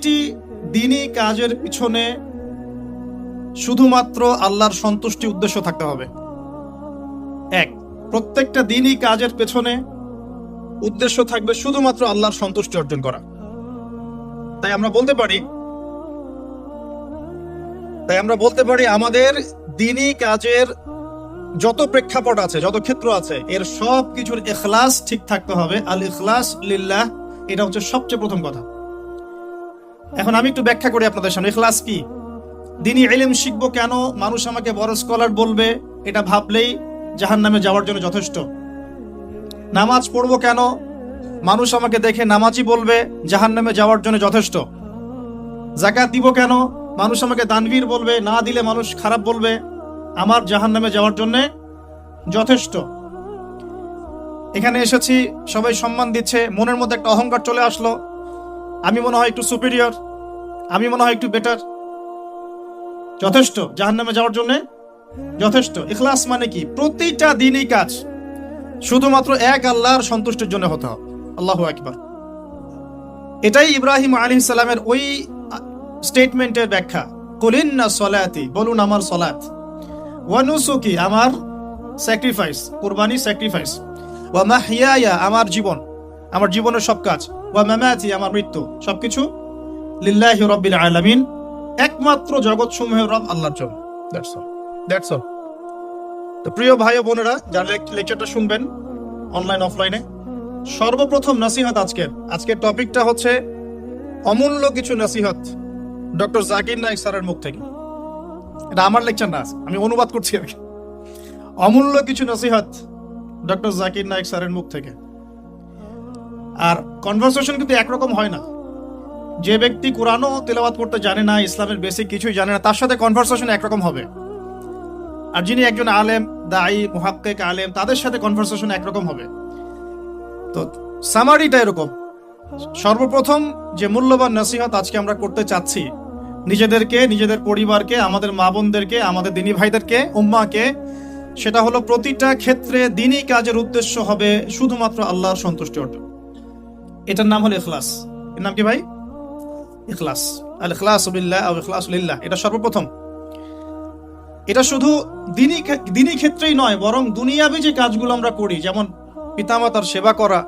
প্রতিটি দিনই কাজের পিছনে শুধুমাত্র আল্লাহর সন্তুষ্টি উদ্দেশ্য থাকতে হবে। প্রত্যেকটা দিনই কাজের পেছনে উদ্দেশ্য থাকবে শুধুমাত্র আল্লাহর সন্তুষ্টি অর্জন করা। তাই আমরা বলতে পারি আমাদের দিনই কাজের যত প্রেক্ষাপট আছে, যত ক্ষেত্র আছে, এর সব কিছুর ইখলাস ঠিক থাকতে হবে। আল ইখলাস লিল্লাহ, এটা হচ্ছে সবচেয়ে প্রথম কথা। এখন আমি একটু ব্যাখ্যা করি আপনাদের সামনে ইখলাস কি। দিনই ইলম শিখবো কেন, মানুষ আমাকে বড় স্কলার বলবে, এটা ভাবলেই জাহান্নামে যাওয়ার জন্য যথেষ্ট। নামাজ পড়বো কেন, মানুষ আমাকে দেখে নামাজি বলবে, জাহান্নামে যাওয়ার জন্য যথেষ্ট। যাকাত দিব কেন, মানুষ আমাকে দানবীর বলবে, না দিলে মানুষ খারাপ বলবে, আমার জাহান্নামে যাওয়ার জন্য যথেষ্ট। এখানে এসেছি, সবাই সম্মান দিচ্ছে, মনের মধ্যে একটা অহংকার চলে আসলো, আমি মনে হয় একটু সুপিরিয়র, আমি মনে হয় একটু বেটার, যথেষ্ট, জাহান্নামে যাওয়ার জন্য যথেষ্ট। ইখলাস মানে কি? প্রতিটা দিনই কাজ শুধুমাত্র এক আল্লাহর সন্তুষ্টির জন্য হতে হবে। আল্লাহু আকবার। এটাই ইব্রাহিম আলাইহিস সালামের ওই স্টেটমেন্টের ব্যাখ্যা। কুলিন্না সলাতি, বলুন আমার সলাত, ওয়া নুসুকি, আমার স্যাক্রিফাইস, কুরবানি স্যাক্রিফাইস, ওয়া মাহইয়ায়া, আমার জীবন, আমার জীবনের সব কাজ, ওয়া মামাতি, আমার মৃত্যু, সবকিছু লিল্লাহি রাব্বিল আলামিন, একমাত্র জগৎ সমূহের রব আল্লাহর জন্য। That's all. তো প্রিয় ভাই ও বোনেরা, যারা লেকচারটা শুনবেন অনলাইন অফলাইনে, সর্বপ্রথম নসিহত আজকের টপিকটা হচ্ছে অমূল্য কিছু নসিহত ডক্টর জাকির নায়েক স্যারের মুখ থেকে। এটা আমার লেকচার না, আমি অনুবাদ করছি আর কি। অমূল্য কিছু নসিহত ডক্টর জাকির নায়েক স্যারের মুখ থেকে। আর কনভারসেশন কিন্তু একরকম হয় না। যে ব্যক্তি কোরআনও তেলাওয়াত করতে জানে না, ইসলামের বেসিক কিছুই জানে না, তার সাথে কনভারসেশন একরকম হবে। আর যিনি একজন আলেম, দায়ী, মুহাক্কিক আলেম, তাদের সাথে কনভারসেশন একরকম হবে। তো সামারিটা এরকম। সর্বপ্রথম যে মূল্যবান নসিহত আজকে আমরা করতে চাচ্ছি নিজেদেরকে, নিজেদের পরিবারকে, আমাদের মা বোনদেরকে, আমাদের দিনী ভাইদেরকে, উম্মাকে, সেটা হলো প্রতিটা ক্ষেত্রে দিনই কাজের উদ্দেশ্য হবে শুধুমাত্র আল্লাহর সন্তুষ্টি অর্জন। এটার নাম হলো ইখলাস। এর নাম কি ভাই? ইখলাস। আল ইখলাসু বিল্লাহ আও ইখলাসু লিল্লাহ, এটা সর্বপ্রথম। এটা শুধু দিনই ক্ষেত্রেই নয়, বরং দুনিয়াবি যে কাজগুলো আমরা করি, যেমন পিতামাতার সেবা করা,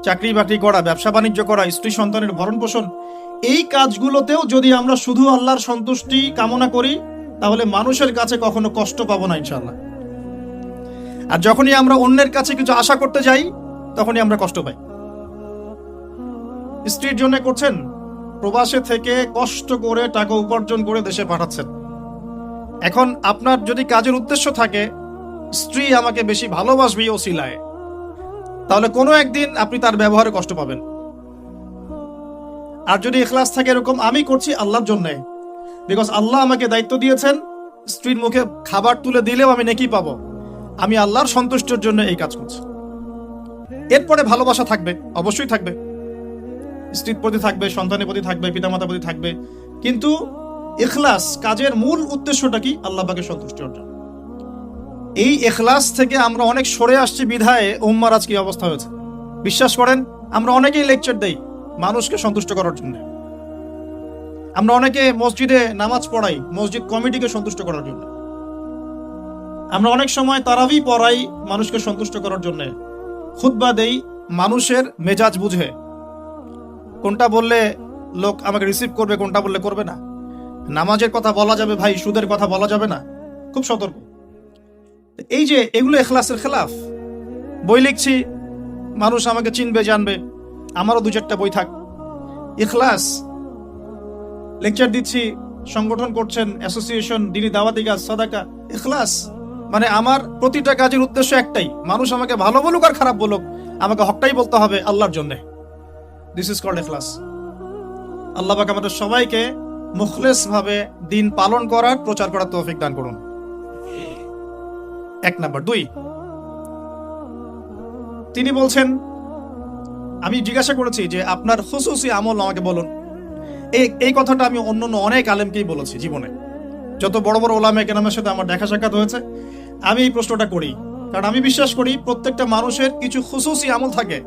চাকরি বাকরি করা, ব্যবসা বাণিজ্য করা, স্ত্রী সন্তানের ভরণ পোষণ, এই কাজগুলোতেও যদি আমরা শুধু আল্লাহর সন্তুষ্টি কামনা করি, তাহলে মানুষের কাছে কখনো কষ্ট পাবো না ইনশাআল্লাহ। আর যখনই আমরা অন্যের কাছে কিছু আশা করতে যাই, তখনই আমরা কষ্ট পাই। স্ত্রীর জন্য করছেন, প্রবাসে থেকে কষ্ট করে টাকা উপার্জন করে দেশে পাঠাচ্ছেন। এখন আপনার যদি কাজের উদ্দেশ্য থাকে স্ত্রী আমাকে বেশি ভালোবাসবে ওসিলায়, তাহলে কোনো একদিন আপনি তার ব্যবহারে কষ্ট পাবেন। আর যদি ইখলাস থাকে এরকম, আমি করছি আল্লাহর জন্য, বিকজ আল্লাহ আমাকে দায়িত্ব দিয়েছেন, স্ত্রীর মুখে খাবার তুলে দিলেও আমি নেকি পাবো, আমি আল্লাহর সন্তুষ্টির জন্য এই কাজ করছি। এরপরে ভালোবাসা থাকবে, অবশ্যই থাকবে, স্ত্রীর প্রতি থাকবে, সন্তানের প্রতি থাকবে, পিতামাতার প্রতি থাকবে, কিন্তু ইখলাস, কাজের মূল উদ্দেশ্যটা কি? আল্লাহ পাকের সন্তুষ্টি অর্জন। এই ইখলাস থেকে আমরা অনেক সরে আসছি বিধায় উম্মার আজ কি অবস্থা হয়েছে। বিশ্বাস করেন, আমরা অনেকেই লেকচার দেই মানুষকে সন্তুষ্ট করার জন্য, আমরা অনেকে মসজিদে নামাজ পড়াই মসজিদ কমিটিকে সন্তুষ্ট করার জন্য, আমরা অনেক সময় তারাবি পড়াই মানুষকে সন্তুষ্ট করার জন্য, খুতবা দেই মানুষের মেজাজ বুঝে, কোনটা বললে লোক আমাকে রিসিভ করবে, কোনটা বললে করবে না। নামাজের কথা বলা যাবে ভাই, সুদের কথা বলা যাবে না, খুব সতর্ক। এই যে এগুলো ইখলাসের খেলাফ। বই লিখছি, মানুষ আমাকে চিনবে, জানবে, আমারও দু চারটা বই থাক, ইখলাস। লেকচার দিচ্ছি, সংগঠন করছেন, অ্যাসোসিয়েশন, দিনী দাওয়াতি কাজ, সাদাকা, ইখলাস। মানে আমার প্রতিটা কাজের উদ্দেশ্য একটাই, মানুষ আমাকে ভালো বলুক আর খারাপ বলুক, আমাকে হকটাই বলতে হবে আল্লাহর জন্য। দিস ইজ কল্ড ইখলাস। আল্লাহ পাক আমাদের সবাইকে মুখলেস ভাবে দিন পালন করার, প্রচার করার তৌফিক দান করুন। 1 নাম্বার। 2, তিনি বলছেন, আমি জিজ্ঞাসা করেছি যে আপনার খুসুসি আমল আমাকে বলুন। এই কথাটা আমি অন্য অনেক আলেমকেই বলেছি জীবনে, যত বড় বড় ওলামায়ে কেরামের সাথে আমার দেখা সাক্ষাৎ হয়েছে, আমি এই প্রশ্নটা করি। কারণ আমি বিশ্বাস করি প্রত্যেকটা মানুষের কিছু খুসুসি আমল থাকে।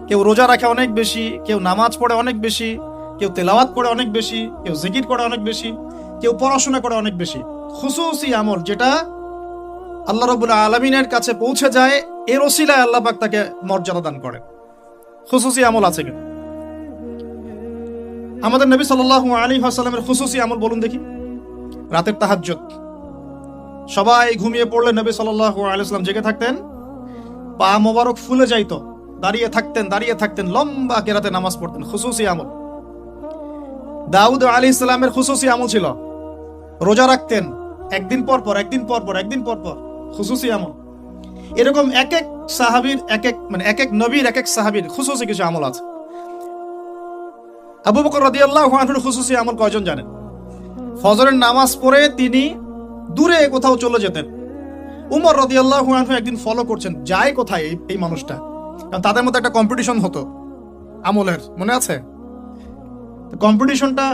কেউ রোজা রাখে অনেক বেশি, কেউ নামাজ পড়ে অনেক বেশি, কেউ তেলাওয়াত করে অনেক বেশি, কেউ জিকির করে অনেক বেশি, কেউ পড়াশোনা করে অনেক বেশি। খুসুসি আমল যেটা আল্লাহ রাব্বুল আলামিনের কাছে পৌঁছে যায়, এর ওসিলায় আল্লাহ পাক তাকে মর্যাদা দান করে। খুসুসি আমল আছে কিনা? আমাদের নবী সাল্লাল্লাহু আলাইহি ওয়াসাল্লামের খুসুসি আমল বলুন দেখি। রাতের তাহাজ্জুদ, সবাই ঘুমিয়ে পড়লে নবী সাল্লাল্লাহু আলাইহি ওয়াসাল্লাম জেগে থাকতেন, পা মোবারক ফুলে যাইতো, দাঁড়িয়ে থাকতেন, লম্বা কেরাতে নামাজ পড়তেন। খুসুসি আমল। দাউদ আলাইহিস সালামের খুসুসি আমল ছিল রোজা রাখতেন একদিন পর পর। খুসুসি আমল। এরকম এক এক সাহাবীর এক এক নবীর এক এক সাহাবীর খুসুসি কিছু আমল আছে। আবু বকর রাদিয়াল্লাহু আনহুর খুসুসি আমল কয়জন জানেন? ফজরের নামাজ পড়ে তিনি দূরে কোথাও চলে যেতেন। উমর রাদিয়াল্লাহু আনহু একদিন ফলো করছেন, যায় কোথায় এই মানুষটা, কারণ তাদের মধ্যে একটা কম্পিটিশন হতো আমলের, মনে আছে? কম্পিটিশনটা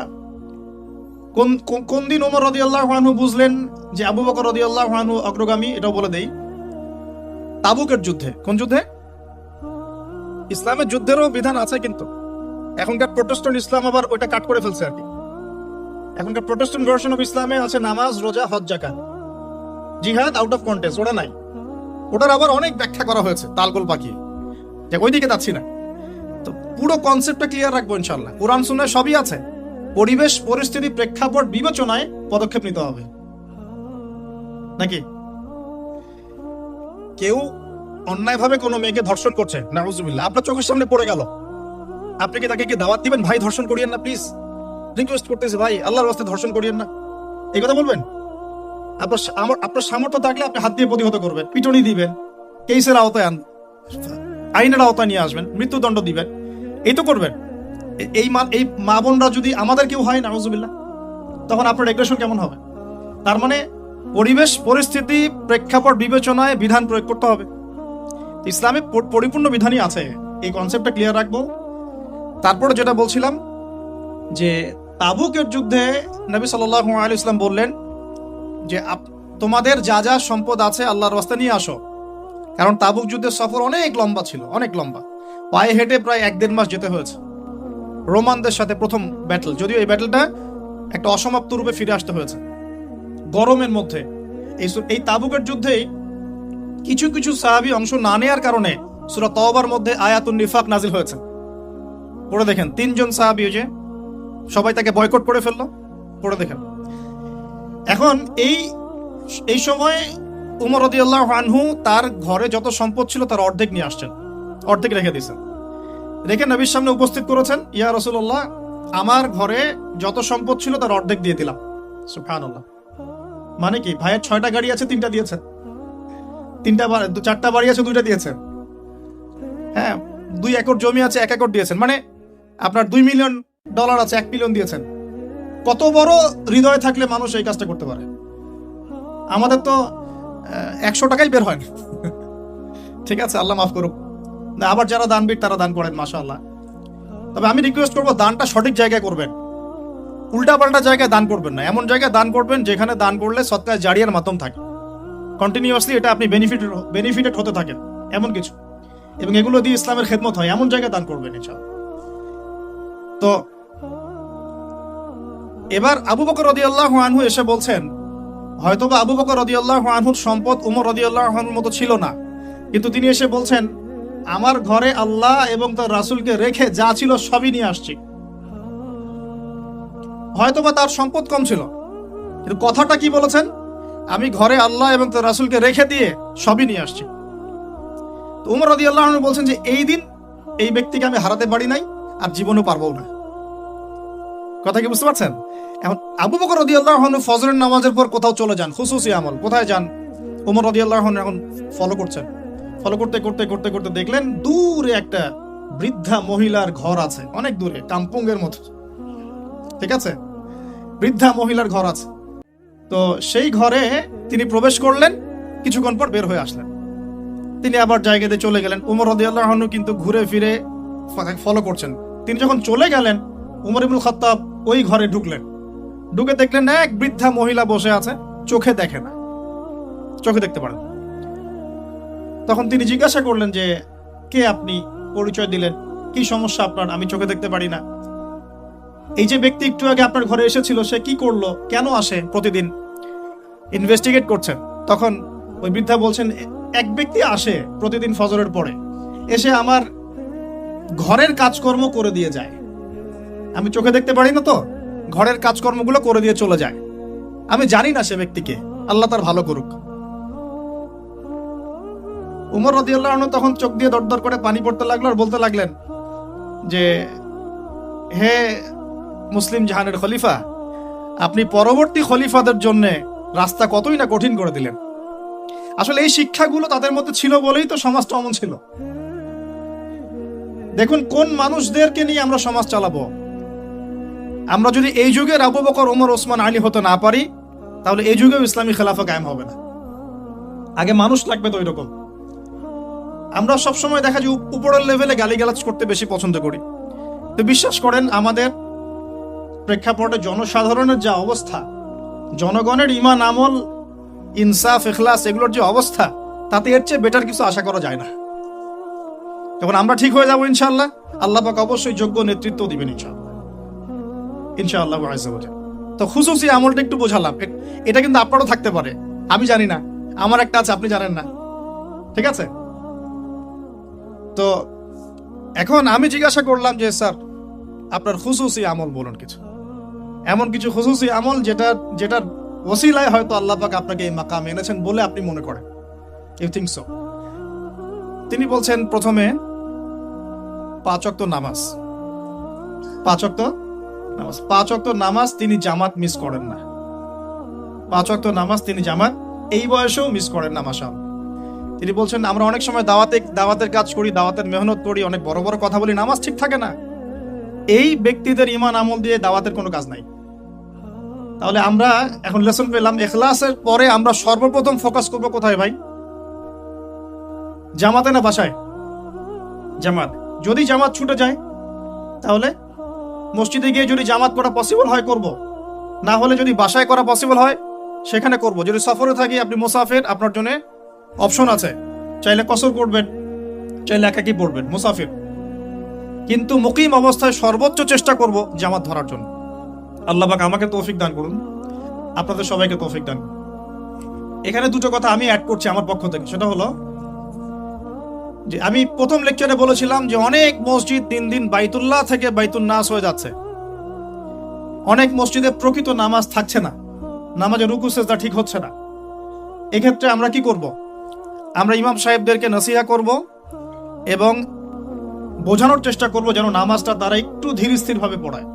কোন দিন উমর রাদিয়াল্লাহু আনহু বুঝলেন যে আবু বকর রাদিয়াল্লাহু আনহু অগ্রগামী? এটাও বলে দেই, তাবুকের যুদ্ধে। কোন যুদ্ধে? ইসলামের যুদ্ধেরও বিধান আছে, কিন্তু এখনকার প্রোটেস্ট্যান্ট ইসলাম আবার ওইটা কাট করে ফেলছে আর কি। এখনকার প্রোটেস্ট্যান্ট ভার্সন অফ ইসলামে আছে নামাজ, রোজা, হজ, যাকাত। জিহাদ আউট অফ কন্টেক্সট, ওটা নাই। ওটার আবার অনেক ব্যাখ্যা করা হয়েছে তালগোল পাকিয়ে, যে ওইদিকে যাচ্ছি না। তো পুরো কনসেপ্টটা ক্লিয়ার রাখবো ইনশাআল্লাহ। কোরআন সুন্নাহ সবই আছে, পরিবেশ পরিস্থিতি প্রেক্ষাপট বিবেচনায় পদক্ষেপ নিতে হবে নাকি? কেউ অন্যায়ভাবে কোনো মেয়েকে ধর্ষণ করছে, নাউজুবিল্লাহ, আপনার চোখের সামনে পড়ে গেল, আপনি কি তাকে কি দাওয়াত দিবেন? ভাই ধর্ষণ করিয়েন না প্লিজ, রিকোয়েস্ট করতেছি ভাই, আল্লাহর রাস্তায় ধর্ষণ করিয়েন না, এই কথা বলবেন? আপনার সামর্থ্য থাকলে আপনি হাত দিয়ে প্রতিহত করবেন, পিটুনি দিবেন, কেসের আওতায় আইনের আওতায় নিয়ে আসবেন, মৃত্যুদণ্ড দিবেন, এই তো করবেন। এই মা বোনরা যদি আমাদের কেউ হয়, নাউজুবিল্লাহ, তখন আপনার এগ্রেশন কেমন হবে? তার মানে পরিবেশ পরিস্থিতি প্রেক্ষাপট বিবেচনায় বিধান প্রয়োগ করতে হবে। ইসলামে পরিপূর্ণ বিধানই আছে, এই কনসেপ্টটা ক্লিয়ার রাখবো। তারপরে যেটা বলছিলাম যে তাবুকের যুদ্ধে নবী সাল্লাল্লাহু আলাইহি ওয়াসাল্লাম বললেন যে তোমাদের যা যা সম্পদ আছে আল্লাহর রাস্তায় নিয়ে আসো, কারণ তাবুক যুদ্ধের সফর অনেক লম্বা ছিল, অনেক লম্বা। পায়ে হেঁটে প্রায় 1-1.5 মাস যেতে হয়েছে রোমানদের সাথে প্রথম ব্যাটল, যদিও এই ব্যাটলটা একটা অসমাপ্ত রূপে ফিরে আসতে হয়েছে গরমের মধ্যে। এই তাবুকের যুদ্ধেই কিছু কিছু সাহাবী অংশ না নেয়ার কারণে সূরা তাওবার মধ্যে আয়াতুন নিফাক নাজিল হয়েছে। পড়ে দেখেন, 3 জন সাহাবী যে সবাই তাকে বয়কট করে ফেললো, পড়ে দেখেন। এখন এই সময় উমর রাদিয়াল্লাহু আনহু তার ঘরে যত সম্পদ ছিল তার অর্ধেক নিয়ে আসছেন, অর্ধেক রেখে দিয়েছেন, রেখে নবীর সামনে উপস্থিত করেছেন, ইয়া রাসূলুল্লাহ, আমার ঘরে যত সম্পদ ছিল তার অর্ধেক দিয়ে দিলাম। সুবহানাল্লাহ। মানে কি, ভাইয়ের 6টা গাড়ি আছে, 3টা দিয়েছেন, 4টা বাড়ি আছে, 2টা দিয়েছেন, হ্যাঁ, 2 একর জমি আছে, 1 একর দিয়েছেন, মানে আপনার $2 মিলিয়ন আছে, 1 মিলিয়ন দিয়েছেন। কত বড় হৃদয় থাকলে মানুষ এই কাজটা করতে পারে? আমাদের তো 100 টাকাই বের হয় না। ঠিক আছে, আল্লাহ মাফ করুক। আবার যারা দানবীর তারা দান করেন, মাশাআল্লাহ। তবে আমি রিকোয়েস্ট করবো, দানটা সঠিক জায়গায় করবেন, উল্টাপাল্টা জায়গায় দান করবেন না। এমন জায়গায় দান করবেন যেখানে দান করলে সদকায়ে জারিয়ার মাধ্যম থাকে, কন্টিনিউয়াসলি এটা আপনি বেনিফিটেড হতে থাকেন, এমন কিছু, এবং এগুলো দিয়ে ইসলামের খেদমত হয়, এমন জায়গায় দান করবেন ইনশাআল্লাহ। তো এবার আবু বকর রাদিয়াল্লাহু আনহু এসে বলছেন, হয়তোবা আবু বকর রাদিয়াল্লাহু আনহুর সম্পদ উমর রাদিয়াল্লাহু আনহুর মতো ছিল না, কিন্তু তিনি এসে বলছেন, আমার ঘরে আল্লাহ এবং তার রাসূলকে রেখে যা ছিল সবই নিয়ে আসছি। হয়তোবা তার সম্পদ কম ছিল, কিন্তু কথাটা কি বলেছেন? আমি ঘরে আল্লাহ এবং তার রাসূলকে রেখে দিয়ে সবই নিয়ে আসছি। তো উমর রাদিয়াল্লাহু আনহু বলছেন যে এই দিন এই ব্যক্তিকে আমি হারাতে পারি নাই, আর জীবনও পারবো না। কথা কি বুঝতে পারছেন? এখন আবু বকর রাদিয়াল্লাহু আনহু ফজরের নামাজের পর কোথাও চলে যান, খুসুসি আমল। কোথায় যান? উমর রাদিয়াল্লাহু আনহু এখন ফলো করছেন। ফলো করতে করতে করতে করতে দেখলেন দূরে একটা বৃদ্ধা মহিলার ঘর আছে, অনেক দূরে, কাম্পুঙ্গের মতো, ঠিক আছে, বৃদ্ধা মহিলার ঘর আছে। তো সেই ঘরে তিনি প্রবেশ করলেন, কিছুক্ষণ পর বের হয়ে আসলেন, তিনি আবার জায়গাতে চলে গেলেন। উমর রাদিয়াল্লাহু আনহু কিন্তু ঘুরে ফিরে ফলো করছেন। তিনি যখন চলে গেলেন, উমর ইবনুল খাত্তাব ওই ঘরে ঢুকলেন, ঢুকে দেখলেন এক বৃদ্ধা মহিলা বসে আছে, চোখে দেখে না, চোখে দেখতে পারেন। তখন তিনি জিজ্ঞাসা করলেন যে কে আপনি, পরিচয় দিলেন, কি সমস্যা আপনার, আমি চোখে দেখতে পারি না। এই যে ব্যক্তি একটু আগে আপনার ঘরে এসেছিল, সে কি করলো, কেন আসে প্রতিদিন, ইনভেস্টিগেট করছেন। তখন ওই বৃদ্ধা বলছেন, এক ব্যক্তি আসে প্রতিদিন ফজরের পরে, এসে আমার ঘরের কাজকর্ম করে দিয়ে যায়। আমি চোখে দেখতে পারি না, তো ঘরের কাজকর্মগুলো করে দিয়ে চলে যায়। আমি জানি না সে ব্যক্তিকে, আল্লাহ তার ভালো করুক। উমর রাদিয়াল্লাহু আনহু তখন চোখ দিয়ে দরদর করে পানি পড়তে লাগলো আর বলতে লাগলেন যে, হে মুসলিম জাহানের খলিফা, আপনি পরবর্তী খলিফাদের জন্য রাস্তা কতই না কঠিন করে দিলেন। আসলে এই শিক্ষাগুলো তাদের মধ্যে ছিল বলেই তো সমাজটা অমন ছিল। দেখুন কোন মানুষদেরকে নিয়ে আমরা সমাজ চালাবো। আমরা যদি এই যুগের আবু বকর, ওমর, ওসমান, আলী হতে না পারি, তাহলে এই যুগেও ইসলামী খেলাফা কায়েম হবে না। আগে মানুষ লাগবে তো ওইরকম। আমরা সবসময় দেখা যায় উপরের লেভেলে গালিগালাজ করতে বেশি পছন্দ করি। তো বিশ্বাস করেন, আমাদের প্রেক্ষাপটে জনসাধারণের যা অবস্থা, জনগণের ইমান, আমল, ইনসাফ, ইখলাস এগুলোর যে অবস্থা, তাতে এর চেয়ে বেটার কিছু আশা করা যায় না। যখন আমরা ঠিক হয়ে যাবো ইনশাআল্লাহ, আল্লাহ পাক অবশ্যই যোগ্য নেতৃত্ব দিবেন ইনশাআল্লাহ, ইনশাআল্লাহ আযজা ওয়া জাল্লা। তো খুশুসি আমলটা একটু বোঝালাম, এটা কিন্তু আপনারও থাকতে পারে, আমি জানি না, আমার একটা আছে, আপনি জানেন না, ঠিক আছে? তো এখন আমি জিজ্ঞাসা করলাম যে, স্যার আপনার খুশুসি আমল বলুন কিছু, এমন কিছু খুশুসি আমল যেটার ওসিলায় হয়তো আল্লাহ পাক আপনাকে এই মাকাম এনেছেন বলে আপনি মনে করেন, ইউ থিংক সো। তিনি বলছেন, প্রথমে 5 ওয়াক্ত নামাজ। 5 ওয়াক্ত নামাজ, 5 ওয়াক্ত নামাজ তিনি জামাত মিস করেন না। 5 ওয়াক্ত নামাজ তিনি জামাত এই বয়সেও মিস করেন না, মাশাআল্লাহ। তিনি বলছেন, আমরা অনেক সময় দাওয়াতের কাজ করি, দাওয়াতের মেহনত করি, অনেক বড় বড় কথা বলি, নামাজ ঠিক থাকে না। এই ব্যক্তিদের ইমান আমল দিয়ে দাওয়াতের কোনো কাজ নাই। তাহলে আমরা এখন লেসন পেলাম, ইখলাসের পরে আমরা সর্বপ্রথম ফোকাস করবো কোথায় ভাই? জামাতে না বাসায়? জামাত। যদি জামাত ছুটে যায় তাহলে মসজিদে গিয়ে যদি জামাত করা পসিবল হয় করব, না হলে যদি বাসায় করা পসিবল হয় সেখানে করব। যদি সফরে থাকি, আপনি মুসাফির, আপনার জন্য অপশন আছে, চাইলে কসর করবেন, চাইলে একাকি পড়বেন, মুসাফির। কিন্তু মুকিম অবস্থায় সর্বোচ্চ চেষ্টা করব জামাত ধরার জন্য। আল্লাহ পাক আমাকে তৌফিক দান করুন, আপনাদের সবাইকে তৌফিক দান করুন। এখানে দুটো কথা আমি অ্যাড করছি আমার পক্ষ থেকে। সেটা হলো যে, আমি প্রথম লেকচারে বলেছিলাম যে অনেক মসজিদ দিন দিন বাইতুল্লাহ থেকে বাইতুন নাস হয়ে যাচ্ছে। অনেক মসজিদে প্রকৃত নামাজ থাকছে না, নামাজের রুকু সেজদা ঠিক হচ্ছে না। এক্ষেত্রে আমরা কি করব? আমরা ইমাম সাহেবদেরকে নসিহা করব এবং বোঝানোর চেষ্টা করব যেন নামাজটা তারা একটু ধীর স্থির ভাবে পড়ায়।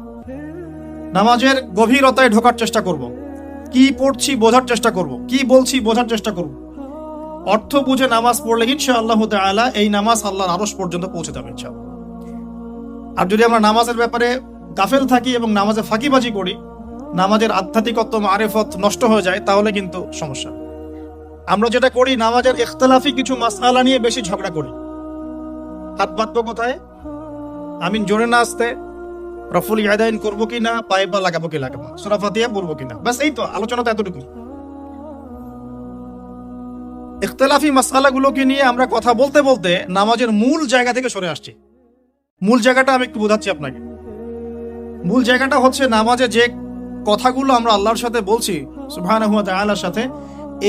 নামাজের গভীরতায় ঢোকার চেষ্টা করব, কি পড়ছি বোঝার চেষ্টা করব, কি বলছি বোঝার চেষ্টা করব। অর্থ বুঝে নামাজ পড়লে ইনশাআল্লাহ তাআলা এই নামাজ আল্লাহর আরশ পর্যন্ত পৌঁছে যাবে ইনশাআল্লাহ। আর যদি আমরা নামাজের ব্যাপারে গাফেল থাকি এবং নামাজে ফাঁকিবাজি করি, নামাজের আধ্যাত্মিকত্ব, মারিফত নষ্ট হয়ে যায়, তাহলে কিন্তু সমস্যা। আমরা যেটা করি, নামাজের ইখতিলাফি কিছু মাসআলা নিয়ে বেশি ঝগড়া করি। হাত বাঁধবো কোথায়, আমিন জোরে না আসতে, রফুল ইয়াদাইন করবো কি না, পায়ে পা লাগাবো কি লাগাবো, সূরা ফাতিহা পড়বো কি না, বাস এই তো আলোচনা তো এতটুকু। ইখতিলাফি মাসআলাগুলোকে নিয়ে আমরা কথা বলতে বলতে নামাজের মূল জায়গা থেকে সরে আসছি। মূল জায়গাটা আমি একটু বোঝাচ্ছি আপনাকে। মূল জায়গাটা হচ্ছে, নামাজে যে কথাগুলো আমরা আল্লাহর সাথে বলছি, সুবহানাহু ওয়া তাআলার সাথে,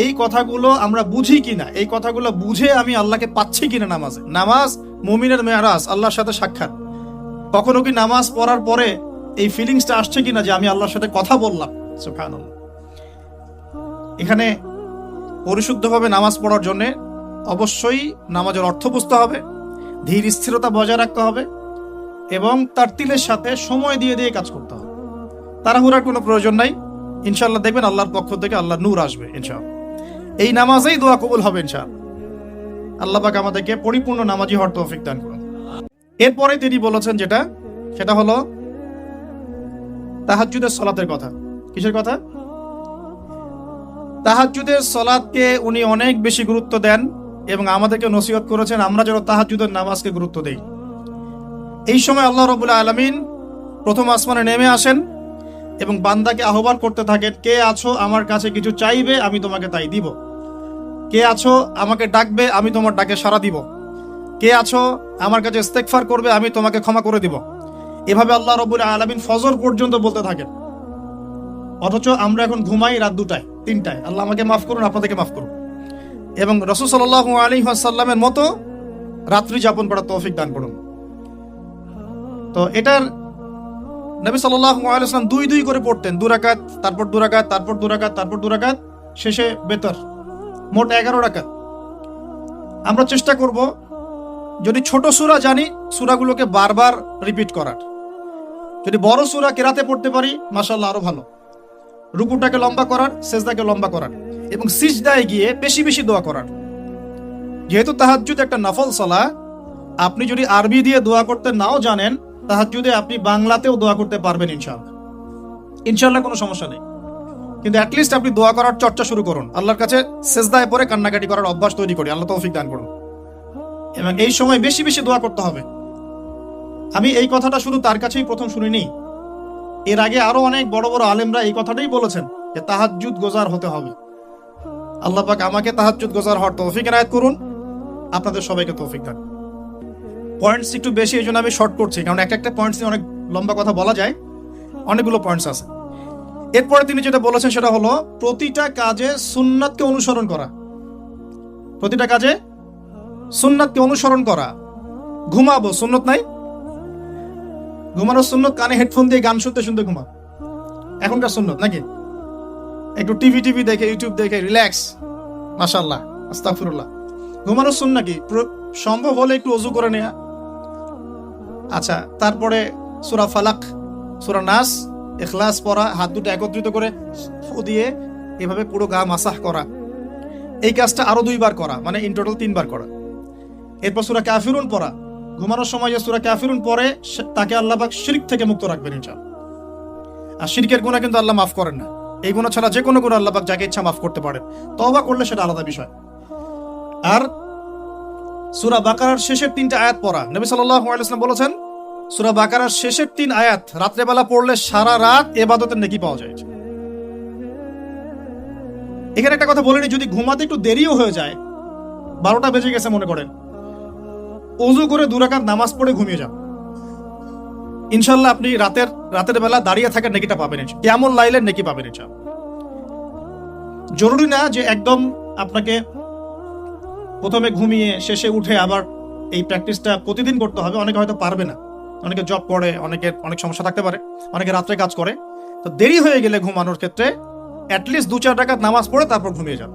এই কথাগুলো আমরা বুঝি কিনা, এই কথাগুলো বুঝে আমি আল্লাহকে পাচ্ছি কিনা নামাজে। নামাজ মুমিনের মেরাজ, আল্লাহর সাথে সাক্ষাৎ। কখনো কি নামাজ পড়ার পরে এই ফিলিংসটা আসছে কিনা যে আমি আল্লাহর সাথে কথা বললাম? সুবহানাল্লাহ। এখানে পরিশুদ্ধভাবে নামাজ পড়ার জন্য অবশ্যই নামাজের অর্থ বুঝতে হবে, ধীর স্থিরতা বজায় রাখতে হবে এবং তার তিলের সাথে সময় দিয়ে দিয়ে কাজ করতে হবে। তাড়াহুড়ার কোনো প্রয়োজন নাই। ইনশাআল্লাহ দেখবেন আল্লাহর পক্ষ থেকে আল্লাহর নূর আসবে ইনশাআল্লাহ। এই নামাজেই দোয়া কবুল হবে ইনশাআল্লাহ। আল্লাহ পাক আমাদেরকে পরিপূর্ণ নামাজি হওয়ার তৌফিক দান করুন। এরপরে তিনি বলেছেন যেটা, সেটা হলো তাহাজ্জুদের সালাতের কথা। কিসের কথা? তাহাজ্জুদের সালাতকে উনি অনেক বেশি গুরুত্ব দেন এবং আমাদেরকে নসিহত করেছেন আমরা যেন তাহাজ্জুদের নামাজকে গুরুত্ব দেই। এই সময় আল্লাহ রাব্বুল আলামিন প্রথম আসমানে নেমে আসেন এবং বান্দাকে আহ্বান করতে থাকেন, কে আছো আমার কাছে কিছু চাইবে, আমি তোমাকে তাই দিব। কে আছো আমাকে ডাকবে, আমি তোমার ডাকে সাড়া দিব। কে আছো আমার কাছে ইস্তেগফার করবে, আমি তোমাকে ক্ষমা করে দিব। এভাবে আল্লাহ রাব্বুল আলামিন ফজর পর্যন্ত বলতে থাকেন। অথচ আমরা এখন ঘুমাই রাত 2টায় 3টায়। আল্লাহ আমাকে মাফ করুন, আপনাদেরকে মাফ করুন। এবং রাসূল সাল্লাল্লাহু আলাইহি ওয়াসাল্লামের মতো রাত্রি যাপন করার তৌফিক দান করুন। তো এটার নবী সাল্লাল্লাহু আলাইহি ওয়াসাল্লাম 2 করে পড়তেন, 2 রাকাত, তারপর 2 রাকাত, তারপর 2 রাকাত, তারপর 2 রাকাত, শেষে বেতর, মোট 11 রাকাত। আমরা চেষ্টা করব যদি ছোট সূরা জানি সূরাগুলোকে বারবার রিপিট করার। যদি বড় সূরা কেরাতে পড়তে পারি মাশাআল্লাহ আরো ভালো। রুকুটাকে লম্বা করার, সেজদাকে লম্বা করার, এবং সিজদায় গিয়ে বেশি বেশি দোয়া করার। যেহেতু তাহাজ্জুদ একটা নফল সালাহ, আপনি যদি আরবি দিয়ে দোয়া করতে নাও জানেন, তাহাজ্জুদে আপনি বাংলাতেও দোয়া করতে পারবেন ইনশাআল্লাহ। ইনশাআল্লাহ কোনো সমস্যা নেই। কিন্তু অ্যাটলিস্ট আপনি দোয়া করার চর্চা শুরু করুন। আল্লাহর কাছে সেজদায় পড়ে কান্নাকাটি করার অভ্যাস তৈরি করি। আল্লাহ তৌফিক দান করুন। এবং এই সময় বেশি বেশি দোয়া করতে হবে। আমি এই কথাটা শুধু তার কাছেই প্রথম শুনিনি, এর আগে আরো অনেক বড় বড় আলেমরা এই কথাটাই বলেছেন যে তাহাজ্জুদ গোজার হতে হবে। আল্লাহ পাক আমাকে তাহাজ্জুদ গোজার হওয়ার তৌফিক এনায়েত করুন, আপনাদের সবাইকে তৌফিক দান। পয়েন্টস একটু বেশি, এই জন্য আমি শর্ট করছি, কারণ একটা পয়েন্টস নিয়ে অনেক লম্বা কথা বলা যায়, অনেকগুলো পয়েন্টস আছে। এরপরে তিনি যেটা বলেছেন সেটা হলো প্রতিটা কাজে সুন্নাতকে অনুসরণ করা। প্রতিটা কাজে সুন্নাতকে অনুসরণ করা। ঘুমাবো, সুন্নত নাই? ঘুমানোর সুন্নত কানে হেডফোন দিয়ে গান শুনতে শুনতে ঘুমা, এখনকার সুন্নত নাকি? একটু টিভি দেখে, ইউটিউব দেখে রিল্যাক্স, মাশাআল্লাহ, আস্তাগফিরুল্লাহ। ঘুমানোর সুন্নাত কি? সম্ভব হলে একটু ওযু করে নেয়া। আচ্ছা, তারপরে সূরা ফালাক, সূরা নাস, ইখলাস পড়া, হাত দুটো একত্রিত করে ফু দিয়ে এভাবে পুরো গা মাসাহ করা। এই কাজটা আরো 2 বার করা, মানে ইন টোটাল 3 বার করা। এরপর সূরা কাফিরুন পড়া। ঘুমানোর সময় যে সূরা কাফিরুন পড়ে তাকে আল্লাহ পাক শিরক থেকে মুক্ত রাখবেন ইনশাআল্লাহ। আর শিরকের গুনাহ কিন্তু আল্লাহ মাফ করেন না। এই গুনাহ ছাড়া যে কোনো গুনাহ আল্লাহ পাক যাকে ইচ্ছা মাফ করতে পারেন, তওবা করলে সেটা আলাদা বিষয়। আর সূরা বাকারার শেষের 3টা আয়াত পড়া। নবী সাল্লাল্লাহু আলাইহি ওয়াসাল্লাম বলেছেন সূরা বাকারার শেষের 3 আয়াত রাত্রে বেলা পড়লে সারা রাত ইবাদতের নেকি পাওয়া যায়। এখানে একটা কথা বলিনি, যদি ঘুমাতে একটু দেরিও হয়ে যায়, 12টা বেজে গেছে মনে করেন, ওযু করে 2 রাকাত নামাজ পড়ে ঘুমিয়ে যান, ইনশাআল্লাহ আপনি রাতের বেলা দাঁড়িয়ে থাকার নেকিটা পাবেন, কিয়ামুল লাইলের নেকি পাবেন ইনশাআল্লাহ। জরুরি না যে একদম আপনাকে প্রথমে ঘুমিয়ে শেষে উঠে আবার এই প্র্যাকটিসটা প্রতিদিন করতে হবে। অনেকে হয়তো পারবে না, অনেকে জব করে, অনেক সমস্যা থাকতে পারে, অনেকে রাত্রে কাজ করে। তো দেরি হয়ে গেলে ঘুমানোর ক্ষেত্রে অ্যাটলিস্ট 2-4 রাকাত নামাজ পড়ে তারপর ঘুমিয়ে যান।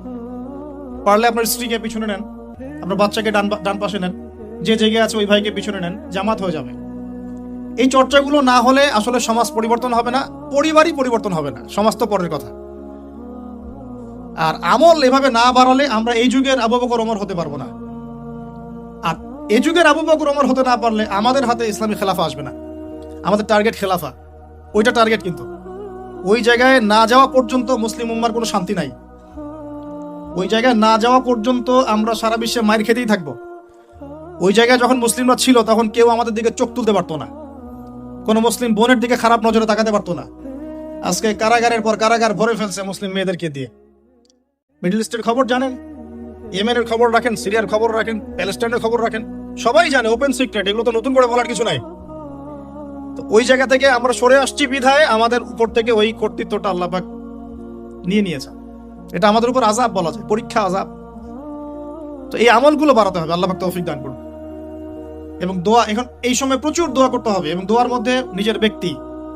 পারলে আপনার স্ত্রীকে পিছনে নেন, আপনার বাচ্চাকে ডান পাশে নেন, যে জেগে আছে ওই ভাইকে পিছনে নেন, জামাত হয়ে যাবে। এই চর্চাগুলো না হলে আসলে সমাজ পরিবর্তন হবে না, পরিবারই পরিবর্তন হবে না, সমাজ তো পরের কথা। আর আমল এভাবে না বাড়ালে আমরা এই যুগের আবু বকর ওমর হতে পারবো না। আর এই যুগের আবু বকর ওমর হতে না পারলে আমাদের হাতে ইসলামী খেলাফা আসবে না। আমাদের টার্গেট খেলাফা, ওইটা টার্গেট। কিন্তু ওই জায়গায় না যাওয়া পর্যন্ত মুসলিম উম্মার কোনো শান্তি নাই। ওই জায়গায় না যাওয়া পর্যন্ত আমরা সারা বিশ্বে মাইর খেতেই থাকবো। ওই জায়গায় যখন মুসলিমরা ছিল তখন কেউ আমাদের দিকে চোখ তুলতে পারতো না, কোনো মুসলিম বোনের দিকে খারাপ নজরে তাকাতে পারতো না। আজকে কারাগারের পর কারাগার ভরে ফেলছে মুসলিম মেয়েদেরকে দিয়ে। মিডল ইস্টের খবর জানেন, ইয়েমেনের খবর রাখেন, সিরিয়ার খবর রাখেন, প্যালেস্টাইনের খবর রাখেন, সবাই জানে, ওপেন সিক্রেট, এগুলো তো নতুন করে বলার কিছু নাই। তো ওই জায়গা থেকে আমরা সরে আসছি বিধায় আমাদের উপর থেকে ওই কর্তৃত্বটা আল্লাহ পাক নিয়ে নিয়েছে। এটা আমাদের উপর আযাব বলা যায়, পরীক্ষা, আযাব। তো এই আমলগুলো বাড়াতে হবে, আল্লাহ পাক তৌফিক দান করুন। এবং দোয়া, এখন এই সময় প্রচুর দোয়া করতে হবে। এবং দোয়ার মধ্যে নিজের ব্যক্তি,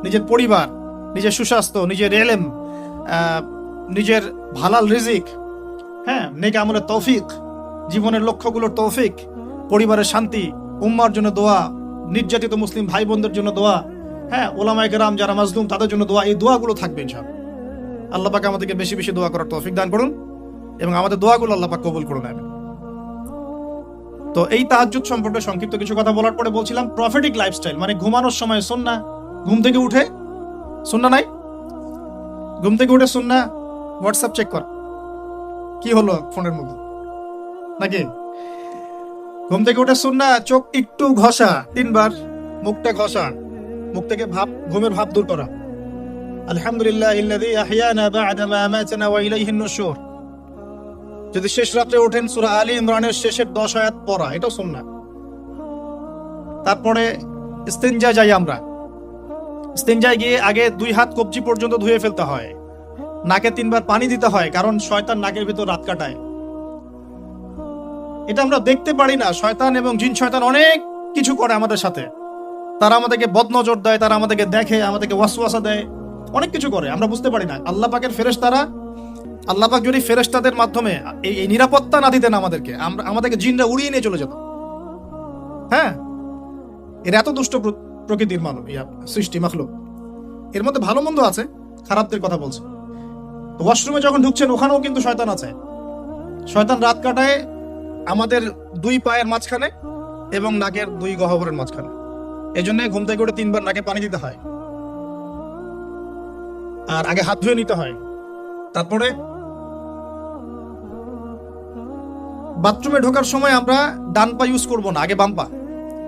নিজের পরিবার, নিজের সুস্বাস্থ্য, নিজের ইলম, নিজের হালাল রিজিক, হ্যাঁ, নেক আমলের তৌফিক, জীবনের লক্ষ্যগুলোর তৌফিক, পরিবারের শান্তি, উম্মার জন্য দোয়া, নির্যাতিত মুসলিম ভাই বোনদের জন্য দোয়া, হ্যাঁ, ওলামায়ে কেরাম যারা মাজলুম তাদের জন্য দোয়া। এই দোয়াগুলো থাকবে ইনশাআল্লাহ। আল্লাহ পাক আমাদেরকে বেশি বেশি দোয়া করার তৌফিক দান করুন এবং আমাদের দোয়াগুলো আল্লাহ পাক কবুল করে নেবেন। তো এই তাহাজ্জুদ সম্পর্কে সংক্ষিপ্ত কিছু কথা বলার পরে বলছিলাম প্রফেটিক লাইফস্টাইল, মানে ঘুমানোর সময় সুন্নাহ। ঘুম থেকে উঠে সুন্নাহ নাই? ঘুম থেকে উঠে সুন্নাহ, হোয়াটসঅ্যাপ চেক কর, কি হলো ফোনের মধ্যে নাকি? ঘুম থেকে উঠে সুন্নাহ, চোখ একটু ঘষা 3 বার, মুখটা ঘষা, মুখ থেকে ঘুমের ভাব দূর করা। আলহামদুলিল্লাহিল্লাযী আহইয়ানা বা'দা মা আমাতানা ওয়া ইলাইহিন নুশুর। যদি শেষ রাতে ওঠেন সূরা আলী ইমরানের শেষের 10 আয়াত পড়া, এটাও সুন্নাহ। তারপরে ইস্তিনজা যাই আমরা, ইস্তিনজায় গিয়ে আগে 2 হাত কবজি পর্যন্ত ধুয়ে ফেলতে হয়, নাকে 3 বার পানি দিতে হয়, কারণ শয়তান নাকের ভিতর রাত কাটায়। এটা আমরা দেখতে পারি না, শয়তান এবং জিন শয়তান অনেক কিছু করে আমাদের সাথে। তারা আমাদেরকে বদনজর দেয়, তারা আমাদেরকে দেখে, আমাদেরকে ওয়াসওয়াসা দেয়, অনেক কিছু করে, আমরা বুঝতে পারি না। আল্লাহ পাকের ফেরেশতারা, আল্লাহ পাক যদি ফেরেশতাদের মাধ্যমে এই নিরাপত্তা না দিতেন আমাদেরকে জিনরা উড়িয়ে নিয়ে চলে যেত। হ্যাঁ, এর এত দুষ্ট প্রকৃতির মানব সৃষ্টি মাখলুক। এর মধ্যে ভালো মন্দ আছে, খারাপদের কথা বলছে। তো ওয়াশরুমে যখন ঢুকছেন ওখানেও কিন্তু শয়তান আছে। শয়তান রাত কাটায় আমাদের 2 পায়ের মাঝখানে এবং নাকের 2 গহ্বরের মাঝখানে। এই জন্য ঘুম থেকে উঠে 3 বার নাকে পানি দিতে হয়, আর আগে হাত ধুয়ে নিতে হয়। তারপরে বাথরুমে ঢোকার সময় আমরা ডান পা ইউজ করব না, আগে বাম পা।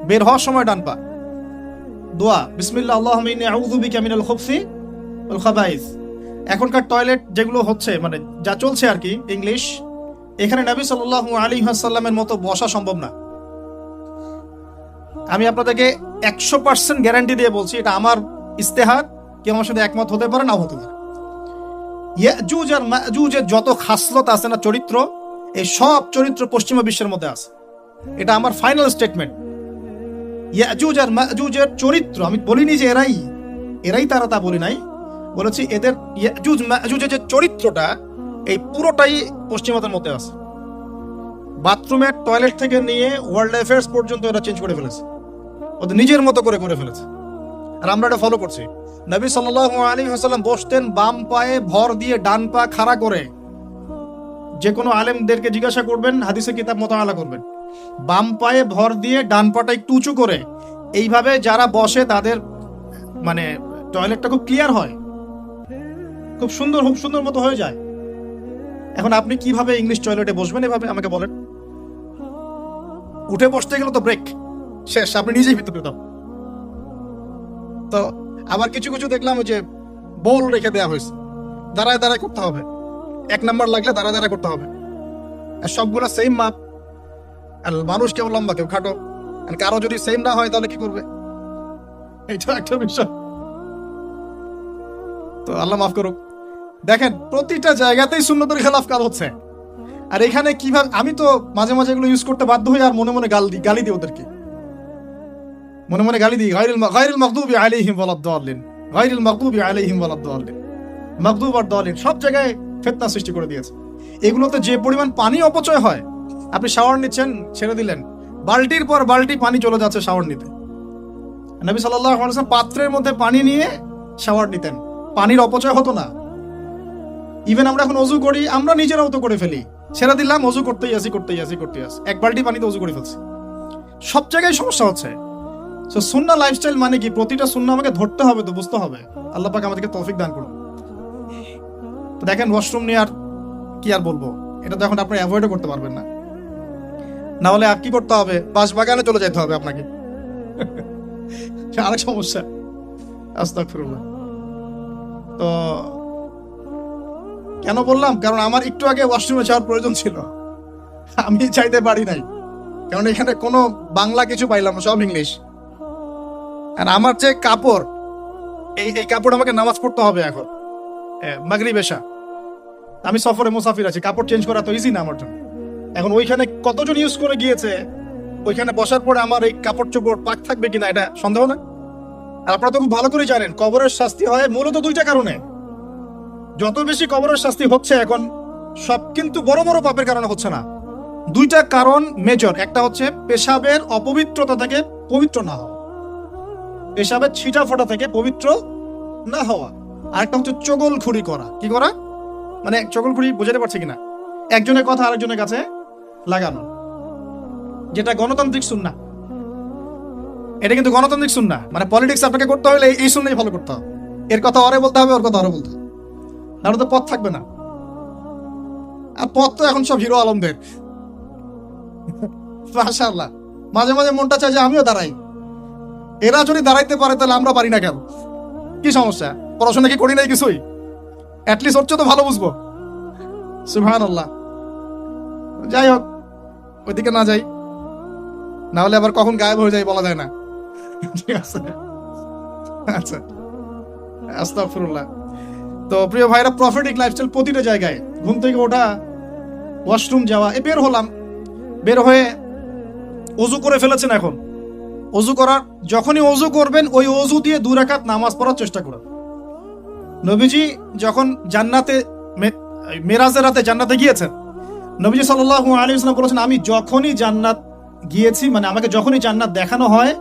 বের হওয়ার সময় ডান পা। দোয়া বিসমিল্লাহ আল্লাহুম্মা ইন্নী আউযু বিকা মিনাল খুবসি ওয়াল খাবাইস। এখনকার টয়লেট যেগুলো হচ্ছে, মানে যা চলছে আর কি, ইংলিশ, এখানে নবী সাল্লাল্লাহু আলাইহি ওয়াসাল্লামের মতো বসা সম্ভব না। আমি আপনাদেরকে 100% গ্যারান্টি দিয়ে বলছি, এটা আমার ইস্তেহাদ, কেউ আমার সাথে একমত হতে পারে, নাও হতে পারে। ইয়াজুজ আর মাজুজের যত খাসলত আছে না, চরিত্র, এই সব চরিত্র পশ্চিমা বিশ্বের মধ্যে আছে। এটা আমার ফাইনাল স্টেটমেন্ট। ইয়াজুজ আর মাজুজের চরিত্র, আমি বলিনি যে এরাই তারা, তা বলি নাই, বলেছি এদের ইয়াজুজ মাজুজের যে চরিত্রটা, এই পুরোটাই পশ্চিমাদের মধ্যে আছে। বাথরুমের টয়লেট থেকে নিয়ে ওয়ার্ল্ড অ্যাফেয়ার্স পর্যন্ত এরা চেঞ্জ করে ফেলেছে, ওদের নিজের মতো করে ফেলেছে, আর আমরা এটা ফলো করছি। নবী সাল্লাল্লাহু আলাইহি ওয়াসাল্লাম বসতেন বাম পায়ে ভর দিয়ে, ডান পা খাড়া করে। যে কোনো আলেমদেরকে জিজ্ঞাসা করবেন, হাদিসে কিতাব মোতালা করবেন, বাম পায়ে ভর দিয়ে ডান পাটা একটু উঁচু করে, এইভাবে যারা বসে তাদের মানে টয়লেটটা খুব ক্লিয়ার হয়, খুব সুন্দর মতো হয়ে যায়। এখন আপনি কিভাবে ইংলিশ টয়লেটে বসবেন এভাবে, আমাকে বলেন। উঠে বসতে গেলে তো ব্রেক শেষ, আপনি নিজেই ভিতরে দাও। তো আবার কিছু দেখলাম যে বল রেখে দেওয়া হয়েছে, দাঁড়ায় করতে হবে, 1 নাম্বার লাগলে দাঁড়ায় করতে হবে, আর সবগুলো সেম মাপ, আর মানুষ কেউ লম্বা কেউ খাটো, আর কারো যদি সেম না হয় তাহলে কি করবে? এটা একটা বিষয়। তো আল্লাহ মাফ করুক। দেখেন, প্রতিটা জায়গাতেই সুন্নতের খেলাফ কাজ হচ্ছে। আর এখানে কিভাবে, আমি তো মাঝে মাঝে এগুলো ইউজ করতে বাধ্য হই, আর মনে মনে গালি দিই ওদেরকে, মনে গালি দিই, গায়রিল মাগদুবি আলাইহিম ওয়ালাদ-দাল্লিন, গায়রিল মাগদুবি আলাইহিম ওয়ালাদ-দাল্লিন, মাগদুব আর দাল্লিন, সব জায়গায় ফিতনা সৃষ্টি করে দিয়েছে। এগুলোতে যে পরিমাণ পানি অপচয় হয়, আপনি শাওয়ার নিচ্ছেন, ছেড়ে দিলেন, বালতির পর বালতি পানি চলে যাচ্ছে শাওয়ার নিতে। নবী সাল্লাল্লাহু আলাইহি ওয়াসাল্লাম পাত্রের মধ্যে পানি নিয়ে শাওয়ার নিতেন, পানির অপচয় হতো না। ইভেন আমরা এখন অজু করি, আমরা নিজেরাও তো করে ফেলি, ছেড়ে দিলাম, অজু করতেই আসি, 1 বালতি পানিতে অজু করে ফেলছি। সব জায়গায় সমস্যা হচ্ছে। সো সুন্নাহ লাইফস্টাইল মানে কি? প্রতিটা সুন্নাহ আমাকে ধরতে হবে, তো বুঝতে হবে। আল্লাহ পাক আমাদেরকে তৌফিক দান করুন। তো দেখেন, ওয়াশরুম নিয়ে আর কি আর বলবো, এটা তো এখন আপনি অ্যাভয়েডও করতে পারবেন না। না হলে আর কি করতে হবে, বাগানে চলে যেতে হবে আপনাকে। আরেক সমস্যা, আস্তাগফিরুল্লাহ। তো কেন বললাম? কারণ আমার একটু আগে ওয়াশরুমে যাওয়ার প্রয়োজন ছিল, আমি চাইতে পারি নাই, কারণ এখানে কোনো বাংলা কিছু পাইলাম না, সব ইংলিশ। আর আমার যে কাপড়, এই কাপড় আমাকে নামাজ পড়তে হবে এখন, মাগরিব এশা। আমি সফরে মুসাফির আছি, কাপড় চেঞ্জ করা তো ইজি না আমার জন্য। এখন ওইখানে কতজন ইউজ করে গিয়েছে, ওইখানে বসার পরে আমার এই কাপড় চোপড় পাক থাকবে কিনা, এটা সন্দেহ না? আর আপনারা তো খুব ভালো করে জানেন, কবরের শাস্তি হয় মূলত 2টা কারণে। যত বেশি কবরের শাস্তি হচ্ছে এখন, সব কিন্তু বড় বড় পাপের কারণে হচ্ছে না। 2টা কারণ মেজর। একটা হচ্ছে পেশাবের অপবিত্রতা থেকে পবিত্র না হওয়া, পেশাবের ছিটা ফোটা থেকে পবিত্র না হওয়া। আরেকটা হচ্ছে চগলখুরি করা। কি করা? মানে চগলখুরি বোঝাতে পারছি কিনা, একজনের কথা আরেকজনের কাছে লাগানো, যেটা গণতান্ত্রিক সুন্নাহ। এটা কিন্তু গণতান্ত্রিক সুন্নাহ, মানে পলিটিক্স আপনাকে করতে হলে এই সুন্নাহই ফলো করতে হবে। এর কথা ওরে বলতে হবে, ওর কথা ওরে বলতে হবে, নাহলে তো পথ থাকবে না। আর পথ তো এখন সব হিরো আলমদের, মাশাআল্লাহ। মাঝে মাঝে মনটা চায় যে আমিও দাঁড়াই। এরা যদি দাঁড়াইতে পারে তাহলে আমরা পারি না কেন? কি সমস্যা? পড়াশোনা কি করি নাই কিছুই? অ্যাটলিস্ট হচ্ছে তো ভালো বুঝবো। সুবহানাল্লাহ। যাই হোক, ওইদিকে না যাই, না হলে আবার কখন গায়েব হয়ে যায় বলা যায় না। ঠিক আছে, আচ্ছা। আস্তাগফিরুল্লাহ। তো প্রিয় ভাইরা, প্রফিটিক লাইফস্টাইল প্রতিটা জায়গায়, ঘুম থেকে ওঠা, ওয়াশরুম যাওয়া, বের হলাম, বের হয়ে ওযু করে ফেলেছেন, এখন ওযু করার, যখনই ওযু করবেন ওই ওযু দিয়ে 2 রাকাত নামাজ পড়ার চেষ্টা করুন। নবীজি যখন জান্নাতে মেরাজের রাতে জান্নাতে গিয়েছেন, নবীজি সাল্লাল্লাহু আলাইহি ওয়াসাল্লাম বলেছেন, আমি যখনই জান্নাত গিয়েছি, মানে আমাকে যখনই জান্নাত দেখানো হয়,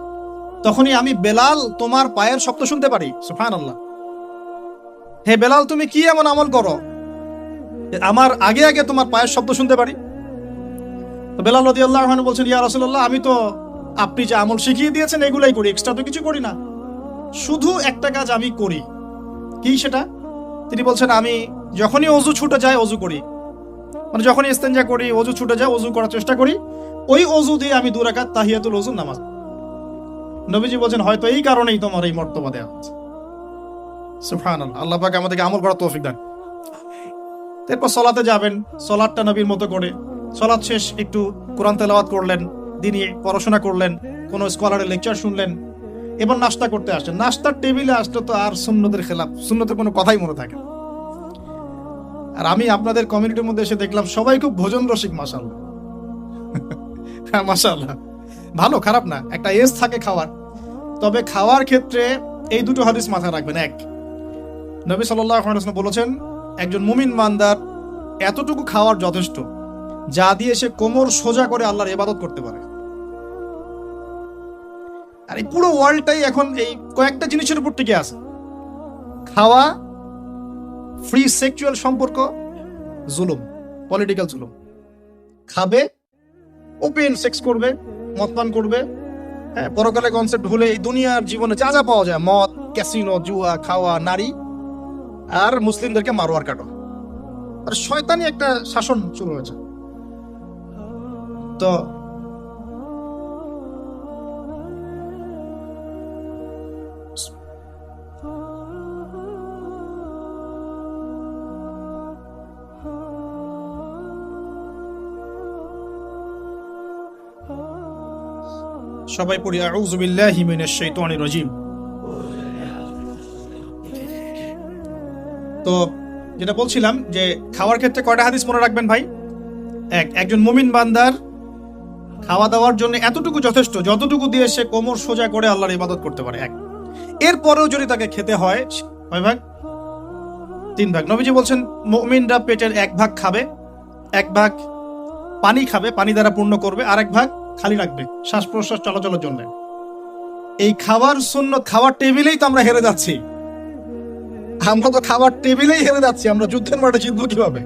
তখনই আমি বেলাল তোমার পায়ের শব্দ শুনতে পারি। সুবহানাল্লাহ। হে বেলাল, তুমি কি এমন আমল করো আমার আগে আগে তোমার পায়ের শব্দ শুনতে পারি? তো বেলাল রাদিয়াল্লাহু আনহু বলছেন, ইয়া রাসূলুল্লাহ, আমি তো আপনি যে আমল শিখিয়ে দিয়েছেন এগুলাই করি, এক্সট্রা তো কিছু করি না, শুধু একটা কাজ আমি করি। কি সেটা? তিনি বলছেন, আমি যখনই ওযু ছুটে যায় ওযু করি, মানে যখনই ইস্তেঞ্জা করি, ওযু ছুটে যায়, ওযু করার চেষ্টা করি, ওই ওযু দিয়ে আমি 2 রাকাত তাহিয়াতুল ওযু নামাজ। নবীজি বলেন, হয়তো এই কারণেই তোমার এই মর্তবা দেওয়া হচ্ছে। সুবহানাল্লাহ। আল্লাহ পাক আমাদেরকে আমল করার তৌফিক দান। এরপর সলাতে যাবেন, সলাতটা নবীর মতো করে, সলাত শেষ একটু কোরআন তেলাওয়াত করলেন, দিনই পড়াশোনা করলেন, কোনো স্কলারের লেকচার শুনলেন, এবার নাস্তা করতে আসছেন। নাস্তার টেবিলে আসলে তো আর সুন্নতের খেলাফ, সুন্নতের কোনো কথাই মনে থাকে না। আর আমি আপনাদের কমিউনিটির মধ্যে এসে দেখলাম সবাই খুব ভোজন রসিক, মাশাআল্লাহ। হ্যাঁ, মাশাআল্লাহ, ভালো, খারাপ না, একটা এজ থাকে খাওয়ার। তবে খাওয়ার ক্ষেত্রে এই দুটো হাদিস মাথায় রাখবেন। এক, নবী সাল্লাল্লাহু আলাইহি ওয়াসাল্লাম বলেছেন, একজন মুমিন বান্দার এতটুকু খাওয়ার যথেষ্ট, যা দিয়ে সে কোমর সোজা করে আল্লাহর ইবাদত করতে পারে। আর এই পুরো ওয়ার্ল্ডটাই এখন এই কয়েকটা জিনিসের উপর টিকে আছে: খাওয়া, ফ্রি সেক্সুয়াল সম্পর্ক, জুলুম, পলিটিক্যাল জুলুম। খাবে, ওপেন সেক্স করবে, মদ পান করবে, হ্যাঁ, পরকালে কনসেপ্ট ভুলে এই দুনিয়ার জীবনে যা যা পাওয়া যায়, মদ, ক্যাসিনো, জুয়া, খাওয়া, নারী, আর মুসলিমদেরকে মারোয়ার কাটো। আর শয়তানি একটা শাসন শুরু হয়েছে। তো সবাই পড়ি, আউযু বিল্লাহি মিনাশ শাইতানির রাজিম। তো যেটা বলছিলাম যে খাওয়ার ক্ষেত্রে কয়টা হাদিস মনে রাখবেন ভাই? এক, একজন মুমিন বান্দার খাওয়া দাওয়ার জন্য এতটুকু যথেষ্ট, যতটুকু দিয়ে সে কোমর সোজা করে আল্লাহর ইবাদত করতে পারে। এক, এরপরেও যদি তাকে খেতে হয়, কয় ভাগ? 3 ভাগ। নবীজি বলছেন, মুমিনরা পেটের 1 ভাগ খাবে, 1 ভাগ পানি খাবে, পানি দ্বারা পূর্ণ করবে, আর 1 ভাগ খালি রাখবে শ্বাস প্রশ্বাস চলাচলের জন্য। এই খাবার সুন্নত, খাওয়ার টেবিলেই তো আমরা হেরে যাচ্ছি। আমরা তো খাবার টেবিলেই হেরে যাচ্ছি, আমরা যুদ্ধের মাঠে জিতবো কিভাবে?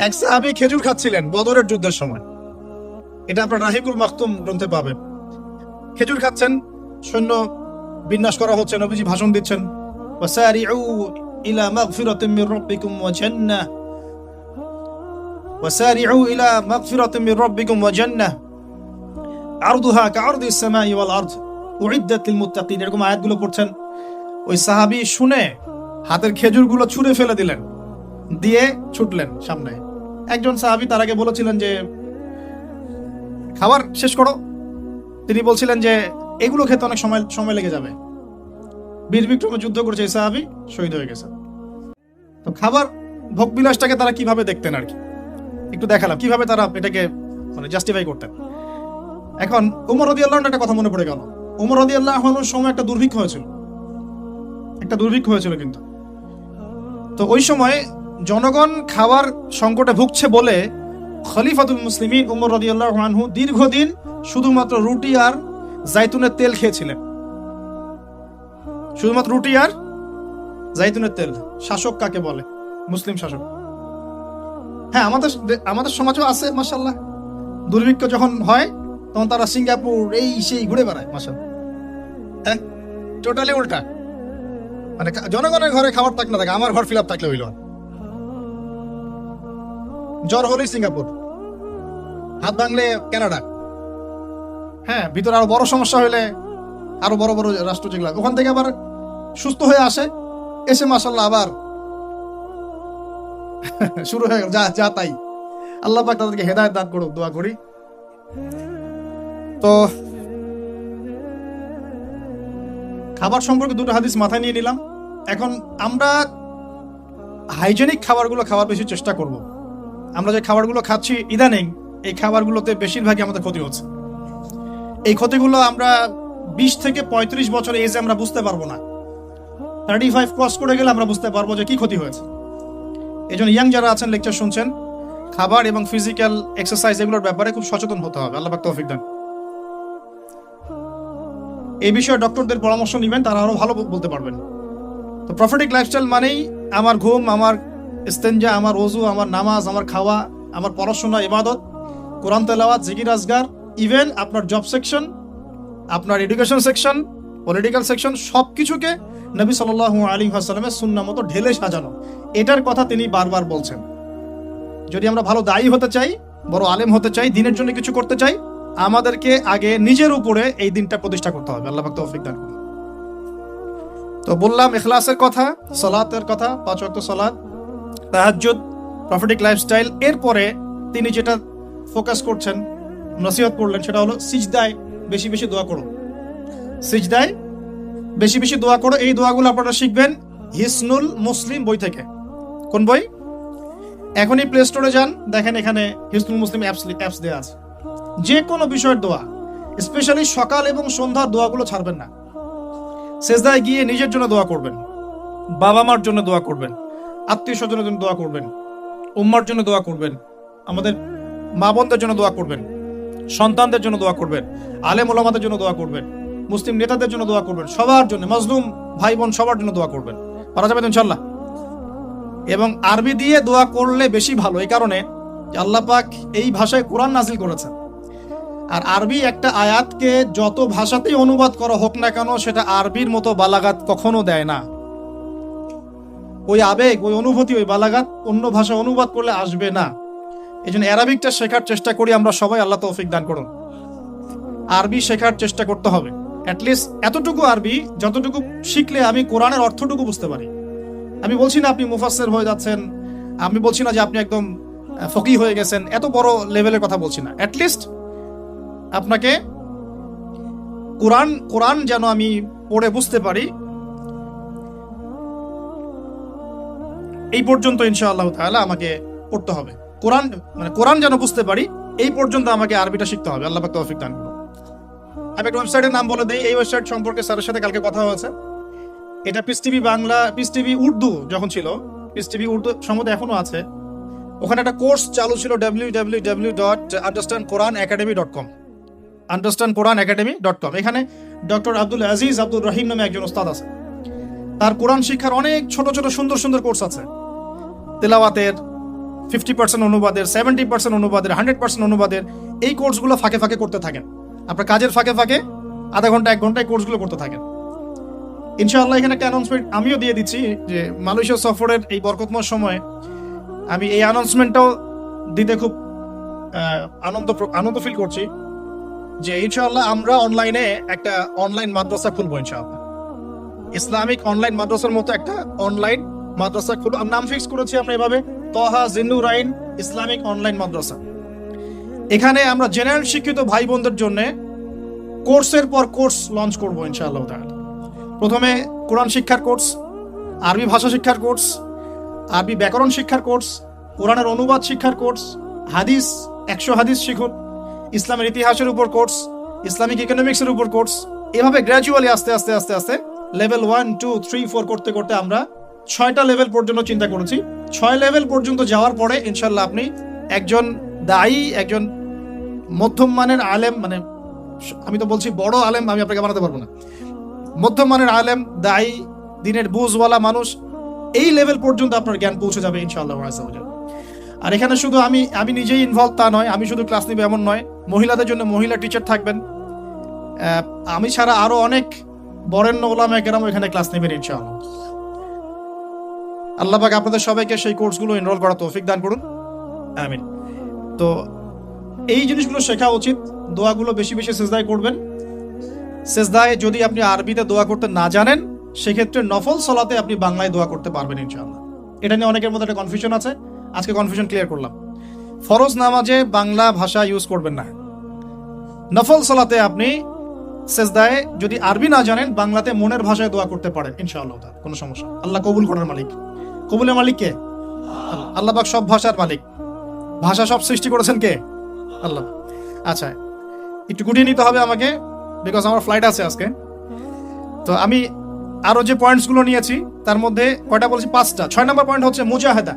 এক সাহাবী খেজুর খাচ্ছিলেন বদরের যুদ্ধের সময়, এটা আপনার রাহিকুল মাকতুম গ্রন্থে পাবেন। খেজুর খাচ্ছেন, সৈন্য বিন্যাস করা হচ্ছে, নবীজি ভাষণ দিচ্ছেন, ওয়াসারিউ ইলা মাগফিরাতিন মির রাব্বিকুম ওয়া জান্নাহ, ওয়াসারিউ ইলা মাগফিরাতিন মির রাব্বিকুম ওয়া জান্নাহ আরদুহা কাআরদিস সামাই ওয়াল আরদ উইদ্দাত লিল মুত্তাকিন। এরকম আয়াতগুলো পড়ছেন। ওই সাহাবী শুনে হাতের খেজুরগুলো ছুঁড়ে ফেলে দিলেন, দিয়ে ছুটলেন সামনে। একজন সাহাবী তার আগে বলেছিলেন যে খাবার শেষ করো। তিনি বলছিলেন যে এগুলো খেতে অনেক সময় লেগে যাবে। বীর বিক্রমে যুদ্ধ করেছে এই সাহাবী, শহীদ হয়ে গেছে। তো খাবার ভোগবিলাসটাকে তারা কিভাবে দেখতেন আর কি একটু দেখালাম, কিভাবে তারা এটাকে মানে জাস্টিফাই করতেন। এখন ওমর রাদিয়াল্লাহু আনহু একটা কথা মনে পড়ে গেল। ওমর রাদিয়াল্লাহু আনহুর সময় একটা দুর্ভিক্ষ হয়েছিল, কিন্তু তো ওই সময় জনগণ খাওয়ার সংকটে ভুগছে বলে খলিফাতুল মুসলিমিন ওমর রাদিয়াল্লাহু আনহু দীর্ঘদিন শুধুমাত্র রুটি আর জাইতুনের তেল খেয়েছিলেন। শুধুমাত্র রুটি আর জাইতুনের তেল। শাসক কাকে বলে? মুসলিম শাসক। হ্যাঁ, আমাদের সমাজও আছে মাশাআল্লাহ। দুর্ভিক্ষ যখন হয় তখন তারা সিঙ্গাপুর এই সেই ঘুরে বেড়ায়, মাশাআল্লাহ। হ্যাঁ, টোটালি উল্টা। মানে জনগণের ঘরে খাবার থাক না থাকে, আমার ঘর ফিল আপ থাকলে হইল। জ্বর হলেই সিঙ্গাপুর, হাত ভাঙলে কানাডা, হ্যাঁ, ভিতরে আরো বড় সমস্যা হলে আরো বড় বড় রাষ্ট্র যেগুলো, ওখান থেকে আবার সুস্থ হয়ে আসে, এসে মাশাআল্লাহ আবার শুরু হয়ে গেল যা তাই। আল্লাহ পাক তাদেরকে হেদায়েত দান করুক, দোয়া করি। তো খাবার সম্পর্কে দুটো হাদিস মাথায় নিয়ে নিলাম। এখন আমরা হাইজেনিক খাবারগুলো খাওয়ার বেশি চেষ্টা করব। আমরা যে খাবারগুলো খাচ্ছি ইদানিং, এই খাবারগুলোতে বেশিরভাগই আমাদের ক্ষতি হচ্ছে। এই ক্ষতিগুলো আমরা 20 থেকে 35 বছর এজে আমরা বুঝতে পারবো না, 35 ক্রস করে গেলে আমরা বুঝতে পারবো যে কি ক্ষতি হয়েছে। এই জন্য ইয়াং যারা আছেন, লেকচার শুনছেন, খাবার এবং ফিজিক্যাল এক্সারসাইজ এগুলোর ব্যাপারে খুব সচেতন হতে হবে। আল্লাহ পাক তৌফিক দান। এই বিষয়ে ডক্টরদের পরামর্শ নেবেন, তারা আরো ভালো বলতে পারবেন। তো প্রফেটিক লাইফস্টাইল মানেই আমার ঘুম, আমার ইস্তেঞ্জা, আমার ওযু, আমার নামাজ, আমার খাওয়া, আমার পড়াশোনা, ইবাদত, কোরআন তেলাওয়াত, জিকির আজগার, ইভেন আপনার জব সেকশন, আপনার এডুকেশন সেকশন, পলিটিক্যাল সেকশন, সবকিছুকে নবী সাল্লাল্লাহু আলাইহি ওয়াসাল্লামের সুন্নাহ মতো ঢেলে সাজানো, এটার কথা তিনি বারবার বলছেন। যদি আমরা ভালো দায়ী হতে চাই, বড় আলেম হতে চাই, দিনের জন্য কিছু করতে চাই, আমাদেরকে আগে নিজের উপরে এই দিনটা প্রতিষ্ঠা করতে হবে। আল্লাহ পাক তৌফিক দান করুন। তো বললাম ইখলাসের কথা, সালাতের কথা, 5 ওয়াক্ত সালাত, তাহাজ্জুদ, প্রফেটিক লাইফস্টাইল। এরপরে তিনি যেটা ফোকাস করছেন, নসিহত করলেন, সেটা হলো সিজদায় বেশি বেশি দোয়া করো। সিজদায় বেশি বেশি দোয়া করো। এই দোয়াগুলো আপনারা শিখবেন হিসনুল মুসলিম বই থেকে। কোন বই? এখনই প্লে স্টোরে যান, দেখেন এখানে হিসনুল মুসলিম অ্যাপস দেওয়া আছে। যে কোনো বিষয়ের দোয়া, স্পেশালি সকাল এবং সন্ধ্যার দোয়াগুলো ছাড়বেন না। সিজদায় গিয়ে নিজের জন্য দোয়া করবেন, বাবা মার জন্য দোয়া করবেন, আত্মীয় স্বজনের জন্য দোয়া করবেন, উম্মার জন্য দোয়া করবেন, আমাদের মা বোনদের জন্য দোয়া করবেন, সন্তানদের জন্য দোয়া করবেন, আলেম ওলামাদের জন্য দোয়া করবেন, মুসলিম নেতাদের জন্য দোয়া করবেন, সবার জন্য, মাজলুম ভাই বোন সবার জন্য দোয়া করবেন। পারা যাবে তো ইনশাআল্লাহ। এবং আরবি দিয়ে দোয়া করলে বেশি ভালো, এই কারণে যে আল্লাহ পাক এই ভাষায় কোরআন নাজিল করেছেন। আর আরবি একটা আয়াতকে যত ভাষাতেই অনুবাদ করা হোক না কেন, সেটা আরবির মতো বালাগাত কখনো দেয় না। ওই আবেগ, ওই অনুভূতি, ওই বালাগাত অন্য ভাষা অনুবাদ করলে আসবে না। এই জন্য অ্যারাবিকটা শেখার চেষ্টা করি আমরা সবাই। আল্লাহ তৌফিক দান করুন। আরবি শেখার চেষ্টা করতে হবে, অ্যাটলিস্ট এতটুকু আরবি যতটুকু শিখলে আমি কোরআনের অর্থটুকু বুঝতে পারি। আমি বলছি না আপনি মুফাসসির হয়ে যাচ্ছেন, আমি বলছি না যে আপনি একদম ফকিহ হয়ে গেছেন, এত বড় লেভেলের কথা বলছি না। অ্যাটলিস্ট আপনাকে কোরআন যেন আমি পড়ে বুঝতে পারি, এই পর্যন্ত ইনশাআল্লাহ তাআলা আমাকে পড়তে হবে। কোরআন যেন বুঝতে পারি, এই পর্যন্ত আমাকে আরবিটা শিখতে হবে। আল্লাহ পাক তৌফিক দান করুন। আমি একটা ওয়েবসাইটের নাম বলে দিই। এই ওয়েবসাইট সম্পর্কে স্যারের সাথে কালকে কথা হয়েছে। এটা piece TV Bangla, piece TV Urdu যখন ছিল, পিস টিভি উর্দু সম্ভবত এখনো আছে, ওখানে একটা কোর্স চালু ছিল www.understandquranacademy.com, understandquranacademy.com। এখানে ডক্টর আব্দুল আজিজ আব্দুর রহিম নামে একজন ওস্তাদ আছে। তার কোরআন শিক্ষার অনেক ছোট ছোট সুন্দর সুন্দর কোর্স আছে। তেলাওয়াতের 50% অনুবাদের, 70% অনুবাদের, 100% অনুবাদের, এই কোর্সগুলো ফাঁকে ফাঁকে করতে থাকেন। আপনার কাজের ফাঁকে ফাঁকে আধা ঘন্টা 1 ঘন্টায় কোর্সগুলো করতে থাকেন। ইনশাআল্লাহ এখানে একটা অ্যানাউন্সমেন্ট আমিও দিয়ে দিচ্ছি যে মালয়েশিয়া সফরের এই বরকতময় সময়ে আমি এই অ্যানাউন্সমেন্টটাও দিতে খুব আনন্দ ফিল করছি যে ইনশাআল্লাহ আমরা অনলাইনে একটা অনলাইন মাদ্রাসা খুলবো ইনশাআল্লাহ। ইসলামিক অনলাইন মাদ্রাসার মতো একটা অনলাইন মাদ্রাসা খুলবো। নাম ফিক্স করেছি আমরা এভাবে, তহা জিন্নুরাইন ইসলামিক অনলাইন মাদ্রাসা। এখানে আমরা জেনারেল শিক্ষিত ভাই বোনদের জন্য কোর্সের পর কোর্স লঞ্চ করবো ইনশাআল্লাহ তাআলা। প্রথমে কোরআন শিক্ষার কোর্স, আরবি ভাষা শিক্ষার কোর্স, আরবি ব্যাকরণ শিক্ষার কোর্স, কোরআনের অনুবাদ শিক্ষার কোর্স, হাদিস 100 হাদিস শিখুন, ইসলামের ইতিহাসের উপর কোর্স, ইসলামিক ইকোনমিক্সের উপর কোর্স। এভাবে গ্র্যাজুয়ালি আস্তে আস্তে আস্তে আস্তে লেভেল 1, 2, 3, 4 করতে করতে আমরা 6টা লেভেল পর্যন্ত চিন্তা করেছি। 6 লেভেল পর্যন্ত যাওয়ার পরে ইনশাল্লাহ আপনি একজন দায়ী, একজন মধ্যম মানের আলেম, মানে আমি তো বলছি বড় আলেম আমি আপনাকে বানাতে পারবো না, মধ্যম মানের আলেম, দায়ী, দিনের বুঝওয়ালা মানুষ, এই লেভেল পর্যন্ত আপনার জ্ঞান পৌঁছে যাবে ইনশাআল্লাহ। আর এখানে শুধু আমি নিজেই ইনভলভ তা নয়, আমি শুধু ক্লাস নিব এমন নয়, মহিলাদের জন্য মহিলা টিচার থাকবেন। আমি ছাড়া আরো অনেক বরেণ্য ওলামায়ে কেরাম এখানে ক্লাস নেবেন ইনশাআল্লাহ। আল্লাহ পাক আপনাদের সবাইকে সেই কোর্সগুলো এনরোল করার তৌফিক দান করুন, আমিন। তো এই জিনিসগুলো শেখা উচিত। দোয়াগুলো বেশি বেশি সিজদায় করবেন। সিজদায় যদি আপনি আরবিতে দোয়া করতে না জানেন, সেক্ষেত্রে নফল সালাতে আপনি বাংলায় দোয়া করতে পারবেন ইনশাআল্লাহ। এটা নিয়ে অনেকের মধ্যে একটা কনফিউশন আছে, আজকে কনফিউশন ক্লিয়ার করলাম। ফরজ নামাজে বাংলা ভাষা ইউজ করবেন না। নফল সালাতে আপনি সেজদায় যদি আরবি না জানেন বাংলাতে মনের ভাষায় দোয়া করতে পারেন ইনশাআল্লাহ, কোনো সমস্যা। আল্লাহ কবুল করার মালিক। কবুলের মালিক কে? আল্লাহ পাক সব ভাষার মালিক। ভাষা সব সৃষ্টি করেছেন কে? আল্লাহ। আচ্ছা, একটু গুটিয়ে নিতে হবে আমাকে, বিকজ আমার ফ্লাইট আছে আজকে। তো আমি আরো যে পয়েন্টস গুলো নিয়েছি তার মধ্যে কয়টা বলেছি? 5টা। 6 নম্বর পয়েন্ট হচ্ছে মুজাহাদা।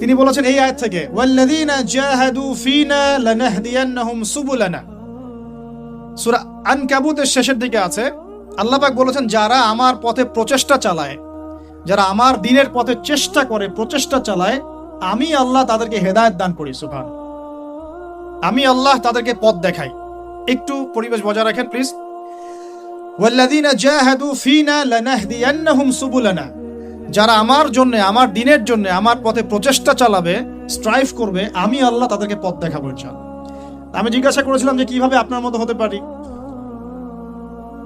তিনি বলেছেন এই আয়াত থেকে, ওয়াল্লাযীনা জাহাদু ফীনা লানাহদিয়ান্নাহুম সুবুলানা। সূরা আনকাবুতের শেষের দিকে আছে, আল্লাহ পাক বলেছেন যারা আমার পথে প্রচেষ্টা চালায়, যারা আমার দ্বীনের পথে চেষ্টা করে, প্রচেষ্টা চালায়, আমি আল্লাহ তাদেরকে হেদায়েত দান করি। সুবহান। আমি আল্লাহ তাদেরকে পথ দেখাই। একটু পরিবেশ বজায় রাখেন প্লিজ। ওয়াল্লাযীনা জাহাদু ফীনা লানাহদিয়ান্নাহুম সুবুলানা। যারা আমার জন্য, আমার দ্বীনের জন্য, আমার পথে প্রচেষ্টা চালাবে, স্ট্রাইভ করবে, আমি আল্লাহ তাদেরকে পথ দেখাবো ইনশাআল্লাহ। আমি জিজ্ঞাসা করেছিলাম যে কিভাবে আপনার মতো হতে পারি,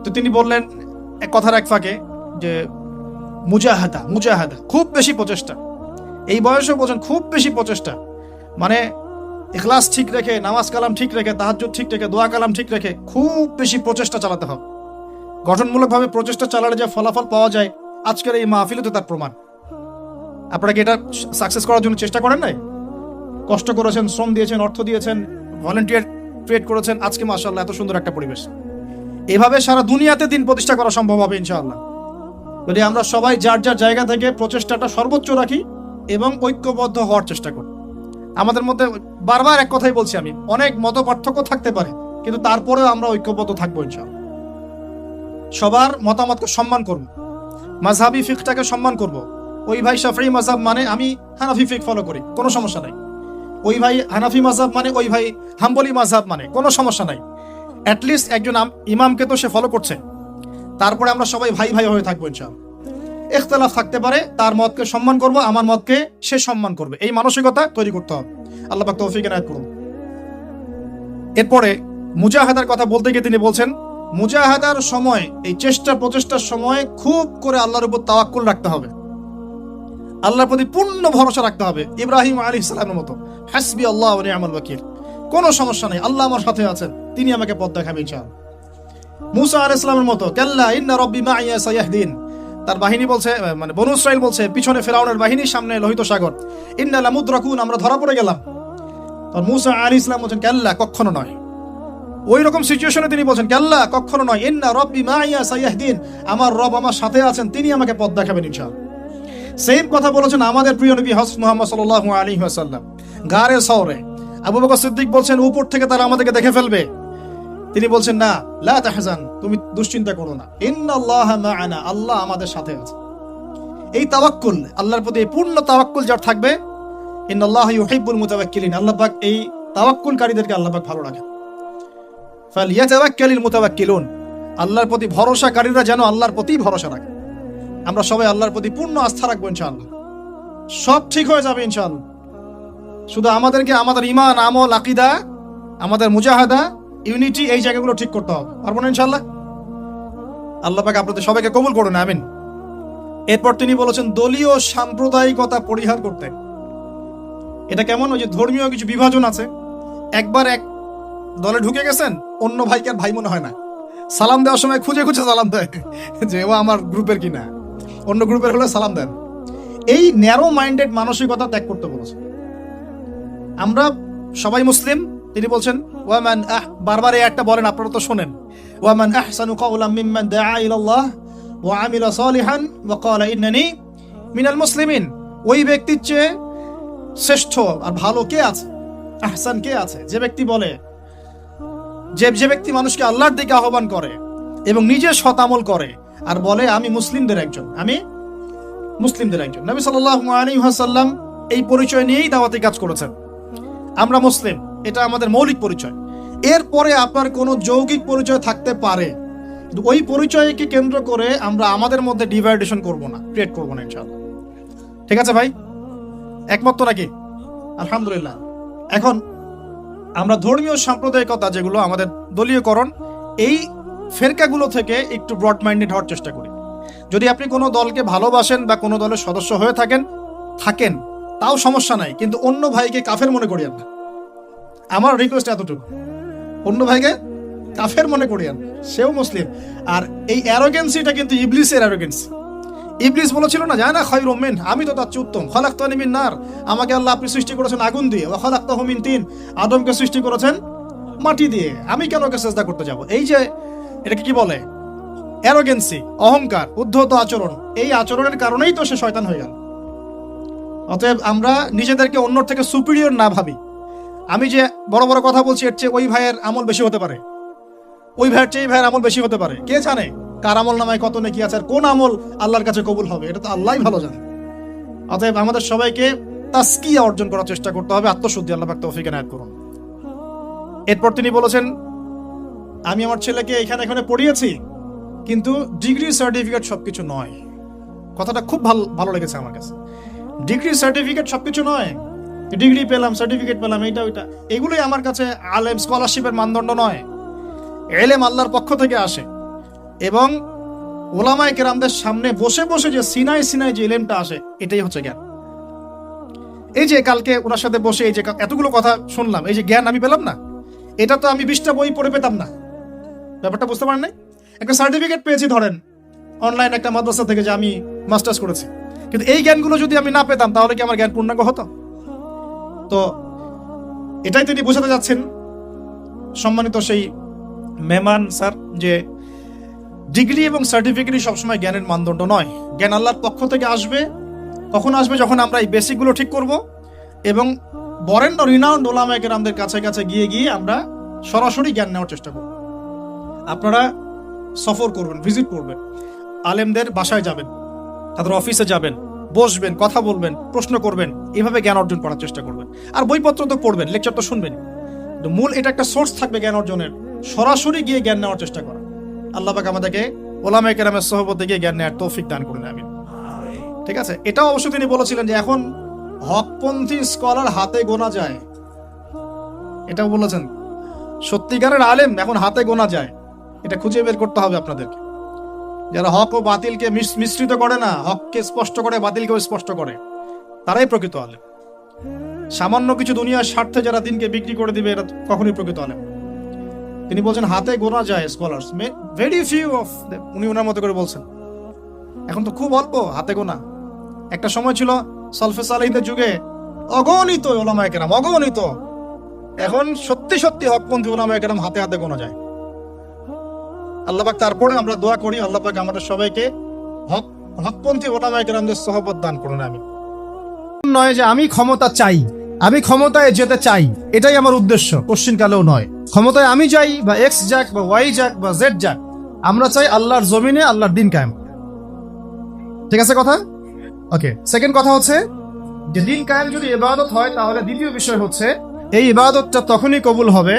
তো তিনি বললেন এক কথার এক ফাঁকে যে মুজাহাদা, মুজাহাদা, খুব বেশি প্রচেষ্টা। এই বয়সেও বলছেন খুব বেশি প্রচেষ্টা, মানে ইখলাস ঠিক রেখে, নামাজ কালাম ঠিক রেখে, তাহাজ্জুদ ঠিক রেখে, দোয়া কালাম ঠিক রেখে খুব বেশি প্রচেষ্টা চালাতে হবে। গঠনমূলকভাবে প্রচেষ্টা চালালে যে ফলাফল পাওয়া যায়, আজকের এই মাহফিলে তো তার প্রমাণ। আপনারা কি এটা সাকসেস করার জন্য চেষ্টা করেন নাই? কষ্ট করেছেন, শ্রম দিয়েছেন, অর্থ দিয়েছেন, ভলেন্টিয়ার ক্রিয়েট করেছেন, আজকে মাশাআল্লাহ এত সুন্দর একটা পরিবেশ। এভাবে সারা দুনিয়াতে দিন প্রতিষ্ঠা করা সম্ভব হবে ইনশাআল্লাহ, যদি আমরা সবাই যার যার জায়গা থেকে প্রচেষ্টাটা সর্বোচ্চ রাখি এবং ঐক্যবদ্ধ হওয়ার চেষ্টা করি। আমাদের মধ্যে বারবার এক কথাই বলছি আমি, অনেক মত পার্থক্য থাকতে পারে, কিন্তু তারপরেও আমরা ঐক্যবদ্ধ থাকবো ইনশাআল্লাহ। সবার মতামতকে সম্মান করব, মাযহাবি ফিকহটাকে সম্মান করব। ওই ভাই শাফিঈ মাযহাব মানে আমি হানাফি ফিকহ ফলো করি, কোনো সমস্যা নাই। ওই ভাই হানাফি মাযহাব মানে ওই ভাই হাম্বলি মাযহাব মানে, কোনো সমস্যা নাই। অ্যাটলিস্ট একজন ইমামকে তো সে ফলো করছে, তারপরে আমরা সবাই ভাই ভাই হয়ে থাকবো ইনশাআল্লাহ। ইখতিলাফ থাকতে পারে, তার মতকে সম্মান করব, আমার মতকে সে সম্মান করবে, এই মানসিকতা তৈরি করতে হবে। আল্লাহ পাক তৌফিক এনায়েত করুন। এরপরে মুজাহাদার কথা বলতে গিয়ে তিনি বলছেন, মুজাহাদার সময়, এই চেষ্টা প্রচেষ্টার সময় খুব করে আল্লাহর উপর তাওয়াক্কুল রাখতে হবে, আল্লাহর প্রতি পূর্ণ ভরসা রাখতে হবে। ইব্রাহিম আলাইহিস সালামের মতো, হাসবি আল্লাহ ওয়া নি'মাল ওয়াকিল, কোনো সমস্যা নেই, আল্লাহ আমার সাথে আছেন, তিনি আমাকে পথ দেখাবেন ইনশাআল্লাহ। মুসা আলাইহিস সালামের মতো, কাল্লা ইন্না রাব্বি মাইয়া সায়াহদিন। তার বাহিনী বলছে, মানে বনু ইসরাইল বলছে, পিছনে ফিরআউনের বাহিনী, সামনে লোহিত সাগর, ইন্না লামুদরাকুন, আমরা ধরা পড়ে গেলাম। তখন মুসা আলাইহিস সালাম বলেন, কাল্লা, কখনো নয়। ওই রকম সিচুয়েশনে তিনি বলছেন, কাল্লা, কখনো নয়, ইন্না রাব্বি মাইয়া সায়াহদিন, আমার রব আমার সাথে আছেন, তিনি আমাকে পথ দেখাবেন ইনশাআল্লাহ। সেম কথা বলেছেন আমাদের প্রিয় নবী হযরত মুহাম্মদ সাল্লাল্লাহু আলাইহি ওয়াসাল্লাম গারে সওরে। আবু বকর সিদ্দিক বলছেন উপর থেকে তারা আমাদেরকে দেখে ফেলবে, তিনি বলছেন না, লা তাহজান, তুমি দুশ্চিন্তা করো না, ইন্নাল্লাহা মা'ানা, আল্লাহ আমাদের সাথে আছে। এই তাওয়াক্কুল, আল্লাহর প্রতি পূর্ণ তাওয়াক্কুল যার থাকবে, ইন্নাল্লাহা ইউহিব্বুল মুতাওয়াক্কিলিন, আল্লাহ পাক এই তাওয়াক্কুলকারীদেরকে আল্লাহ পাক ভালো রাখেন। ফালিয়াতাওয়াক্কালিল মুতাওয়াক্কিলুন, আল্লাহর প্রতি ভরসাকারীরা যেন আল্লাহর প্রতি ভরসা রাখে। আমরা সবাই আল্লাহর প্রতি পূর্ণ আস্থা রাখবো ইনশাআল্লাহ, সব ঠিক হয়ে যাবে ইনশাআল্লাহ। শুধু আমাদেরকে আমাদের ঈমান, আমল, আকীদা, আমাদের মুজাহাদা, ইউনিটি, এই জায়গাগুলো ঠিক করতে হবে, পারবো না ইনশাআল্লাহ। আল্লাহ পাক আপনাদের সবাইকে কবুল করুন, আমিন। এরপর তিনি বলেছেন দলীয় সাম্প্রদায়িকতা পরিহার করতে। এটা কেমন? ওই যে ধর্মীয় কিছু বিভাজন আছে, একবার এক দলে ঢুকে গেছেন, অন্য ভাইকে আর ভাই মনে হয় না, সালাম দেওয়ার সময় খুঁজে খুঁজে সালাম দেয় যে ও আমার গ্রুপের কিনা, অন্য গ্রুপের হলে সালাম দেন। এই ন্যারো মাইন্ডেড মানসিকতা ত্যাগ করতে বলেছে। আমরা সবাই মুসলিম, তিনি বলছেন ওয়ামান বারবার এই একটা বলেন, আপনারা তো শোনেন, ওয়ামান আহসানু কাওলাম মিম্মান দাআ ইলাল্লাহ ওয়া আমিলা সালিহান ওয়া ক্বালা ইন্নানি মিনাল মুসলিমিন। ওই ব্যক্তির চেয়ে শ্রেষ্ঠ আর ভালো কে আছে, আহসান কে আছে? যে ব্যক্তি বলে, যে ব্যক্তি মানুষকে আল্লাহর দিকে আহ্বান করে এবং নিজে সৎ আমল করে আর বলে আমি মুসলিমদের একজন, আমি মুসলিমদের একজন। নবী সাল্লাল্লাহু আলাইহি ওয়াসাল্লাম এই পরিচয় নিয়েই দাওয়াতি কাজ করেছেন, আমরা মুসলিম, এটা আমাদের মৌলিক পরিচয়। এরপরে আপনার কোনো যৌগিক পরিচয় থাকতে পারে, কিন্তু ওই পরিচয়কে কেন্দ্র করে আমরা আমাদের মধ্যে ডিভাইডেশন করব না, ক্রিয়েট করব না ইনশাআল্লাহ। ঠিক আছে ভাই, একমত তো নাকি? আলহামদুলিল্লাহ। এখন আমরা ধর্মীয় সাম্প্রদায়িকতা, যেগুলো আমাদের দলীয়করণ, এই ফেরকাগুলো থেকে একটু ব্রড মাইন্ডেড হওয়ার চেষ্টা করি। যদি আপনি কোনো দলকে ভালোবাসেন বা কোনো দলের সদস্য হয়ে থাকেন তাও সমস্যা নাই, কিন্তু অন্য ভাইকে কাফের মনে করিয়েন না। আমার রিকোয়েস্ট এতটুকু, অন্য ভাইকে কাফের মনে করিয়েন, সেও মুসলিম। আর এই অ্যারোগেন্সিটা কিন্তু ইবলিসের অ্যারোগেন্সি। ইবলিস বলেছিল না, জানা খায়রুম মিন, আমি তো তার চেয়ে উত্তম, খালাকতানি মিন নার, আমাকে আল্লাহ আপনি সৃষ্টি করেছেন আগুন দিয়ে, ওয়া খালাকতাহু মিন তিন, আদমকে সৃষ্টি করেছেন মাটি দিয়ে, আমি কেন ওকে সিজদা করতে যাব? এই যে এটাকে কি বলে, অ্যারোগেন্সি, অহংকার, উদ্ধত আচরণ, এই আচরণের কারণেই তো সে শয়তান হয়ে গেল। অতএব আমরা নিজেদেরকে অন্যর থেকে সুপিরিয়র না ভাবি। আমি যে বড় বড় কথা বলছি, এর চেয়ে ওই ভাইয়ের আমল বেশি হতে পারে, ওই ভাইয়ের চেয়ে এই ভাইয়ের আমল বেশি হতে পারে। কে জানে কার আমল নামায় কত নেকি আছে, আর কোন আমল আল্লাহর কাছে কবুল হবে, এটা তো আল্লাহই ভালো জানে। অতএব আমাদের সবাইকে তাসকিয়া অর্জন করার চেষ্টা করতে হবে, আত্মশুদ্ধি। আল্লাহ পাক তৌফিক এনায়েত করুন। এরপর তিনি বলেছেন, আমি আমার ছেলেকে এখানে এখানে পড়িয়েছি, কিন্তু ডিগ্রি সার্টিফিকেট সবকিছু নয়। কথাটা খুব ভালো লেগেছে আমার কাছে। ডিগ্রি সার্টিফিকেট সবকিছু নয়, ডিগ্রি পেলাম, সার্টিফিকেট পেলাম, এইটা ওইটা, এগুলোই আমার কাছে আলেম, স্কলারশিপের মানদণ্ড নয়। এলেম আল্লাহর পক্ষ থেকে আসে, এবং ওলামায়ে কেরামদের সামনে বসে বসে যে সিনাই সিনাই যে এলেমটা আসে, এটাই হচ্ছে জ্ঞান। এই যে কালকে ওনার সাথে বসে এই যে এতগুলো কথা শুনলাম, এই যে জ্ঞান আমি পেলাম না, এটা তো আমি 20টা বই পড়ে পেতাম না। ব্যাপারটা বুঝতে পারেন নাই? একটা সার্টিফিকেট পেয়েছি ধরেন অনলাইন একটা মাদ্রাসা থেকে যে আমি মাস্টার্স করেছি, কিন্তু এই জ্ঞানগুলো যদি আমি না পেতাম, তাহলে কি আমার জ্ঞান পূর্ণাঙ্গ হতো? তো এটাই তিনি বোঝাতে যাচ্ছেন, সম্মানিত সেই মেহমান স্যার, যে ডিগ্রি এবং সার্টিফিকেটই সবসময় জ্ঞানের মানদণ্ড নয়। জ্ঞান আল্লাহর পক্ষ থেকে আসবে। কখন আসবে? যখন আমরা এই বেসিকগুলো ঠিক করব, এবং বরেণ্য রিনাউন্ড ওলামায়ে কেরামদের কাছে কাছে গিয়ে গিয়ে আমরা সরাসরি জ্ঞান নেওয়ার চেষ্টা করব। আপনারা সফর করবেন, ভিজিট করবেন, আলেমদের বাসায় যাবেন, তাদের অফিসে যাবেন, বসবেন, কথা বলবেন, প্রশ্ন করবেন, এভাবে জ্ঞান অর্জন করার চেষ্টা করবেন। আর বইপত্র তো পড়বেন, লেকচার তো শুনবেন, মূল এটা একটা সোর্স থাকবে জ্ঞান অর্জনের, সরাসরি গিয়ে জ্ঞান নেওয়ার চেষ্টা করা। আল্লাহ পাক আমাদেরকে ওলামায়ে কেরামের সোহবতে গিয়ে জ্ঞান নেওয়ার তৌফিক দান করুন, আমিন। ঠিক আছে, এটাও অবশ্য তিনি বলেছিলেন যে এখন হকপন্থী স্কলার হাতে গোনা যায়, এটাও বলেছেন। সত্যিকারের আলেম এখন হাতে গোনা যায়, এটা খুঁজে বের করতে হবে আপনাদেরকে। যারা হক ও বাতিলকে মিশ্রিত করে না, হককে স্পষ্ট করে, বাতিলকেও স্পষ্ট করে, তারাই প্রকৃত আলেম। সামান্য কিছু দুনিয়ার স্বার্থে যারা দিনকে বিক্রি করে দিবে, এরা কখনোই প্রকৃত আলেম। তিনি বলছেন হাতে গোনা যায় স্কলার্স, ভেরি ফিউ অফ, উনি ওনার মতো করে বলছেন। এখন তো খুব অল্প, হাতে গোনা। একটা সময় ছিল সলফে সালেহীদের যুগে অগণিত ওলামায়ে কেরাম, অগণিত। এখন সত্যি সত্যি হকপন্থী ওলামায়ে কেরাম হাতে হাতে গোনা যায়। আল্লাহ পাক তারপরে আমরা দোয়া করি, আল্লাহ পাক আমাদের সবাইকে হকপন্থী ওলামায়ে কেরামদের সহবত দান করুন, আমিন। নয় যে আমি ক্ষমতা চাই, আমি ক্ষমতায় যেতে চাই, এটাই আমার উদ্দেশ্য, কোশ্চিনকালেও নয়। ক্ষমতায় আমি যাই, বা এক্স যাক, বা ওয়াই যাক, বা জেড যাক, আমরা চাই আল্লাহর জমিনে আল্লাহর দিন কায়েম। ঠিক আছে কথা? ওকে। সেকেন্ড কথা হচ্ছে যে দিন কায়েম যদি ইবাদত হয়, তাহলে দ্বিতীয় বিষয় হচ্ছে এই ইবাদতটা তখনই কবুল হবে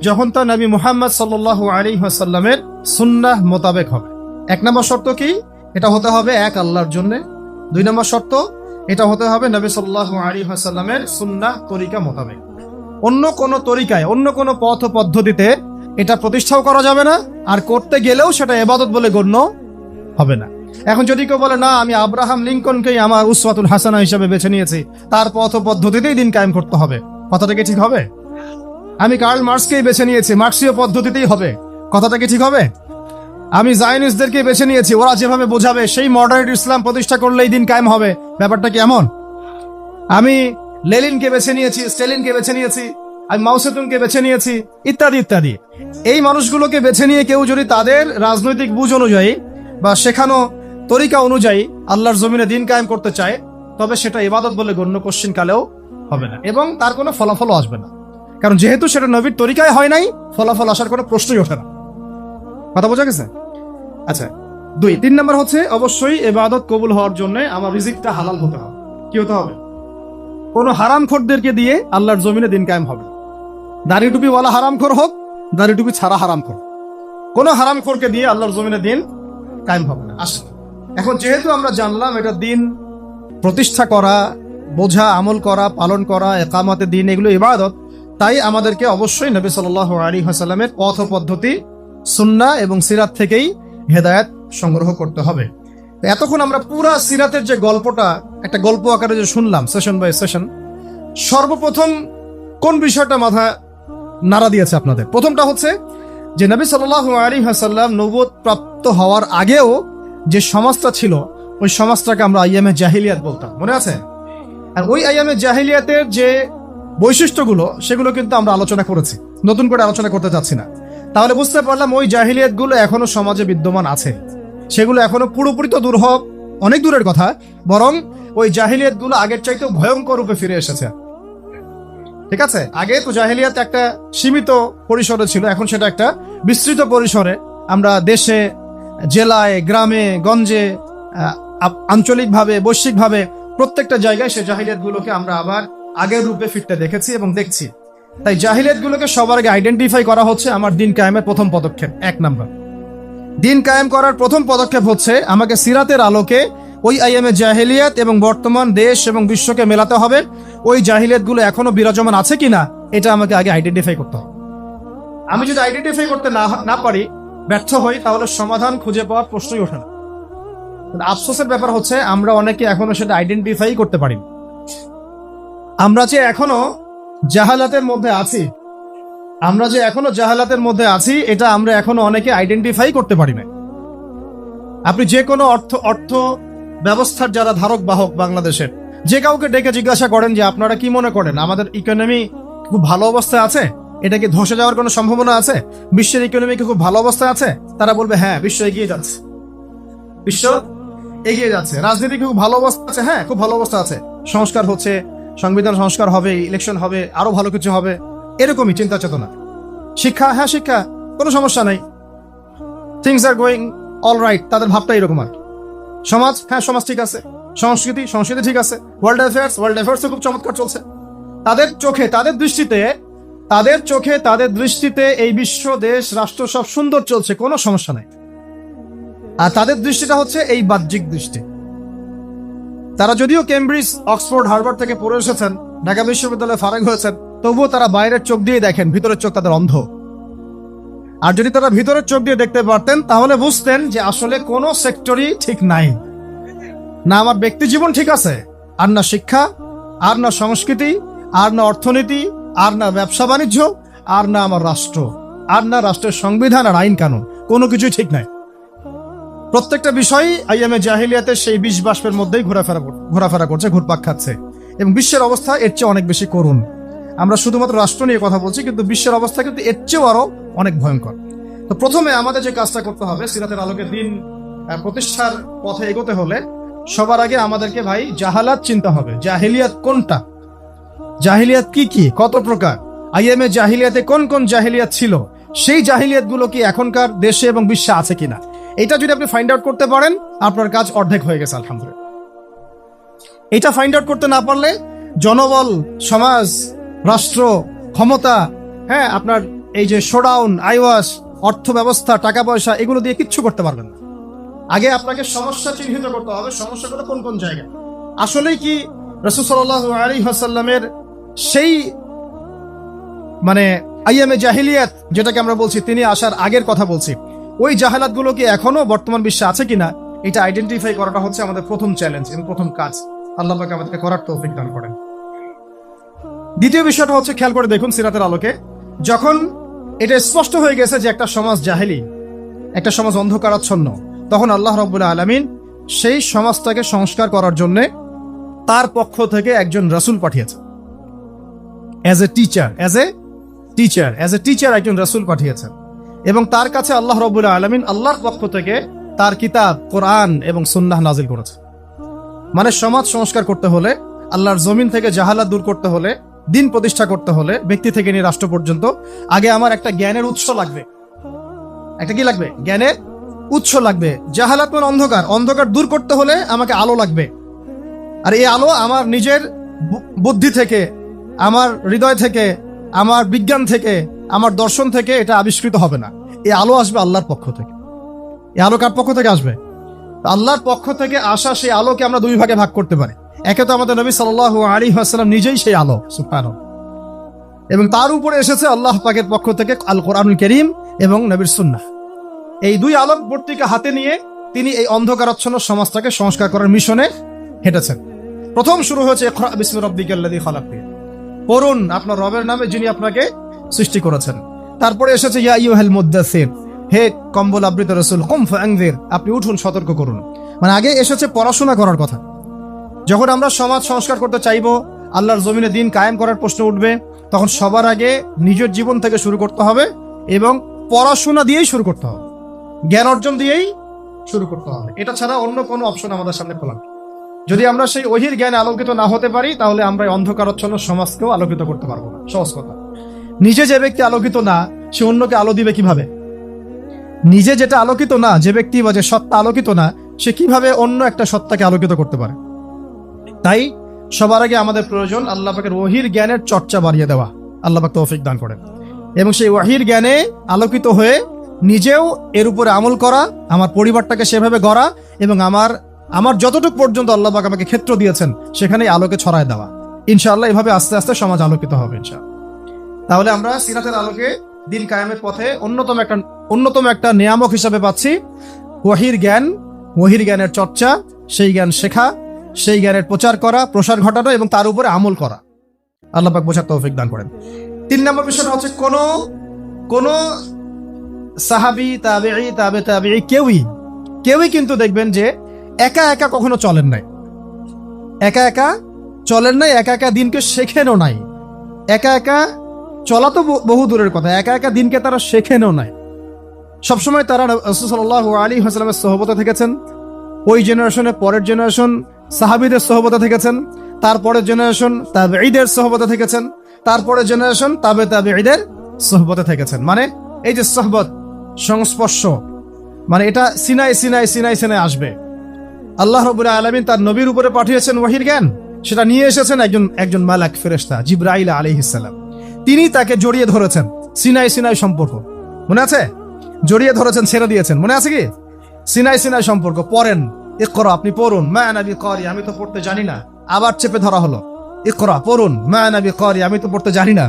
যখন তা নবী মুহাম্মদ সাল্লাল্লাহু আলাইহি ওয়াসাল্লামের সুন্নাহ মোতাবেক হবে। 1 নম্বর শর্ত কি? এটা হতে হবে এক আল্লাহর জন্য। 2 নম্বর শর্ত, এটা হতে হবে নবী সাল্লাল্লাহু আলাইহি ওয়াসাল্লামের সুন্নাহ তরিকা মোতাবেক। অন্য কোন তরিকায়, অন্য কোন পথ পদ্ধতিতে এটা প্রতিষ্ঠাও করা যাবে না, আর করতে গেলেও সেটা ইবাদত বলে গণ্য হবে না। এখন যদি কেউ বলে না, আমি আব্রাহাম লিঙ্কনকেই আমার উসওয়াতুল হাসানা হিসেবে বেছে নিয়েছি, তার পথ পদ্ধতিতেই দিন কায়েম করতে হবে, কথাটা কি ঠিক হবে? আমি কার্ল মার্কসকেই বেছে নিয়েছি, মার্কসীয় পদ্ধতিতেই হবে, কথাটা কি ঠিক হবে? আমি জায়নিস্টদেরকে বেছে নিয়েছি, ওরা যেভাবে বোঝাবে সেই মডারেট ইসলাম প্রতিষ্ঠা করলেই দিন কায়েম হবে, ব্যাপারটা কি এমন? আমি লেনিনকে বেছে নিয়েছি, স্টেলিনকে বেছে নিয়েছি, আমি মাও সেতুংকে বেছে নিয়েছি, ইত্যাদি ইত্যাদি। এই মানুষগুলোকে বেছে নিয়ে কেউ যদি তাদের রাজনৈতিক বুঝ অনুযায়ী বা শেখানো তরিকা অনুযায়ী আল্লাহর জমিনে দিন কায়েম করতে চায়, তবে সেটা ইবাদত বলে গণ্য কোশ্চিন কালেও হবে না, এবং তার কোনো ফলাফলও আসবে না। কারণ যেহেতু সেটা নবীর তরিকায় হয় নাই, ফলাফল আসার কোনো প্রশ্নই ওঠে না। কথা বোঝা গেছে? আচ্ছা, 3 নম্বর হচ্ছে অবশ্যই ইবাদত কবুল হওয়ার জন্য আমার রিজিকটা হালাল হতে হবে। কি হতে হবে? কোনো হারামখোরদেরকে দিয়ে আল্লাহর জমিনে দিন কায়েম হবে। দাড়ি টুপিওয়ালা হারামখোর হোক, দাড়ি টুপি ছাড়া হারামখোর, কোনো হারামখোরকে দিয়ে আল্লাহর জমিনে দিন কায়েম হবে না। আসলে এখন যেহেতু আমরা জানলাম এটা দিন প্রতিষ্ঠা করা, বোঝা, আমল করা, পালন করা, ইকামতে দিন, এগুলো ইবাদত, তাই আমাদেরকে অবশ্যই নবী সাল্লাল্লাহু আলাইহি ওয়াসাল্লামের পথ পদ্ধতি, সুন্নাহ এবং সিরাত থেকেই হেদায়েত সংগ্রহ করতে হবে। এতক্ষণ আমরা পুরা সিরাতের যে গল্পটা একটা গল্প আকারে যে শুনলাম, সেশন বাই সেশন, সর্বপ্রথম কোন বিষয়টা মাথা নাড়া দিয়েছে আপনাদের? প্রথমটা হচ্ছে যে নবী সাল্লাল্লাহু আলাইহি ওয়াসাল্লাম নবুয়ত প্রাপ্ত হওয়ার আগেও যে সমাজটা ছিল ওই সমাজটাকে আমরা আইয়ামে জাহিলিয়াত বলতাম, মনে আছে? আর ওই আইয়ামে জাহিলিয়াতের যে বৈশিষ্ট্যগুলো সেগুলো কিন্তু আমরা আলোচনা করেছি, নতুন করে আলোচনা করতে চাচ্ছি না। তাহলে বুঝতে পারলাম ওই জাহিলিয়াতগুলো এখনো সমাজে বিদ্যমান আছে, সেগুলো এখনো পুরোপুরি তো দূর হওয়া অনেক দূরের কথা, বরং ওই জাহিলিয়াতগুলো আগের চাইতেও ভয়ঙ্কর রূপে ফিরে এসেছে। ঠিক আছে, আগে তো জাহিলিয়াত একটা সীমিত পরিসরে ছিল, এখন সেটা একটা বিস্তৃত পরিসরে আমরা দেশে, জেলায়, গ্রামে, গঞ্জে, আঞ্চলিকভাবে, বৈশ্বিকভাবে প্রত্যেকটা জায়গায় সে জাহিলিয়াতগুলোকে আমরা আবার আগের রূপে ফিরতে দেখেছি এবং দেখছি। তাই জাহিলিয়াতগুলোকে সবার আগে আইডেন্টিফাই করা হচ্ছে আমার দিন কায়েমের প্রথম পদক্ষেপ। 1 নাম্বার, দিন কায়েম করার প্রথম পদক্ষেপ হচ্ছে আমাকে সিরাতের আলোকে ওই আইয়ামে জাহিলিয়াত এবং বর্তমান দেশ এবং বিশ্বকে মেলাতে হবে। ওই জাহিলিয়াতগুলো এখনো বিরাজমান আছে কিনা এটা আমাকে আগে আইডেন্টিফাই করতে হবে। আমি যদি আইডেন্টিফাই করতে না পারি, ব্যর্থ হই, তাহলে সমাধান খুঁজে পাওয়ার প্রশ্নই ওঠে না। আফসোসের ব্যাপার হচ্ছে আমরা অনেকে এখনো সেটা আইডেন্টিফাই করতে পারি। আমরা যে এখনো জাহালাতের মধ্যে আছি, এটা আমরা এখনো অনেকে আইডেন্টিফাই করতে পারি না। আপনি যে কোনো অর্থ ব্যবস্থার যারা ধারক বাহক বাংলাদেশের, যে কাউকে ডেকে জিজ্ঞাসা করেন যে আপনারা কি মনে করেন আমাদের ইকোনমি খুব ভালো অবস্থায় আছে, এটা কি ধসে যাওয়ার কোনো সম্ভাবনা আছে, বিশ্বের ইকোনমি কি খুব ভালো অবস্থায় আছে, তারা বলবে হ্যাঁ, বিশ্ব এগিয়ে যাচ্ছে। রাজনীতি কি খুব ভালো অবস্থা আছে? হ্যাঁ, খুব ভালো অবস্থা আছে। সংস্কার হচ্ছে, সংবিধান সংস্কার হবে, ইলেকশন হবে, আরো ভালো কিছু হবে, এরকমই চিন্তা চেতনা। শিক্ষা, হ্যাঁ শিক্ষা, কোনো সমস্যা নাই, things are going all right, তাদের ভাবটা এরকম আর। সমাজ, হ্যাঁ সমাজ ঠিক আছে। সংস্কৃতি ঠিক আছে। ওয়ার্ল্ড অ্যাফেয়ার্স খুব চমৎকার চলছে। তাদের চোখে, তাদের দৃষ্টিতে এই বিশ্ব, দেশ, রাষ্ট্র সব সুন্দর চলছে, কোনো সমস্যা নাই। আর তাদের দৃষ্টিটা হচ্ছে এই বাহ্যিক দৃষ্টি। তারা যদিও কেমব্রিজ, অক্সফোর্ড, হার্ভার্ড থেকে পড়ে এসেছেন, ঢাকা বিশ্ববিদ্যালয়ে ফারাক হয়েছেন, তবুও তারা বাইরের চোখ দিয়ে দেখেন, ভিতরের চোখ তাদের অন্ধ। আর যদি তারা ভিতরের চোখ দিয়ে দেখতে পারতেন তাহলে বুঝতেন যে আসলে কোনো সেক্টরই ঠিক নাই। না আমার ব্যক্তি জীবন ঠিক আছে, আর না শিক্ষা, আর না সংস্কৃতি, আর না অর্থনীতি, আর না ব্যবসা বাণিজ্য, আর না আমার রাষ্ট্র, আর না রাষ্ট্রের সংবিধান আর আইন কানুন, কোনো কিছুই ঠিক নাই। প্রত্যেকটা বিষয়ই আইয়ামে জাহিলিয়াতের সেই বিষ বাষ্পের মধ্যেই ঘোরাফেরা করছে, ঘুরপাক খাচ্ছে। এবং বিশ্বের অবস্থা এর চেয়ে অনেক বেশি করুণ। আমরা শুধুমাত্র রাষ্ট্র নিয়ে কথা বলছি, কিন্তু বিশ্বের অবস্থা কিন্তু এর চেয়েও আরো অনেক ভয়ঙ্কর। তো প্রথমে আমাদের যে কাজটা করতে হবে, সিরাতের আলোকে দিন প্রতিষ্ঠার পথে এগোতে হলে সবার আগে আমাদেরকে ভাই জাহালাত চিনতে হবে। জাহিলিয়াত কোনটা, জাহিলিয়াত কি, কত প্রকার, আইয়ামে জাহিলিয়াতে কোন কোন জাহিলিয়াত ছিল, সেই জাহিলিয়াত গুলো কি এখনকার দেশে এবং বিশ্বে আছে কিনা, এটা যদি আপনি ফাইন্ড আউট করতে পারেন আপনার কাজ অর্ধেক হয়ে গেছে আলহামদুলিল্লাহ। এটা ফাইন্ড আউট করতে না পারলে জনবল, সমাজ, রাষ্ট্র, ক্ষমতা, হ্যাঁ আপনার এই যে শোডাউন, আইওয়াস, অর্থ ব্যবস্থা, টাকা পয়সা, এগুলো দিয়ে কিচ্ছু করতে পারবেন না। আগে আপনাকে সমস্যা চিহ্নিত করতে হবে, সমস্যাগুলো কোন কোন জায়গায়। আসলেই কি রাসূল সাল্লাল্লাহু আলাইহি ওয়াসাল্লামের সেই মানে আইয়ামে জাহিলিয়াত যেটাকে আমরা বলছি, তিনি আসার আগের কথা বলছি, ওই জাহালাত গুলো কি এখনো বর্তমান বিশ্বে আছে কিনা, এটা আইডেন্টিফাই করাটা হচ্ছে আমাদের প্রথম চ্যালেঞ্জ এবং প্রথম কাজ। আল্লাহ পাক আমাদেরকে করার তৌফিক দান করেন। দ্বিতীয় বিষয়টা হচ্ছে, খেয়াল করে দেখুন সিরাতের আলোকে, যখন এটা স্পষ্ট হয়ে গেছে যে একটা সমাজ জাহেলি, একটা সমাজ অন্ধকারাচ্ছন্ন, তখন আল্লাহ রাব্বুল আলামিন সেই সমাজটাকে সংস্কার করার জন্য তার পক্ষ থেকে একজন রাসূল পাঠিয়েছেন। অ্যাজ এ টিচার একজন রাসূল পাঠিয়েছেন, এবং তার কাছে আল্লাহ রাব্বুল আলামিন আল্লাহর পক্ষ থেকে তার কিতাব কোরআন এবং সুন্নাহ নাজিল করেছে। মানে সমাজ সংস্কার করতে হলে, আল্লাহর জমিন থেকে জাহালাত দূর করতে হলে, দিন প্রতিষ্ঠা করতে হলে, ব্যক্তি থেকে নিয়ে রাষ্ট্র পর্যন্ত, আগে আমার একটা জ্ঞানের উৎস লাগবে। একটা কি লাগবে? জ্ঞানের উৎস লাগবে। জাহালাত মানে অন্ধকার দূর করতে হলে আমাকে আলো লাগবে। আর এই আলো আমার নিজের বুদ্ধি থেকে, আমার হৃদয় থেকে, আমার বিজ্ঞান থেকে, আমার দর্শন থেকে এটা আবিষ্কৃত হবে না। এই আলো আসবে আল্লাহর পক্ষ থেকে। এই আলো কার পক্ষ থেকে আসবে? আল্লাহর পক্ষ থেকে আসা সেই আলোকে আমরা দুই ভাগে ভাগ করতে পারি। একে তো আমাদের নবী সাল্লাল্লাহু আলাইহি ওয়াসাল্লাম নিজেই সেই আলো, সুবহানাল্লাহ, এবং তার উপরে এসেছে আল্লাহ পাকের পক্ষ থেকে আল কোরআনুল কারীম এবং নবীর সুন্নাহ। এই দুই আলোকবর্তিকা হাতে নিয়ে তিনি এই অন্ধকারাচ্ছন্ন সমাজটাকে সংস্কার করার মিশনে হেঁটেছেন। প্রথম শুরু হয়েছে ইকরা বিসমি রাব্বিকাল্লাযী খালাক। পড়ুন আপনার রবের নামে যিনি আপনাকে সৃষ্টি করেছেন। তারপরে এসেছে ইয়া আইয়ুহাল মুদ্দাসসির, হে কম্বল আবৃত রাসূল, কুম ফাআনযির, আপনি উঠুন সতর্ক করুন। মানে আগে এসেছে পড়াশোনা করার কথা। যখন আমরা সমাজ সংস্কার করতে চাইবো, আল্লাহর জমিনে দিন কায়েম করার প্রশ্ন উঠবে, তখন সবার আগে নিজের জীবন থেকে শুরু করতে হবে এবং পড়াশোনা দিয়েই শুরু করতে হবে, জ্ঞান অর্জন দিয়েই শুরু করতে হবে। এটা ছাড়া অন্য কোনো অপশন আমাদের সামনে খোলা নেই। যদি আমরা সেই ওহির জ্ঞানে আলোকিত না হতে পারি, তাহলে আমরা এই অন্ধকারাচ্ছন্ন সমাজকেও আলোকিত করতে পারবো না। সহজ কথা। নিজে যে ব্যক্তি আলোকিত না, সে অন্যকে আলো দিবে কিভাবে? নিজে যেটা আলোকিত না, যে ব্যক্তি বা যে সত্তা আলোকিত না, সে কিভাবে অন্য একটা সত্তাকে আলোকিত করতে পারে? তাই সবার আগে আমাদের প্রয়োজন আল্লাহ পাকের ওহির জ্ঞানের চর্চা বাড়িয়ে দেওয়া। আল্লাহ পাক তৌফিক দান করেন। এবং সেই ওহির জ্ঞানে আলোকিত হয়ে নিজেও এর উপরে আমল করা, আমার পরিবারটাকে সেভাবে গড়া, এবং আমার যতটুকু পর্যন্ত আল্লাহ পাক আমাকে ক্ষেত্র দিয়েছেন সেখানে আলোকে ছড়ায় দেওয়া। ইনশাআল্লাহ এভাবে আস্তে আস্তে সমাজ আলোকিত হবে ইনশাআল্লাহ। তাহলে আমরা সিরাতের আলোকে দিন কায়েমের পথে অন্যতম একটা নিয়ামক হিসাবে পাচ্ছি ওহির জ্ঞান, ওহির জ্ঞানের চর্চা, সেই জ্ঞান শেখা, সেই জ্ঞানের প্রচার করা, প্রসার ঘটানো এবং তার উপরে আমল করা। আল্লাহ পাক বোঝার তৌফিক দান করেন। 3 নম্বর বিষয়টা হচ্ছে কোন সাহাবী, তাবেঈ, তাবে তাবেঈ কেউই কিন্তু দেখবেন যে একা একা কখনো চলেন নাই, একা একা দিনকে শেখেনও নাই। একা একা চলা তো বহু দূরের কথা, একা একা দিনকে তারা শেখেনও নাই। সবসময় তারা রাসূল সাল্লাল্লাহু আলাইহি ওয়াসাল্লামের সোহবতে থেকেছেন। ওই জেনারেশনে পরের জেনারেশন সাহাবীদের সোহবতে থেকেছেন, তারপরের জেনারেশন তাবেঈদের সোহবতে থেকেছেন, তারপরের জেনারেশন তাবে তাবেঈদের সোহবতে থেকেছেন। মানে এই যে সোহবত, সংস্পর্শ, মানে এটা সিনাই আসবে। আল্লাহ রাব্বুল আলামিন তার নবীর উপরে পাঠিয়েছেন ওহীর জ্ঞান, সেটা নিয়ে এসেছেন একজন মালাক ফেরেশতা জিবরাইল আলাইহিস সালাম। তিনি তাকে জড়িয়ে ধরেছেন, সিনাই সম্পর্ক মনে আছে? জড়িয়ে ধরেছেন, ছেড়ে দিয়েছেন, মনে আছে কি? সিনাই সম্পর্ক। পড়েন, ইকরা, আপনি পড়ুন, মা আনা বিকারি, আমি তো পড়তে জানি না। আবার চেপে ধরা হলো, ইকরা, পড়ুন, মা আনা বিকারি, আমি তো পড়তে জানি না।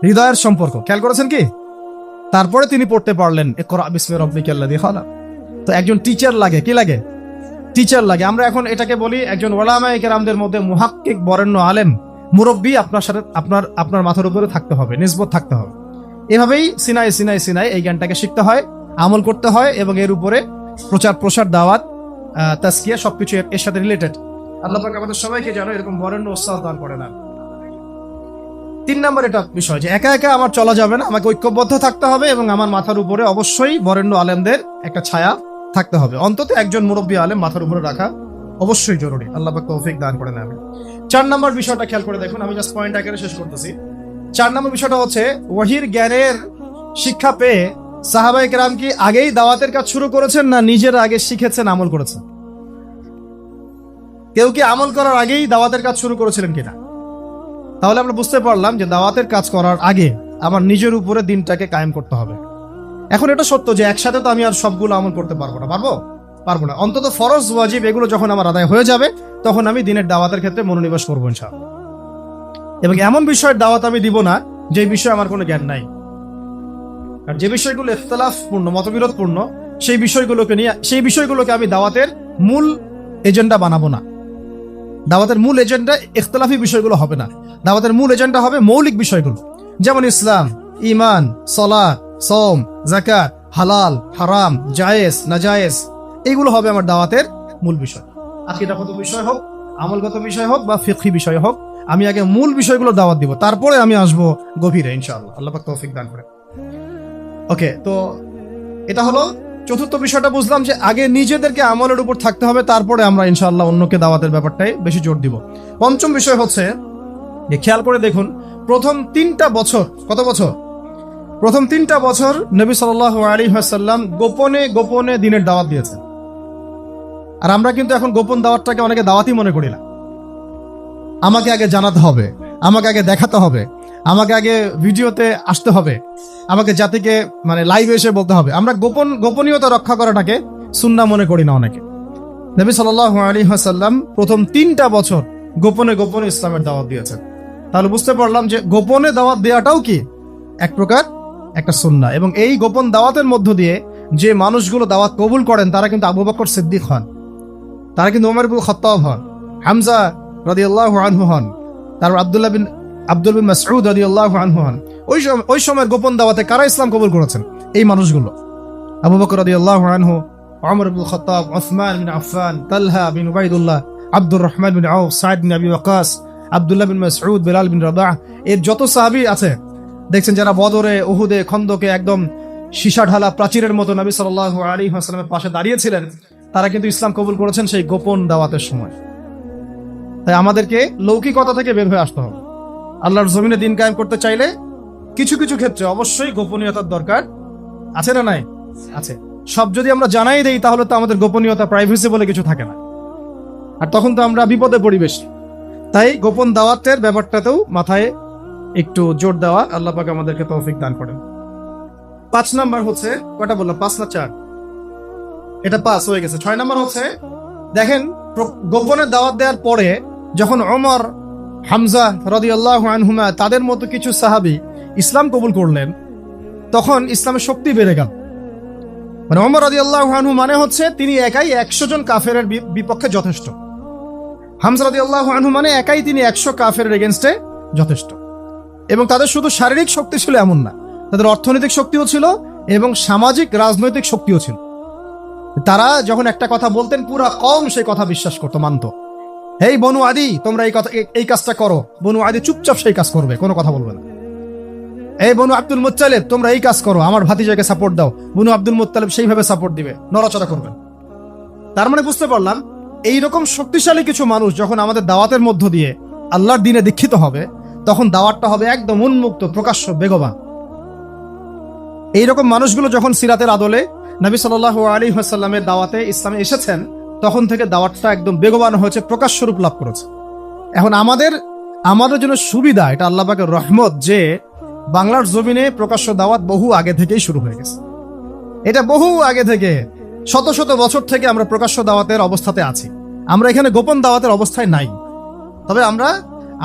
হৃদয়ের সম্পর্ক খেয়াল করেছেন কি? তারপরে তিনি পড়তে পারলেন, ইকরা বিসমি রাব্বিকাল্লাযী খালাক। তো একজন টিচার লাগে, কি লাগে? টিচার লাগে। আমরা এখন এটাকে বলি একজন উলামায়ে কেরামদের মধ্যে মুহাক্কিক, বরেণ্য আলেম, মুরব্বী আপনার সাথে আপনার মাথার উপরে থাকতে হবে, নিসবত থাকতে হবে। এভাবেই সিনাই এই জ্ঞানটাকে শিখতে হয়, আমল করতে হয়, এবং এর উপরে প্রসার, দাওয়াত, তাজকিয়া সবকিছু এর সাথে রিলেটেড। আল্লাহ পাক আমাদের সবাইকে যেন এরকম বরেণ্য উস্তাদ দান করে না। 3 নম্বর এটা বিষয় যে একা একা আমার চলা যাবে না, আমাকে ঐক্যবদ্ধ থাকতে হবে এবং আমার মাথার উপরে অবশ্যই বরেণ্য আলেমদের একটা ছায়া থাকতে হবে। অন্তত একজন মুরব্বী আলেম মাথার উপরে রাখা অবশ্যই জরুরি। আল্লাহ পাক তৌফিক দান করে না। 4 নম্বর বিষয়টা খেয়াল করে দেখুন, আমি জাস্ট পয়েন্ট আকারে শেষ করতেছি। 4 নম্বর বিষয়টা হচ্ছে ওহীর জ্ঞানের শিক্ষা পেয়ে সাহাবায়ে কেরাম কি আগেই দাওয়াতের কাজ শুরু করেছেন, না নিজেরা আগে শিখেছেন, আমল করেছেন? কেউ কি আমল করার আগেই দাওয়াতের কাজ শুরু করেছিলেন কিনা? তাহলে আমরা বুঝতে পারলাম যে দাওয়াতের কাজ করার আগে আমার নিজের উপরে দিনটাকে কায়েম করতে হবে। এখন এটা সত্য যে একসাথে তো আমি আর সবগুলো আমল করতে পারবো না। অন্তত ফরজ, ওয়াজিব এগুলো যখন আমার আদায় হয়ে যাবে, তখন আমি দিনের দাওয়াতের ক্ষেত্রে মনোনিবেশ করবো ইনশাআল্লাহ। এবং এমন বিষয়ের দাওয়াত আমি দিব না যে বিষয়ে আমার কোনো জ্ঞান নাই। আর যে বিষয়গুলো ইখতিলাফপূর্ণ, মতবিরোধপূর্ণ, সেই বিষয়গুলোকে আমি দাওয়াতের মূল এজেন্ডা বানাবো না। দাওয়াতের মূল এজেন্ডা ইখতিলাফি বিষয়গুলো হবে না। দাওয়াতের মূল এজেন্ডা হবে মৌলিক বিষয়গুলো, যেমন ইসলাম, ঈমান, সালাত, সওম, যাকাত, হালাল, হারাম, জায়েজ, নাজায়েজ, এইগুলো হবে আমার দাওয়াতের মূল বিষয়। আকীদাগত বিষয় হোক, আমলগত বিষয় হোক বা ফিকহি বিষয় হোক, আমি আগে মূল বিষয়গুলো দাওয়াত দিব, তারপরে আমি আসবো গভীরে ইনশাআল্লাহ। আল্লাহ পাক তৌফিক দান করেন। ওকে, তো এটা হলো চতুর্থ বিষয়টা। বুঝলাম যে আগে নিজেদেরকে আমলের উপর থাকতে হবে, তারপরে আমরা ইনশাআল্লাহ অন্যকে দাওয়াতের ব্যাপারটাই বেশি জোর দিব। পঞ্চম বিষয় হচ্ছে যে খেয়াল করে দেখুন, প্রথম 3টা বছর, কত বছর? প্রথম 3টা বছর নবী সাল্লাল্লাহু আলাইহি ওয়াসাল্লাম গোপনে দিনের দাওয়াত দিয়েছেন। আর আমরা কিন্তু এখন গোপন দাওয়াতটাকে অনেকে দাওয়াতই মনে করি না। আমাকে আগে জানাতে হবে, আমাকে আগে দেখাতে হবে, আমাকে আগে ভিডিওতে আসতে হবে, আমাকে জাতিকে মানে লাইভে এসে বলতে হবে। আমরা গোপনীয়তা রক্ষা করাটাকে সুন্নাহ মনে করি না অনেকে। নবী সাল্লাল্লাহু আলাইহি ওয়াসাল্লাম প্রথম 3টা বছর গোপনে ইসলামের দাওয়াত দিয়েছেন। তাহলে বুঝতে পারলাম যে গোপনে দাওয়াত দেওয়াটাও কি এক প্রকার একটা সুন্নাহ। এবং এই গোপন দাওয়াতের মধ্য দিয়ে যে মানুষগুলো দাওয়াত কবুল করেন, তারা কিন্তু আবু বকর সিদ্দিক হন, তারা কিন্তু ওমর ইবনে খাত্তাব হন, হামজা রাদিয়াল্লাহু আনহু হন, তারপর আব্দুল বিন মাসউদ রাদিয়াল্লাহু আনহু হন। ওই সময় গোপন দাওয়াতে কারা ইসলাম কবুল করেছেন? এই মানুষগুলো। আবু বকর রাদিয়াল্লাহু আনহু, ওমর ইবনুল খাত্তাব, উসমান বিন আফফান, তালহা বিন উবাইদুল্লাহ, আব্দুর রহমান বিন আউফ, সাঈদ বিন আবি ওয়াক্কাস, আব্দুল্লাহ বিন মাসউদ, বেলাল বিন রাবাহ, এর যত সাহাবী আছে দেখছেন যারা বদরে, উহুদে, খন্দকে একদম সীসা ঢালা প্রাচীরের মতো নবী সাল্লাল্লাহু আলাইহি ওয়াসাল্লামের পাশে দাঁড়িয়েছিলেন, তারা কিন্তু ইসলাম কবুল করেছেন সেই গোপন দাওয়াতের সময়। তাই আমাদেরকে লৌকিকতা থেকে বের হয়ে আসতে হবে। আল্লাহর জমিনে দিন কায়েম করতে চাইলে কিছু কিছু ক্ষেত্রে অবশ্যই গোপনীয়তার দরকার আছে না নাই? আছে। সব যদি আমরা জানাই দেই তাহলে তো আমাদের গোপনীয়তা, প্রাইভেসি বলে কিছু থাকে না, আর তখন তো আমরা বিপদে পড়ি বেশি। তাই গোপন দাওয়াতের ব্যাপারটাতেও মাথায় একটু জোর দেওয়া, আল্লাহ পাক আমাদেরকে তৌফিক দান করেন। 5 নাম্বার হচ্ছে, কয়টা বললাম? 5 না 4? এটা 5 হয়ে গেছে। 6 নাম্বার হচ্ছে, দেখেন গোপনের দাওয়াত দেওয়ার পরে যখন ওমর, হামজা রাদিয়াল্লাহু আনহুমা তাদের মতো কিছু সাহাবী ইসলাম কবুল করলেন, তখন ইসলামের শক্তি বেড়ে গেল। মানে ওমর রাদিয়াল্লাহু আনহু মানে হচ্ছে তিনি একাই 100 জন কাফেরের বিপক্ষে যথেষ্ট। হামজা রাদিয়াল্লাহু আনহু মানে একাই তিনি 100 কাফেরের এগেইনস্টে যথেষ্ট। এবং তাদের শুধু শারীরিক শক্তি ছিল এমন না, তাদের অর্থনৈতিক শক্তিও ছিল এবং সামাজিক রাজনৈতিক শক্তিও ছিল। তারা যখন একটা কথা বলতেন পুরা কওম সেই কথা বিশ্বাস করতো, মানত। হেই বনু আদি, তোমরা এই কাজটা করো। বনু আদি চুপচাপ সেই কাজ করবে, কোনো কথা বলবে না। এই বনু আব্দুল মুত্তালিব, তোমরা এই কাজ করো, আমার ভাতিজাকে সাপোর্ট দাও। বনু আব্দুল মুত্তালিব সেইভাবে সাপোর্ট দিবে, নড়াচড়া করবেন। তার মানে বুঝতে পারলাম এইরকম শক্তিশালী কিছু মানুষ যখন আমাদের দাওয়াতের মধ্য দিয়ে আল্লাহর দ্বীনে দীক্ষিত হবে, তখন দাওয়াতটা হবে একদম উন্মুক্ত, প্রকাশ্য, বেগবান। এইরকম মানুষগুলো যখন সিরাতের আদলে নবী সাল্লাল্লাহু আলাইহি ওয়াসাল্লামের দাওয়াতে ইসলামে এসেছেন, তখন থেকে দাওয়াতটা একদম বেগবান হয়েছে, প্রকাশ্য রূপ লাভ করেছে। এখন আমাদের জন্য সুবিধা, এটা আল্লাহ পাকের রহমত যে বাংলার জমিনে প্রকাশ্য দাওয়াত বহু আগে থেকেই শুরু হয়ে গেছে। এটা বহু আগে থেকে, শত শত বছর থেকে আমরা প্রকাশ্য দাওয়াতের অবস্থাতে আছি। আমরা এখানে গোপন দাওয়াতের অবস্থায় নাই। তবে আমরা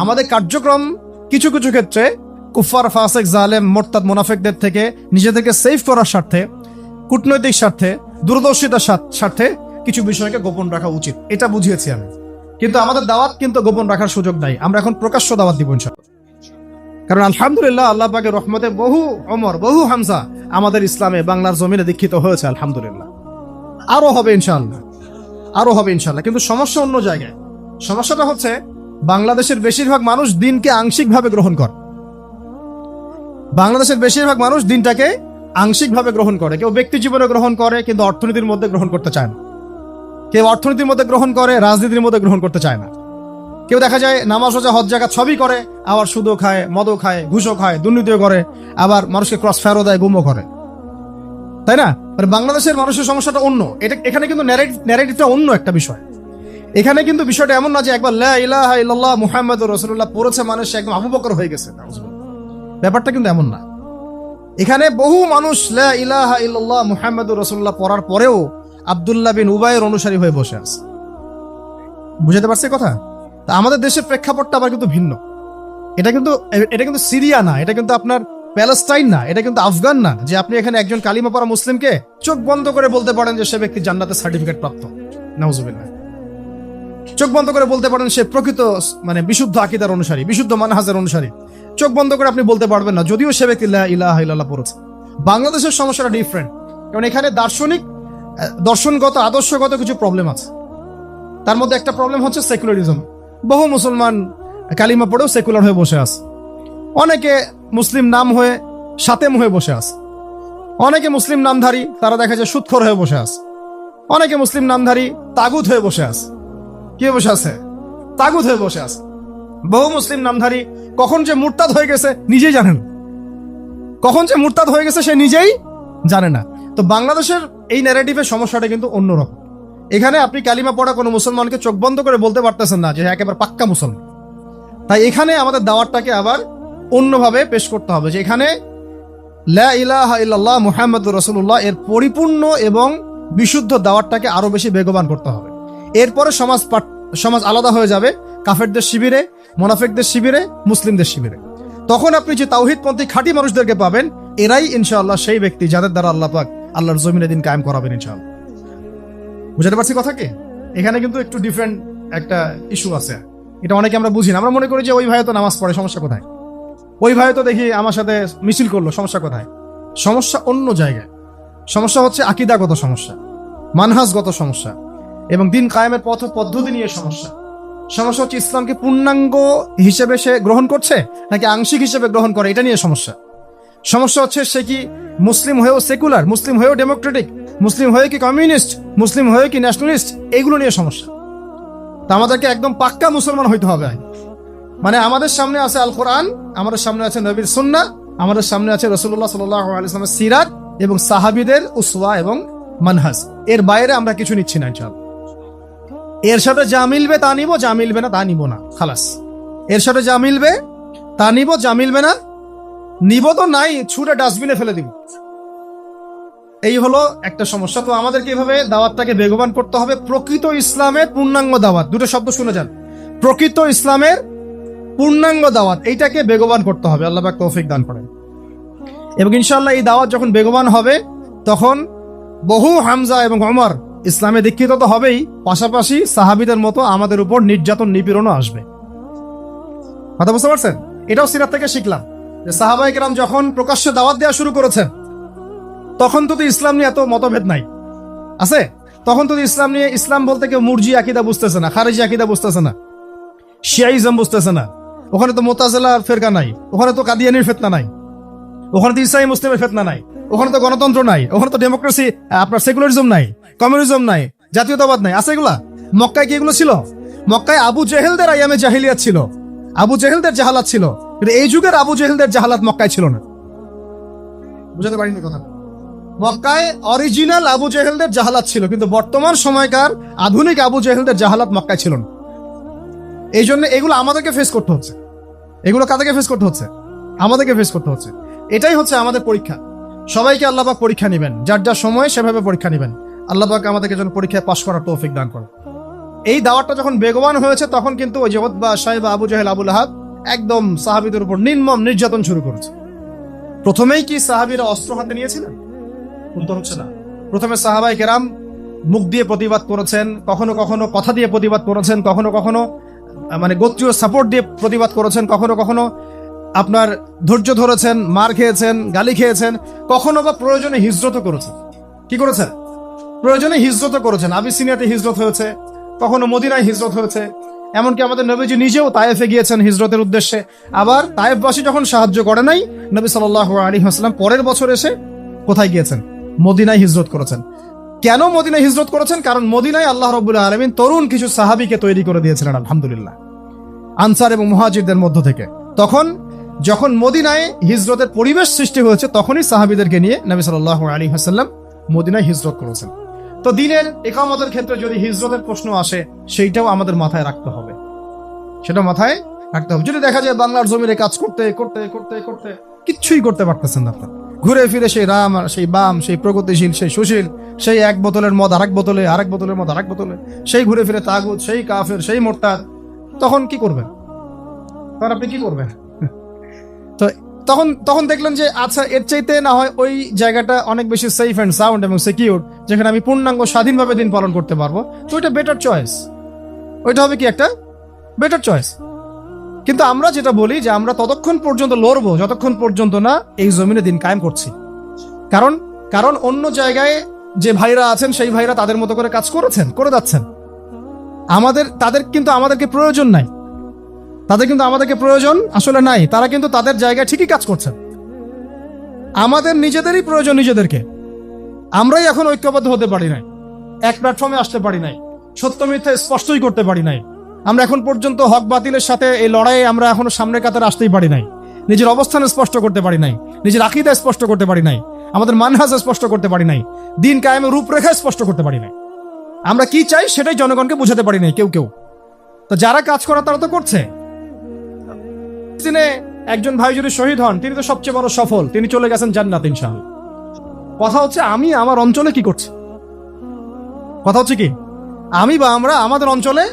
আমাদের কার্যক্রম কিছু কিছু ক্ষেত্রে কুফার, ফাসিক, জালেম, মোরতাদ, মুনাফিকদের থেকে নিজেদেরকে সেভ করার স্বার্থে, কূটনৈতিক স্বার্থে, দূরদর্শিতার স্বার্থে কিছু বিষয়কে গোপন রাখা উচিত, এটা বুঝিয়েছি আমি। কিন্তু আমাদের দাওয়াত কিন্তু গোপন রাখার সুযোগ নাই। আমরা এখন প্রকাশ্য দাওয়াত দিব ইনশাআল্লাহ। কারণ আলহামদুলিল্লাহ আল্লাহ পাকের রহমতে বহু ওমর, বহু হামজা আমাদের ইসলামে বাংলার জমিনে দীক্ষিত হয়েছে আলহামদুলিল্লাহ। আরো হবে ইনশাআল্লাহ, আরো হবে ইনশাআল্লাহ। কিন্তু সমস্যা অন্য জায়গায়। সমস্যাটা হচ্ছে বাংলাদেশের বেশিরভাগ মানুষ দিনকে আংশিকভাবে গ্রহণ করে। বাংলাদেশের বেশিরভাগ মানুষ দিনটাকে আংশিকভাবে গ্রহণ করে। কেউ ব্যক্তি জীবনে গ্রহণ করে কিন্তু অর্থনীতির মধ্যে গ্রহণ করতে চায় না। কেউ অর্থনীতির মধ্যে গ্রহণ করে, রাজনীতির মধ্যে গ্রহণ করতে চায় না। কেউ দেখা যায় নামাজ, রোজা, হজ, জাকাত সবই করে, আবার সুদও খায়, মদও খায়, ঘুষও খায়, দুর্নীতিও করে, আবার মানুষকে ক্রস ফায়ারও দেয়, গুমও করে, তাই না? মানে বাংলাদেশের মানুষের সমস্যাটা অন্য। এখানে কিন্তু ন্যারেটিভটা অন্য একটা বিষয়। এখানে কিন্তু বিষয়টা এমন না যে একবার লা ইলাহা ইল্লাল্লাহ মুহাম্মাদুর রাসূলুল্লাহ পড়েছে মানে সে একদম আবু বকর হয়ে গেছে। ব্যাপারটা কিন্তু এমন না। এখানে বহু মানুষ লা ইলাহা ইল্লাল্লাহ মুহাম্মাদুর রাসূলুল্লাহ পড়ার পরেও আব্দুল্লাহ বিন উবাইয়ের অনুসারী হয়ে বসে আছে। বুঝাতে পারছি কথা? তা আমাদের দেশের প্রেক্ষাপটটা আবার কিন্তু ভিন্ন। এটা কিন্তু সিরিয়া না, এটা কিন্তু আপনার প্যালেস্টাইন না, এটা কিন্তু আফগান না যে আপনি এখানে একজন কালিমা পড়া মুসলিমকে চোখ বন্ধ করে বলতে পারেন যে সে ব্যক্তি জান্নাতের সার্টিফিকেট প্রাপ্ত। নাউজুবিল্লাহ। চোখ বন্ধ করে বলতে পারেন সে প্রকৃত মানে বিশুদ্ধ আকীদার অনুসারী, বিশুদ্ধ মানহাজের অনুসারী। চোখ বন্ধ করে আপনি বলতে পারবেন না, যদিও সে ব্যক্তি লা ইলাহা ইল্লাল্লাহ পড়েছে। বাংলাদেশের সমস্যাটা ডিফারেন্ট, কারণ এখানে দর্শনগত, আদর্শগত কিছু প্রবলেম আছে। তার মধ্যে একটা প্রবলেম হচ্ছে সেকুলারিজম। বহু মুসলমান কালিমা পড়েও সেকুলার হয়ে বসে আছে। অনেকে মুসলিম নাম হয়ে সাতেম হয়ে বসে আছে। অনেকে মুসলিম নামধারী, তারা দেখা যায় সুদখোর হয়ে বসে আছে। অনেকে মুসলিম নামধারী তাগুত হয়ে বসে আছে। কে বসে আছে? তাগুত হয়ে বসে আছে। বহু মুসলিম নামধারী কখন যে মুরতাদ হয়ে গেছে নিজেই জানেন, কখন যে মুরতাদ হয়ে গেছে সে নিজেই জানে না। তো বাংলাদেশের এই ন্যারেটিভের সমস্যাটা কিন্তু অন্যরকম। এখানে আপনি কালিমা পড়া কোনো মুসলমানকে চোখ বন্ধ করে বলতে পারতেছেন না যে একেবারে পাক্কা মুসলমান। তাই এখানে আমাদের দাওয়াতটাকে আবার অন্যভাবে পেশ করতে হবে, যে এখানে লা ইলাহা ইল্লাল্লাহ মুহাম্মাদুর রাসূলুল্লাহ এর পরিপূর্ণ এবং বিশুদ্ধ দাওয়াতটাকে আরো বেশি বেগবান করতে হবে। এরপরে সমাজ আলাদা হয়ে যাবে কাফেরদের শিবিরে, মুনাফিকদের শিবিরে, মুসলিমদের শিবিরে। তখন আপনি যে তাওহীদপন্থী খাঁটি মানুষদেরকে পাবেন, এরাই ইনশাআল্লাহ সেই ব্যক্তি যাদের দ্বারা আল্লাহ পাক আল্লাহর জমিনে দিন কায়েম করাবেন ইনশাআল্লাহ। বুঝতে পারছি কথা কি? এখানে কিন্তু একটু ডিফারেন্ট একটা ইস্যু আছে। এটা অনেকে আমরা বুঝি না। আমরা মনে করি যে ওই ভাই তো নামাজ পড়ে, সমস্যা কোথায়? ওই ভাই তো দেখি আমার সাথে মিছিল করলো, সমস্যা কোথায়? সমস্যা অন্য জায়গায়। সমস্যা হচ্ছে আকীদাগত সমস্যা, মানহাজগত সমস্যা এবং দিন কায়েমের পথ পদ্ধতি নিয়ে সমস্যা। সমস্যা হচ্ছে ইসলামকে পূর্ণাঙ্গ হিসেবে সে গ্রহণ করছে নাকি আংশিক হিসেবে গ্রহণ করে, এটা নিয়ে সমস্যা। সমস্যা হচ্ছে সে কি মুসলিম হয়েও সেকুলার, মুসলিম হয়েও ডেমোক্রেটিক, মুসলিম হয়ে কি কমিউনিস্ট, মুসলিম হয়ে কি ন্যাশনালিস্ট, এইগুলো নিয়ে সমস্যা। তা আমাদেরকে একদম পাক্কা মুসলমান হইতে হবে। মানে আমাদের সামনে আছে আল কোরআন, আমাদের সামনে আছে নবীর সুন্নাহ, আমাদের সামনে আছে রাসূলুল্লাহ সাল্লাল্লাহু আলাইহি ওয়াসাল্লামের সিরাত এবং সাহাবীদের উসওয়া এবং মানহাজ। এর বাইরে আমরা কিছু নিচ্ছি না ইনশাআল্লাহ। এর সাথে যা মিলবে তা নিব, যা মিলবে না তা নিব না, খালাস। এর সাথে যা মিলবে তা নিব, যা মিলবে না নিব তো নাই, ছুঁড়ে ডাস্টবিনে ফেলে দিব। এই হলো একটা সমস্যা। তো আমাদেরকে এভাবে দাওয়াতটাকে বেগবান করতে হবে। প্রকৃত ইসলামের পূর্ণাঙ্গ দাওয়াত, দুটো শব্দ শুনে যান, প্রকৃত ইসলামের পূর্ণাঙ্গ দাওয়াত, এইটাকে বেগবান করতে হবে। আল্লাহ পাক তৌফিক দান করেন। এবং ইনশাআল্লাহ এই দাওয়াত যখন বেগবান হবে তখন বহু হামজা এবং ওমর ইসলামে দীক্ষিত তো হবেই, পাশাপাশি সাহাবীদের মতো আমাদের উপর নির্যাতন নিপীড়নও আসবে। কথা বুঝতে পারছেন? এটাও সিরাত থেকে শিখলাম যে সাহাবায়ে কেরাম যখন প্রকাশ্যে দাওয়াত দেওয়া শুরু করেছেন তখন তো ইসলাম নিয়ে এত মতভেদ নাই, আছে? তখন তো ইসলাম নিয়ে, ইসলাম বলতে কেউ মুরজি আকীদা বুঝতেছে না, খারিজি আকীদা বুঝতেছে না, শিয়াইজম বুঝতেছে না, ওখানে তো মুতাজিলা ফিরকা নাই, ওখানে তো কাদিয়ানির ফিতনা নাই, ওখানে তো ইসলামী মুসলিমের ফিতনা নাই, ওখানে তো গণতন্ত্র নাই, ওখানে তো ডেমোক্রেসি, আপনার সেকুলারিজম নাই, কমিউনিজম নাই, জাতীয়তাবাদ নাই, আছে এগুলা? মক্কায় কি এগুলো ছিল? মক্কায় আবু জেহেলদের আইয়ামে জাহিলিয়াত ছিল, আবু জেহেলদের জাহালাত ছিল, কিন্তু এই যুগের আবু জেহেলদের জাহালাত মক্কায় ছিল না। বুঝাতে পারিনি কথা? মক্কায় অরিজিনাল আবু জেহেলদের জাহালাত ছিল, কিন্তু বর্তমান সময়কার আধুনিক আবু জেহেলদের জাহালাত মক্কায় ছিল না। এই জন্য এগুলো আমাদেরকে ফেস করতে হচ্ছে। এগুলো কাদেরকে ফেস করতে হচ্ছে? আমাদেরকে ফেস করতে হচ্ছে। এটাই হচ্ছে আমাদের পরীক্ষা। সবাইকে আল্লাহ পাক পরীক্ষা নেবেন, যার যার সময় সেভাবে পরীক্ষা নেবেন। আল্লাহ পাক আমাদেরকে যেন পরীক্ষায় পাশ করার তৌফিক দান করেন। এই দাওয়াতটা যখন বেগবান হয়েছে তখন কিন্তু ওই জগৎবা সাহেব আবু জেহেল আবু লাহাব একদম সাহাবীদের উপর নির্মম নির্যাতন শুরু করেছে। প্রথমেই কি সাহাবীরা অস্ত্র হাতে নিয়েছিলেন? উত্তর হচ্ছে না। প্রথমে সাহাবায়ে কেরাম মুখ দিয়ে প্রতিবাদ করেছেন, কখনো কখনো কথা দিয়ে প্রতিবাদ করেছেন, কখনো কখনো মানে গোত্রীয় সাপোর্ট দিয়ে প্রতিবাদ করেছেন, কখনো কখনো আপনার ধৈর্য ধরেছেন, মার খেয়েছেন, গালি খেয়েছেন, কখনো বা প্রয়োজনে হিজরতও করেছেন। কি করেছেন? প্রয়োজনে হিজরতও করেছেন। আবিসিনিয়াতে হিজরত হয়েছে, কখনো মদিনায় হিজরত হয়েছে, এমনকি আমাদের নবীজি নিজেও তায়েফে গিয়েছেন হিজরতের উদ্দেশ্যে। আবার তায়েফবাসী যখন সাহায্য করে নাই, নবী সাল্লাল্লাহু আলাইহি ওয়াসাল্লাম পরের বছর এসে কোথায় গিয়েছেন? মদিনায় হিজরত করেছেন। কেন মদিনায় হিজরত করেছেন? কারণ মদিনায় আল্লাহ রাব্বুল আলামিন তরুণ কিছু সাহাবীকে তৈরি করে দিয়েছিলেন, আলহামদুলিল্লাহ, আনসার এবং মুহাজিরদের মধ্য থেকে। তখন যখন মদিনায় হিজরতের পরিবেশ সৃষ্টি হয়েছে তখনই সাহাবীদেরকে নিয়ে নবী সাল্লাল্লাহু আলাইহি ওয়াসাল্লাম মদিনায় হিজরত করেছেন। তো দিনের ইকামতের ক্ষেত্রে যদি হিজরতের প্রশ্ন আসে সেইটাও আমাদের মাথায় রাখতে হবে, সেটা মাথায় রাখতে হবে। যদি দেখা যায় বাংলার জমিনে কাজ করতে করতে করতে করতে কিচ্ছুই করতে পারতেছেন না, আপনার ঘুরে ফিরে সেই রাম আর সেই বাম, সেই প্রগতিশীল, সেই সুশীল, সেই এক বোতলের মদ আরেক বোতলে, আরেক বোতলের মদ আরেক বোতলে, সেই ঘুরে ফিরে তাগুত, সেই কাফের, সেই মোরতাদ, তখন কি করবেন? তখন আপনি কি করবেন? তো তখন দেখলেন যে আচ্ছা, এর চাইতে না হয় ওই জায়গাটা অনেক বেশি সেফ অ্যান্ড সাউন্ড এবং সিকিউর, যেখানে আমি পূর্ণাঙ্গ স্বাধীনভাবে দিন পালন করতে পারবো, তো ওইটা বেটার চয়েস। ওইটা হবে কি একটা বেটার চয়েস। কিন্তু আমরা যেটা বলি যে আমরা ততক্ষণ পর্যন্ত লড়বো যতক্ষণ পর্যন্ত না এই জমিনে দিন কায়েম করছি। কারণ অন্য জায়গায় যে ভাইরা আছেন সেই ভাইরা তাদের মতো করে কাজ করেছেন, করে যাচ্ছেন। তাদের কিন্তু আমাদেরকে প্রয়োজন নাই, তাদের কিন্তু আমাদেরকে প্রয়োজন আসলে নাই। তারা কিন্তু তাদের জায়গায় ঠিকই কাজ করছেন। আমাদের নিজেদেরই প্রয়োজন নিজেদেরকে। আমরাই এখন ঐক্যবদ্ধ হতে পারি নাই, এক প্ল্যাটফর্মে আসতে পারি নাই, সত্য মিথ্যা স্পষ্টই করতে পারি নাই। আমরা এখন পর্যন্ত হক বাতিলের সাথে এই লড়াইয়ে আমরা এখনো সামনের কাতারে আসতেই পারি নাই। নিজের অবস্থান স্পষ্ট করতে পারি নাই, নিজের আকীদা স্পষ্ট করতে পারি নাই, আমাদের মানহাজ স্পষ্ট করতে পারি নাই, দিন কায়েমের রূপরেখা স্পষ্ট করতে পারি নাই। আমরা কি চাই সেটাই জনগণকে বুঝাতে পারি নাই কেউ। তো যারা কাজ করা তারা তো করছে। একজন ভাই যদি শহীদ হন তিনি তো সবচেয়ে বড় সফল, তিনি চলে গেছেন জান্নাত ইনশাআল্লাহ। কথা হচ্ছে আমি আমার অঞ্চলে কি করছি, কথা হচ্ছে কি আমি বা আমরা আমাদের অঞ্চলে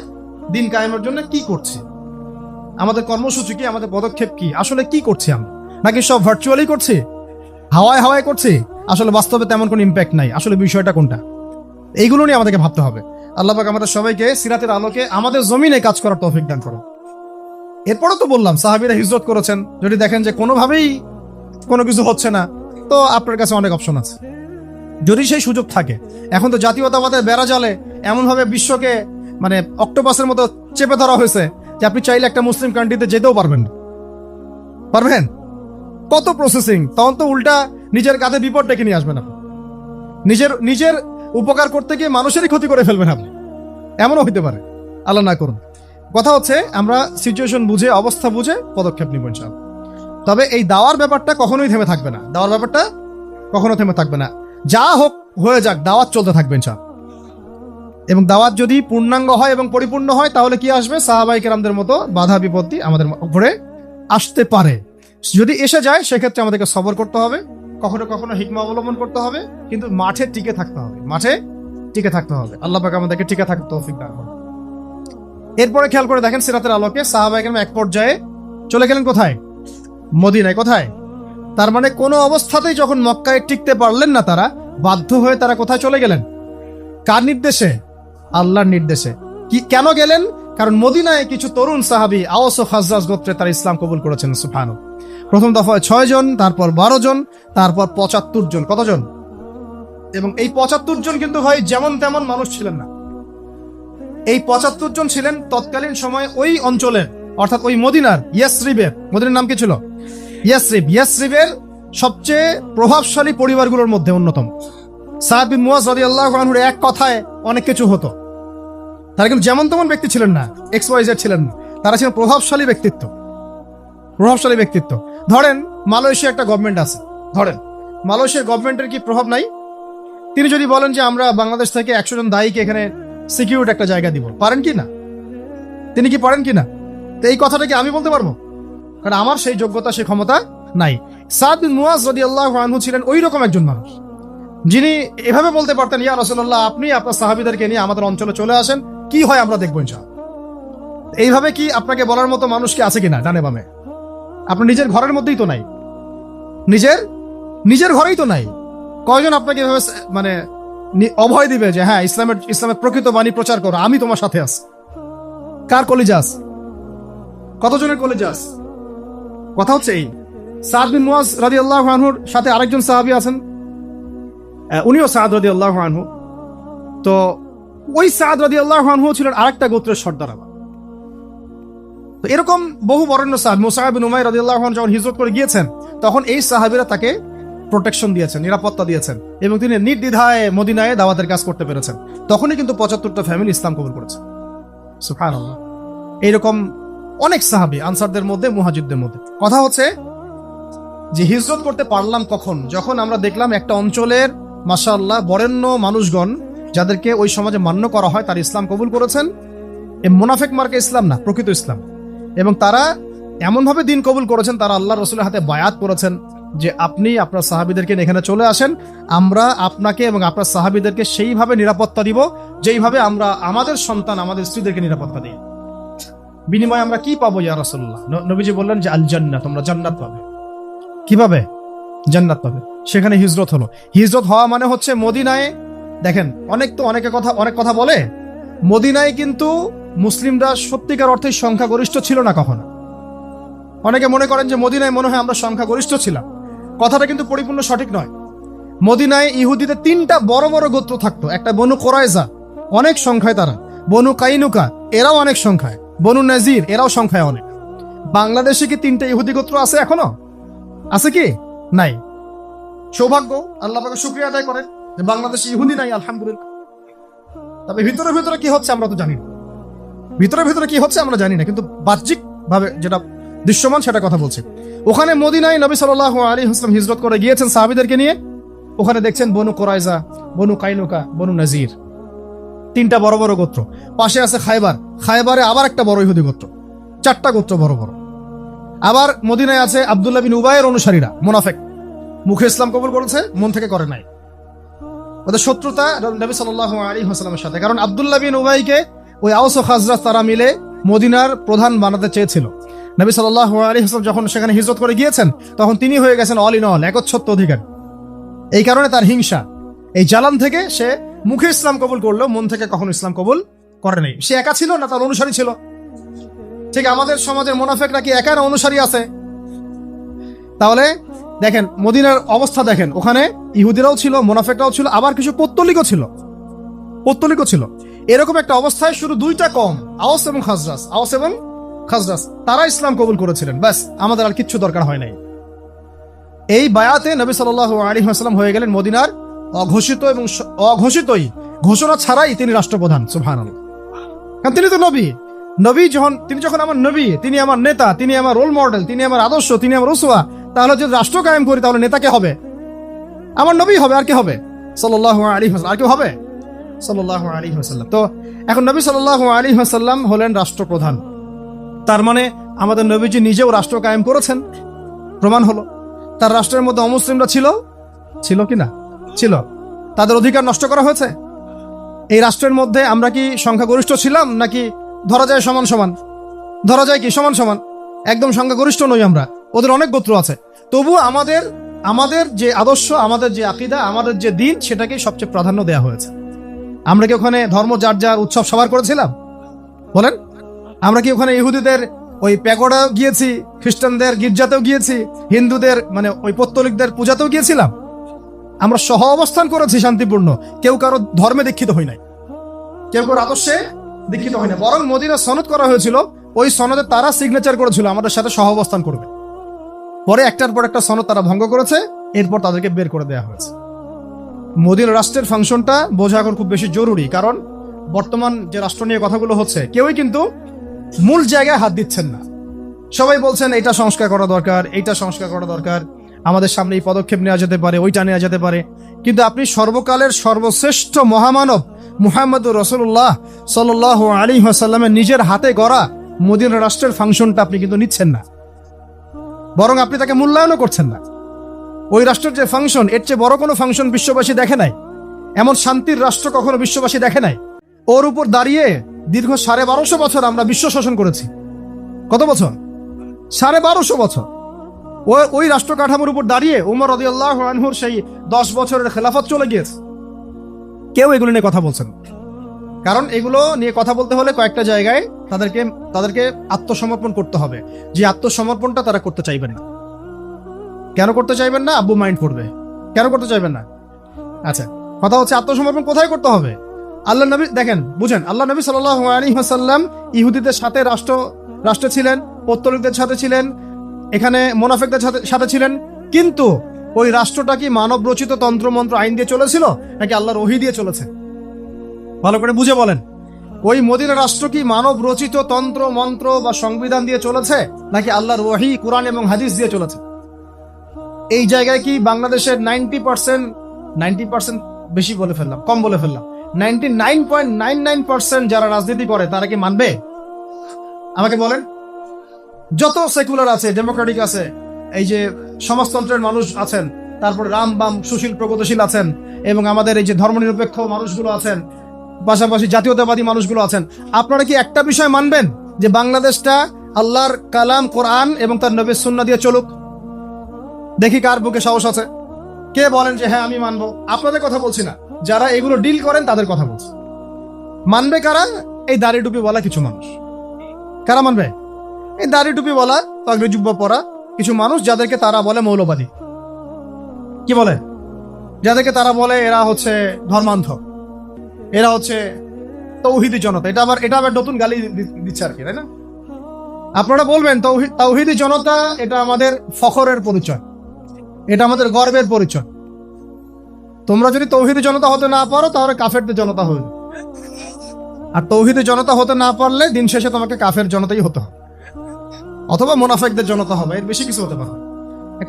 দিন কায়েমের জন্য কি করছি, আমাদের কর্মসূচি কি, আমাদের পদক্ষেপ কি, আসলে কি করছি আমরা, নাকি সব ভার্চুয়ালি করছি, হাওয়ায় হাওয়ায় করছি, আসলে বাস্তবে তেমন কোনো ইম্প্যাক্ট নাই, আসলে বিষয়টা কোনটা, এইগুলো নিয়ে আমাদেরকে ভাবতে হবে। আল্লাহ পাক আমাদের সবাইকে সিরাতের আলোকে আমাদের জমিনে কাজ করার তৌফিক দান করুন। এরপরও তো বললাম সাহাবীরা হিজরত করেছেন, যদি দেখেন যে কোনোভাবেই কোনো কিছু হচ্ছে না, তো আপনার কাছে অনেক অপশন আছে, যদি সেই সুযোগ থাকে। এখন তো জাতীয়তাবাদের বেড়া জালে এমনভাবে বিশ্বকে মানে অক্টোপাসের মতো চেপে ধরা হয়েছে যে আপনি চাইলে একটা মুসলিম কান্ট্রিতে যেতেও পারবেন না। পারবেন? কত প্রসেসিং, তখন তো উল্টা নিজের কাঁধে বিপদ ডেকে নিয়ে আসবেন আপনি, নিজের নিজের উপকার করতে গিয়ে মানুষেরই ক্ষতি করে ফেলবেন আপনি, এমনও হইতে পারে, আল্লাহ না করুন। কথা হচ্ছে আমরা সিচুয়েশন বুঝে, অবস্থা বুঝে পদক্ষেপ নিব ইনশাআল্লাহ। তবে এই দাওয়ার ব্যাপারটা কখনোই থেমে থাকবে না, দাওয়ার ব্যাপারটা কখনো থেমে থাকবে না, যা হোক হয়ে যাক দাওয়াত চলতে থাকবে ইনশাআল্লাহ। এবং দাওয়াত যদি পূর্ণাঙ্গ হয় এবং পরিপূর্ণ হয় তাহলে কি আসবে, সাহাবায়ে কেরামদের মতো বাধা বিপত্তি আমাদের উপরে আসতে পারে। যদি এসে যায় সেক্ষেত্রে আমাদেরকে সবর করতে হবে, কখনো কখনো হিকমা অবলম্বন করতে হবে, কিন্তু মাঠে টিকে থাকতে হবে, মাঠে টিকে থাকতে হবে। আল্লাহ পাক আমাদেরকে টিকে থাকতে তৌফিক দান করুন। এরপরে খেয়াল করে দেখেন সিরাতের আলোকে সাহাবায়ে কেরাম এক পর্যায়ে চলে গেলেন কোথায়? মদিনায়। কোথায়? তার মানে কোনো অবস্থাতেই যখন মক্কায় টিকতে পারলেন না তারা, বাধ্য হয়ে তারা কোথায় চলে গেলেন? কার নির্দেশে? আল্লাহর নির্দেশে। কি কেন গেলেন? কারণ মদিনায় কিছু তরুণ সাহাবী আওস ও খাজরাজ গোত্রে তারা ইসলাম কবুল করেছেন। সুবহানাল্লাহ। প্রথম দফায় 6 জন, তারপর 12 জন, তারপর 75 জন। কতজন? এবং এই 75 জন কিন্তু ভাই যেমন তেমন মানুষ ছিলেন না। এই 75 জন ছিলেন তৎকালীন সময়ে ওই অঞ্চলের, অর্থাৎ ওই মদিনার ইয়াসরিবের, মদিনার নাম কি ছিল? ইয়াসরিবের সবচেয়ে প্রভাবশালী পরিবারগুলোর মধ্যে অন্যতম। সাদ বিন মুয়াজ রাদিয়াল্লাহু আনহুর এক কথায় অনেক কিছু হতো। তারা কিন্তু যেমন তেমন ব্যক্তি ছিলেন না, XYZ ছিলেন না, তারা ছিলেন প্রভাবশালী ব্যক্তিত্ব। প্রভাবশালী ব্যক্তিত্ব। ধরেন মালয়েশিয়া একটা গভর্নমেন্ট আছে, ধরেন মালয়েশিয়ার গভর্নমেন্টের কি প্রভাব নাই? তিনি যদি বলেন যে আমরা বাংলাদেশ থেকে 100 জন দায়ীকে এখানে সিকিউরিটি একটা জায়গা দিব, পারেন কি না? তিনি কি পারেন কি না? তো এই কথাটা কি আমি বলতে পারবো? কারণ আমার সেই যোগ্যতা, সেই ক্ষমতা নাই। সাদ বিন মুয়াজ রাদিয়াল্লাহু আনহু ছিলেন ওই রকম একজন মানুষ যিনি এভাবে বলতে পারতেন, ইয়া রাসূলুল্লাহ আপনি আপনার সাহাবীদেরকে নিয়ে আমাদের অঞ্চলে চলে আসেন, কি হয় আমরা দেখবো ইনশাআল্লাহ। এইভাবে কি আপনাকে বলার মতো মানুষ কি আছে কিনা ডানে বামে? আপনার নিজের ঘরের মধ্যেই তো নাই, নিজের ঘরেই তো নাই। কয়জন আপনাকে এভাবে মানে অভয় দিবে যে হ্যাঁ ইসলামের প্রকৃত বাণী প্রচার করো, আমি তোমার সাথে আছি? কার কলিজা আছে? কতজনের কলিজা আছে? কথা হচ্ছে এই, সাদ বিন মুয়াজ রাদিয়াল্লাহু আনহুর সাথে আরেকজন সাহাবী আছেন, উনিও সাদ রাদিয়াল্লাহু আনহু। তো ওই সাদ রাদিয়াল্লাহু আনহু ছিলেন আরেকটা গোত্রের সর্দার। তো এরকম বহু বরেণ্য সাহাবী, মুসআব বিন উমাইর রাদিয়াল্লাহু আনহু যখন হিজরত করে গিয়েছেন তখন এই সাহাবীরা তাকে প্রোটেকশন দিয়েছেন, নিরাপত্তা দিয়েছেন, এবং তিনি নির্দ্বিধায় মদিনায় দাওয়াতের কাজ করতে পেরেছেন। তখনই কিন্তু 75টা ফ্যামিলি ইসলাম কবুল করেছে। সুবহানাল্লাহ। এইরকম অনেক সাহাবী আনসারদের মধ্যে, মুহাজিরদের মধ্যে। কথা হচ্ছে যে হিজরত করতে পারলাম কখন? যখন আমরা দেখলাম একটা অঞ্চলের মাশাআল্লাহ বরেণ্য মানুষগণ, যাদেরকে ওই সমাজে মান্য করা হয়, তারা ইসলাম কবুল করেছেন। এই মুনাফিক মার্কা ইসলাম না, প্রকৃত ইসলাম। এবং তারা এমনভাবে দিন কবুল করেছেন, তারা আল্লাহ রাসূলের হাতে বায়াত করেছেন যে আপনি আপনার সাহাবীদেরকে এখানে চলে আসেন, আমরা আপনাকে এবং আপনার সাহাবীদেরকে সেইভাবে নিরাপত্তা দিব যেইভাবে আমরা আমাদের সন্তান, আমাদের স্ত্রীদেরকে নিরাপত্তা দিই। বিনিময়ে আমরা কি পাবো ইয়া রাসূলুল্লাহ? নবীজি বললেন যে আল জান্নাত, তোমরা জান্নাত পাবে। কিভাবে? জান্নাত পাবে। সেখানে হিজরত হলো। হিজরত হওয়া মানে হচ্ছে মদিনায়, দেখেন অনেক কথা বলে, মদিনায় কিন্তু মুসলিমরা সত্যিকার অর্থে সংখ্যাগরিষ্ঠ ছিল না কখনো। অনেকে মনে করেন যে মদিনায় মনে হয় আমরা সংখ্যাগরিষ্ঠ ছিলাম, কথাটা কিন্তু পরিপূর্ণ সঠিক নয়। মদিনায় ইহুদিদের 3টা বড় বড় গোত্র থাকতো। একটা বনু কোরাইজা, অনেক সংখ্যায় তারা। বনু কাইনুকা, এরাও অনেক সংখ্যায়। বনু নাজির, এরাও সংখ্যায় অনেক। বাংলাদেশে কি 3টা ইহুদি গোত্র আছে এখনো? আছে কি? নাই। সৌভাগ্য, আল্লাহ পাকের শুকরিয়া আদায় করেন যে বাংলাদেশে ইহুদি নাই, আলহামদুলিল্লাহ। তবে ভিতরে ভিতরে কি হচ্ছে আমরা তো জানি না, ভিতরে কি হচ্ছে আমরা জানি না, কিন্তু বাহ্যিক ভাবে যেটা দৃশ্যমান সেটা কথা বলছি। ওখানে মদিনায় নবী সাল্লাল্লাহু আলাইহি ওয়াসাল্লাম হিজরত করে গিয়েছেন সাহাবীদেরকে নিয়ে। ওখানে দেখছেন বনু কোরাইজা, বনু কাইনুকা, বনু নাজির, 3টা বড় বড় গোত্র। পাশে আছে খায়বারে আবার একটা বড় ইহুদি গোত্র, 4টা গোত্র বড় বড়। আবার মদিনায় আছে আব্দুল্লাহ বিন উবাইয়ের অনুসারীরা, মুনাফিক, মুখে ইসলাম কবুল করেছে, মন থেকে করে নাই। ওদের শত্রুতা নবী সাল্লাল্লাহু আলাইহি ওয়াসাল্লামের সাথে, কারণ আব্দুল্লাহ বিন উবাইকে ওই আওস ও খাজরাজ তারা মিলে মদিনার প্রধান বানাতে চেয়েছিল। নবী সাল্লাল্লাহু আলাইহি ওয়াসাল্লাম যখন সেখানে হিজরত করে গিয়েছেন তখন তিনি হয়ে গেছেন অল ইন অল, একচ্ছত্ব অধিকারী। এই কারণে তার হিংসা, এই জালান থেকে সে মুখে ইসলাম কবুল করলো, মন থেকে কখনো ইসলাম কবুল করে নাই। সে একা ছিল না, তার অনুসারী ছিল। ঠিক আমাদের সমাজের মুনাফিকরা কি একার অনুসারী আছে? তাহলে দেখেন মদিনার অবস্থা দেখেন, ওখানে ইহুদিরাও ছিল, মুনাফিকরাও ছিল, আবার কিছু পৌত্তলিকও ছিল। এরকম একটা অবস্থায় শুধু দুইটা কম, আওস এবং খাজরাজ, তারা ইসলাম কবুল করেছিলেন। ব্যাস, আমাদের আর কিচ্ছু দরকার হয় নাই। এই বায়াতে নবী সাল্লাল্লাহু আলাইহি ওয়াসাল্লাম হয়ে গেলেন মদিনার অঘোষিত এবং অঘোষিতই, ঘোষণা ছাড়াই তিনি রাষ্ট্রপ্রধান। সুবহানাল্লাহ। কারণ তিনি তো নবী তিনি যখন আমার নবী, তিনি আমার নেতা, তিনি আমার রোল মডেল, তিনি আমার আদর্শ, তিনি আমার উসওয়া, তাহলে যদি রাষ্ট্র কায়েম করি তাহলে নেতা কে হবে? আমার নবী হবে, আর কে হবে? সাল্লাল্লাহু আলাইহি ওয়াসাল্লাম। আর কেউ হবে? সাল্লাল্লাহু আলাইহি ওয়াসাল্লাম। তো এখন নবী সাল্লাল্লাহু আলাইহি ওয়াসাল্লাম হলেন রাষ্ট্রপ্রধান। তার মানে আমাদের নবীজি নিজেও রাষ্ট্র কায়েম করেছেন, প্রমাণ হলো। তার রাষ্ট্রের মধ্যে অমুসলিমরা ছিল কি না? ছিল। তাদের অধিকার নষ্ট করা হয়েছে? এই রাষ্ট্রের মধ্যে আমরা কি সংখ্যাগরিষ্ঠ ছিলাম, নাকি ধরা যায় সমান? ধরা যায় কি সমান? একদম সংখ্যাগরিষ্ঠ নই আমরা, ওদের অনেক গোত্র আছে। তবু আমাদের যে আদর্শ, আমাদের যে আকীদা, আমাদের যে দিন, সেটাকে সবচেয়ে প্রাধান্য দেওয়া হয়েছে। আমরা কি ওখানে ধর্ম যার উৎসব সবার করেছিলাম? বলেন, আমরা কি ওখানে ইহুদিদের ওই প্যাগোডা গিয়েছি, খ্রিস্টানদের গির্জাতেও গিয়েছি, হিন্দুদের মানে ওই পৌত্তলিকদের পূজাতেও গিয়েছিলাম? আমরা সহ অবস্থান করেছি শান্তিপূর্ণ, কেউ কারো ধর্মে দীক্ষিত হই নাই, কেউ কারো আদর্শে দীক্ষিত হয় না। বরং মদিনা সনদ করা হয়েছিল, ওই সনদে তারা সিগনেচার করেছিল আমাদের সাথে সহ অবস্থান করবে। পরে একটার পর একটা সনদ তারা ভঙ্গ করেছে, এরপর তাদেরকে বের করে দেওয়া হয়েছে। মদিনা রাষ্ট্রের ফাংশনটা বোঝা এখন খুব বেশি জরুরি, কারণ বর্তমান যে রাষ্ট্র নিয়ে কথাগুলো হচ্ছে, কেউই কিন্তু মূল জায়গায় হাত দিচ্ছেন না। সবাই বলছেন এটা সংস্কার করা দরকার, এইটা সংস্কার করা দরকার, আমাদের সামনে এই পদক্ষেপ নেওয়া যেতে পারে, ওইটা নেওয়া যেতে পারে। কিন্তু আপনি সর্বকালের সর্বশ্রেষ্ঠ মহামানব মুহাম্মদুর রাসূলুল্লাহ সাল্লাল্লাহু আলাইহি ওয়াসাল্লামের নিজের হাতে গড়া মদিনা রাষ্ট্রের ফাংশনটা আপনি কিন্তু নিচ্ছেন না, বরং আপনি তাকে মূল্যায়নও করছেন না। ওই রাষ্ট্রের যে ফাংশন, এর চেয়ে বড় কোনো ফাংশন বিশ্ববাসী দেখে নাই। এমন শান্তির রাষ্ট্র কখনো বিশ্ববাসী দেখে নাই। ওর উপর দাঁড়িয়ে দীর্ঘ 1250 বছর আমরা বিশ্ব শাসন করেছি। কত বছর? 1250 বছর। ওই রাষ্ট্র কাঠামোর উপর দাঁড়িয়ে উমর রাদিয়াল্লাহু আনহুর সেই 10 বছরের খেলাফত চলে গিয়েছে। কেউ এগুলো নিয়ে কথা বলছেন, কারণ এগুলো নিয়ে কথা বলতে হলে কয়েকটা জায়গায় তাদেরকে আত্মসমর্পণ করতে হবে, যে আত্মসমর্পণটা তারা করতে চাইবেন না। কেন করতে চাইবেন না? আব্বু মাইন্ড করবে। কেন করতে চাইবেন না? আচ্ছা, কথা হচ্ছে আত্মসমর্পণ কোথায় করতে হবে? আল্লাহ নবী দেখেন, বুঝেন, আল্লাহ নবী সাল্লাল্লাহু আলাইহি ওয়াসাল্লাম ইহুদিদের সাথে রাষ্ট্রে ছিলেন, পৌত্তলিকদের সাথে ছিলেন, এখানে মুনাফিকদের সাথে ছিলেন, কিন্তু ওই রাষ্ট্রটা কি মানব রচিত তন্ত্র মন্ত্র আইন দিয়ে চলেছিল, নাকি আল্লাহর ওহী দিয়ে চলেছে? ভালো করে বুঝে বলেন। ওই মদিনা রাষ্ট্র কি মানব রচিত তন্ত্র মন্ত্র বা সংবিধান দিয়ে চলেছে, নাকি আল্লাহর ওহী, কুরআন এবং হাদিস দিয়ে চলেছে? এই জায়গায় কি বাংলাদেশের 90% বেশি বলে ফেললাম, কম বলে ফেললাম, 99.99% যারা রাজনীতি করে তারা কি মানবে? আমাকে বলেন। যত সেকুলার আছে, ডেমোক্রেটিক আছে, এই যে সমাজতন্ত্রের মানুষ আছেন, তারপর রাম বাম সুশীল প্রগতিশীল আছেন, এবং আমাদের এই যে ধর্মনিরপেক্ষ মানুষগুলো আছেন, পাশাপাশি জাতীয়তাবাদী মানুষগুলো আছেন, আপনারা কি একটা বিষয় মানবেন যে বাংলাদেশটা আল্লাহর কালাম কোরআন এবং তার নবীর সুন্নাহ দিয়ে চলুক? দেখি কার বুকে সাহস আছে। কে বলেন যে হ্যাঁ আমি মানবো? আপনাদের কথা বলছি না, যারা এগুলো ডিল করেন তাদের কথা বলছি। মানবে কারা? এই দাড়ি টুপি বলা কিছু মানুষ। কারা মানবে? এই দাড়ি টুপি বলা, পাগড়ি জুব্বা পরা কিছু মানুষ, যাদেরকে তারা বলে মৌলবাদী। কি বলে? যাদেরকে তারা বলে এরা হচ্ছে ধর্মান্ধ, এরা হচ্ছে তৌহিদি জনতা। এটা আবার নতুন গালি দিচ্ছে আর কি, তাই না? আপনারা বলবেন তাওহীদি জনতা, এটা আমাদের ফখরের পরিচয়, এটা আমাদের গর্বের পরিচয়। তোমরা যদি তৌহীদি জনতা হতে না পারো, তাহলে কাফেরদের জনতা হবে। আর তৌহীদি জনতা হতে না পারলে দিন শেষে তোমাকে কাফের জনতাই হতে হবে, অথবা মুনাফিকদের জনতা হবে। এর বেশি কিছু হতে পারে।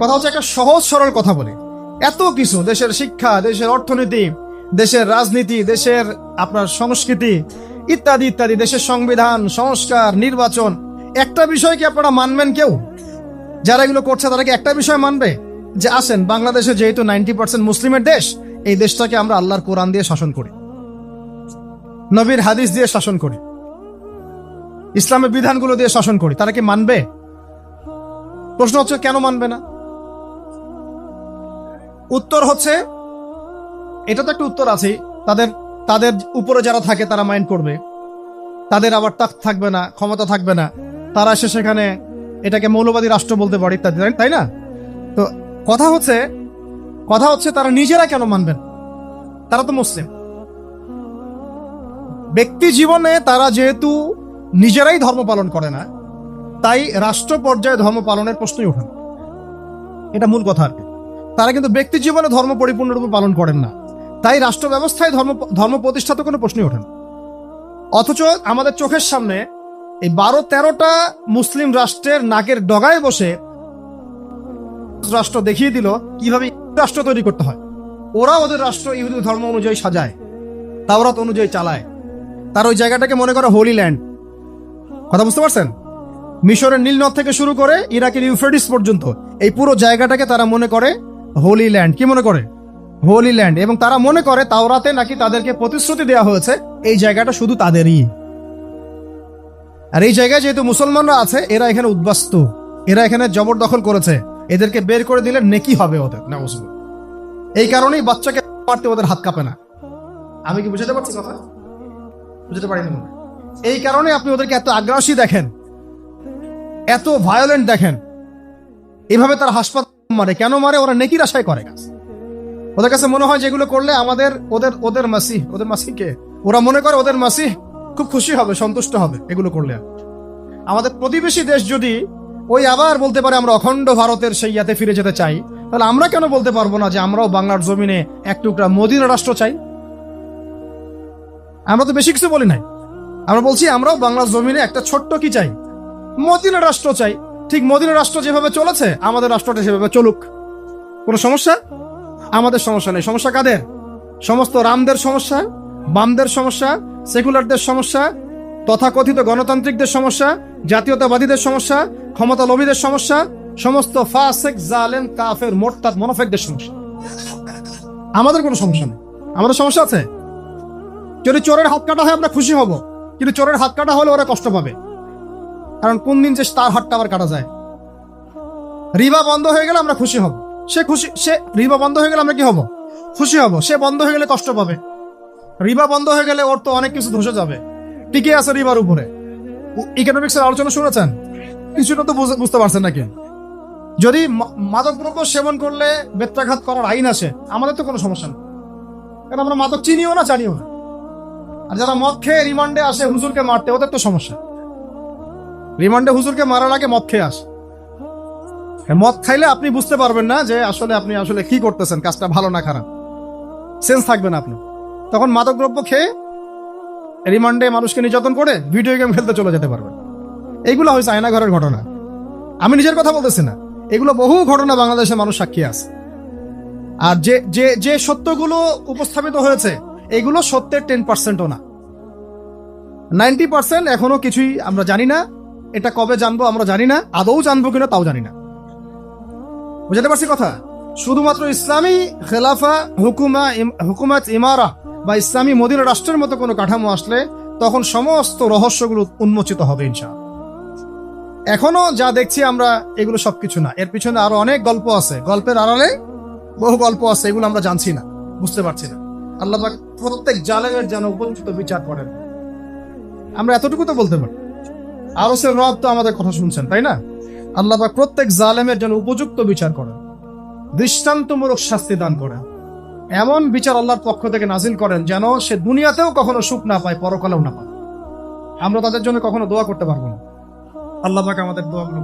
কথা হচ্ছে একটা সহজ সরল কথা বলি। এত কিছু, দেশের শিক্ষা, দেশের অর্থনীতি, দেশের রাজনীতি, দেশের আপনার সংস্কৃতি ইত্যাদি ইত্যাদি, দেশের সংবিধান, সংস্কার, নির্বাচন, একটা বিষয় কি আপনারা মানবেন? কেউ যারা এগুলো করছে তারা কি একটা বিষয় মানবে? যে আসেন, বাংলাদেশে যেহেতু 90% মুসলিমের দেশ, এই দেশটাকে আমরা আল্লাহর কোরআন দিয়ে শাসন করি, নবীর হাদিস দিয়ে শাসন করি, ইসলামের বিধানগুলো দিয়ে শাসন করি, তারা কি মানবে? প্রশ্ন হচ্ছে কেন মানবে না? উত্তর হচ্ছে, এটা তো একটা উত্তর আছে, তাদের উপরে যারা থাকে তারা মাইন্ড করবে, তাদের আবার তাকত থাকবে না, ক্ষমতা থাকবে না, তারা এসে সেখানে এটাকে মৌলবাদী রাষ্ট্র বলতে পারে ইত্যাদি, তাই না? তো কথা হচ্ছে তারা নিজেরা কেন মানবেন? তারা তো মুসলিম। ব্যক্তি জীবনে তারা যেহেতু নিজেরাই ধর্ম পালন করে না, তাই রাষ্ট্র পর্যায়ে ধর্ম পালনের প্রশ্নই ওঠে না। এটা মূল কথা আর কি। তারা কিন্তু ব্যক্তি জীবনে ধর্ম পরিপূর্ণরূপে পালন করেন না, তাই রাষ্ট্র ব্যবস্থায় ধর্ম প্রতিষ্ঠা তো কোনো প্রশ্নই ওঠে না। অথচ আমাদের চোখের সামনে এই 12-13টা মুসলিম রাষ্ট্রের নাকের ডগায় বসে রাষ্ট্র দেখিয়ে দিল কিভাবে রাষ্ট্র তৈরি করতে হয়। ওরা ওদের রাষ্ট্র ইহুদি ধর্ম অনুযায়ী সাজায়, তাওরাত অনুযায়ী চালায়। তার ওই জায়গাটাকে মনে করে হোলি ল্যান্ড। কথা বুঝতে পারছেন? মিশরের নীলনদ থেকে শুরু করে ইরাকের ইউফ্রেটিস পর্যন্ত এই পুরো জায়গাটাকে তারা মনে করে হোলি ল্যান্ড। কি মনে করে? হোলি ল্যান্ড। এবং তারা মনে করে তাওরাতে নাকি তাদেরকে প্রতিশ্রুতি দেওয়া হয়েছে এই জায়গাটা শুধু তাদেরই। আর এই জায়গায় যেহেতু মুসলমানরা আছে, এরা এখানে উদ্বাস্তু, এরা এখানে জবরদখল করেছে, এদেরকে বের করে দিলে নেকি হবে ওদের। না, এই কারণেই বাচ্চাকে মারতে ওদের হাত কাঁপে না। আমি কি বুঝাতে পারছি কথা? বুঝতে পারিনি মনে হয়। এই কারণে আপনি ওদেরকে এত আগ্রাসী দেখেন, এত ভায়োলেন্ট দেখেন। এভাবে তারা হাসপাতাল মারে। কেন মারে? ওরা নেকির আশায় করে কাজ। ওদের কাছে মনে হয় যেগুলো করলে ওদের মাসিহকে ওরা মনে করে ওদের মাসিহ খুব খুশি হবে, সন্তুষ্ট হবে এগুলো করলে। আমাদের প্রতিবেশী দেশ যদি ওই আবার বলতে পারে আমরা অখণ্ড ভারতের সেই ইয়াতে ফিরে যেতে চাই, তাহলে আমরা কেন বলতে পারবো না যে আমরাও বাংলার জমিনে এক টুকরা মদিনা রাষ্ট্র চাই? আমরা তো বেশি কিছু বলি নাই, আমরা বলছি আমরাও বাংলার জমিনে একটা ছোট্ট কি চাই, মদিনা রাষ্ট্র চাই। ঠিক মদিনা রাষ্ট্র যেভাবে চলেছে আমাদের রাষ্ট্রটা সেভাবে চলুক। কোনো সমস্যা? আমাদের সমস্যা নেই। সমস্যা কাদের? সমস্ত রামদের সমস্যা, বামদের সমস্যা, সেকুলারদের সমস্যা, তথাকথিত গণতান্ত্রিকদের সমস্যা, জাতীয়তাবাদীদের সমস্যা, ক্ষমতা লোভীদের সমস্যা, সমস্ত ফাসিক, জালেম, কাফের, মোরতাদ, মুনাফিকদের সমস্যা। আমাদের কোনো সমস্যা নেই। আমাদের সমস্যা আছে? যদি চোরের হাত কাটা হয় আমরা খুশি হব, কিন্তু চোরের হাত কাটা হলে ওরা কষ্ট পাবে। কারণ কোন দিন যে তার হাতটা আবার কাটা যায়। রিবা বন্ধ হয়ে গেলে আমরা খুশি হব, সে রিবা বন্ধ হয়ে গেলে আমরা কি হব? খুশি হব। সে বন্ধ হয়ে গেলে কষ্ট পাবে। রিবা বন্ধ হয়ে গেলে ওর তো অনেক কিছু ধসে যাবে। টিকে আছে রিবার উপরে। ইকোনমিক্সের আলোচনা শুনেছেন? কিছুটা তো বুঝতে পারছেন নাকি? যদি মাদকদ্রব্য সেবন করলে বেত্রাঘাত করার আইন আসে, আমাদের তো কোনো সমস্যা নেই, কারণ আমরা মাদক চিনিও না, জানিও না। আর যারা মদ খেয়ে রিমান্ডে আসে হুজুরকে মারতে, ওদের তো সমস্যা। রিমান্ডে হুজুরকে মারার আগে মদ খেয়ে আসে। মদ খাইলে আপনি বুঝতে পারবেন না যে আপনি আসলে কি করতেছেন, কাজটা ভালো না খারাপ, সেন্স থাকবে না আপনি। তখন মাদকদ্রব্য খেয়ে রিমান্ডে মানুষকে নির্যাতন করে ভিডিও গেম খেলতে চলে যেতে পারবেন। এইগুলো হয়েছে আয়নাঘরের ঘটনা। আমি নিজের কথা বলতেছি না, এগুলো বহু ঘটনা বাংলাদেশের মানুষ সাক্ষী আছে। আর যে সত্যগুলো উপস্থাপিত হয়েছে এগুলো সত্যের 10%ও না, 90% এখনো কিছুই আমরা জানি না। এটা কবে জানবো আমরা জানি না, আদৌ জানবো কিনা তাও জানি না। বুঝতে পারছি কথা? শুধুমাত্র ইসলামী খেলাফা হুকুমাত ইমারা বা ইসলামী মদিনা রাষ্ট্রের মতো কোনো কাঠামো আসলে তখন সমস্ত রহস্যগুলো উন্মোচিত হবে ইনশাআল্লাহ। এখনো যা দেখছি আমরা এগুলো সবকিছু না, এর পিছনে আরো অনেক গল্প আছে। গল্পের আড়ালে বহু গল্প আছে, এগুলো আমরা জানছি না, বুঝতে পারছি না। আল্লাহ পাক প্রত্যেক জালেমের যেন উপযুক্ত বিচার করেন, আমরা এতটুকু তো বলতে পারি। আরশের রব তো আমাদের কথা শুনছেন, তাই না? আল্লাহ পাক প্রত্যেক জালেমের যেন উপযুক্ত বিচার করেন, দৃষ্টান্তমূলক শাস্তি দান করেন। এমন বিচার আল্লাহর পক্ষ থেকে নাজিল করেন যেন সে দুনিয়াতেও কখনো সুখ না পায়, পরকালেও না পায়। আমরা তাদের জন্য কখনো দোয়া করতে পারবো না। আল্লাহ পাক আমাদের দোয়াগুলো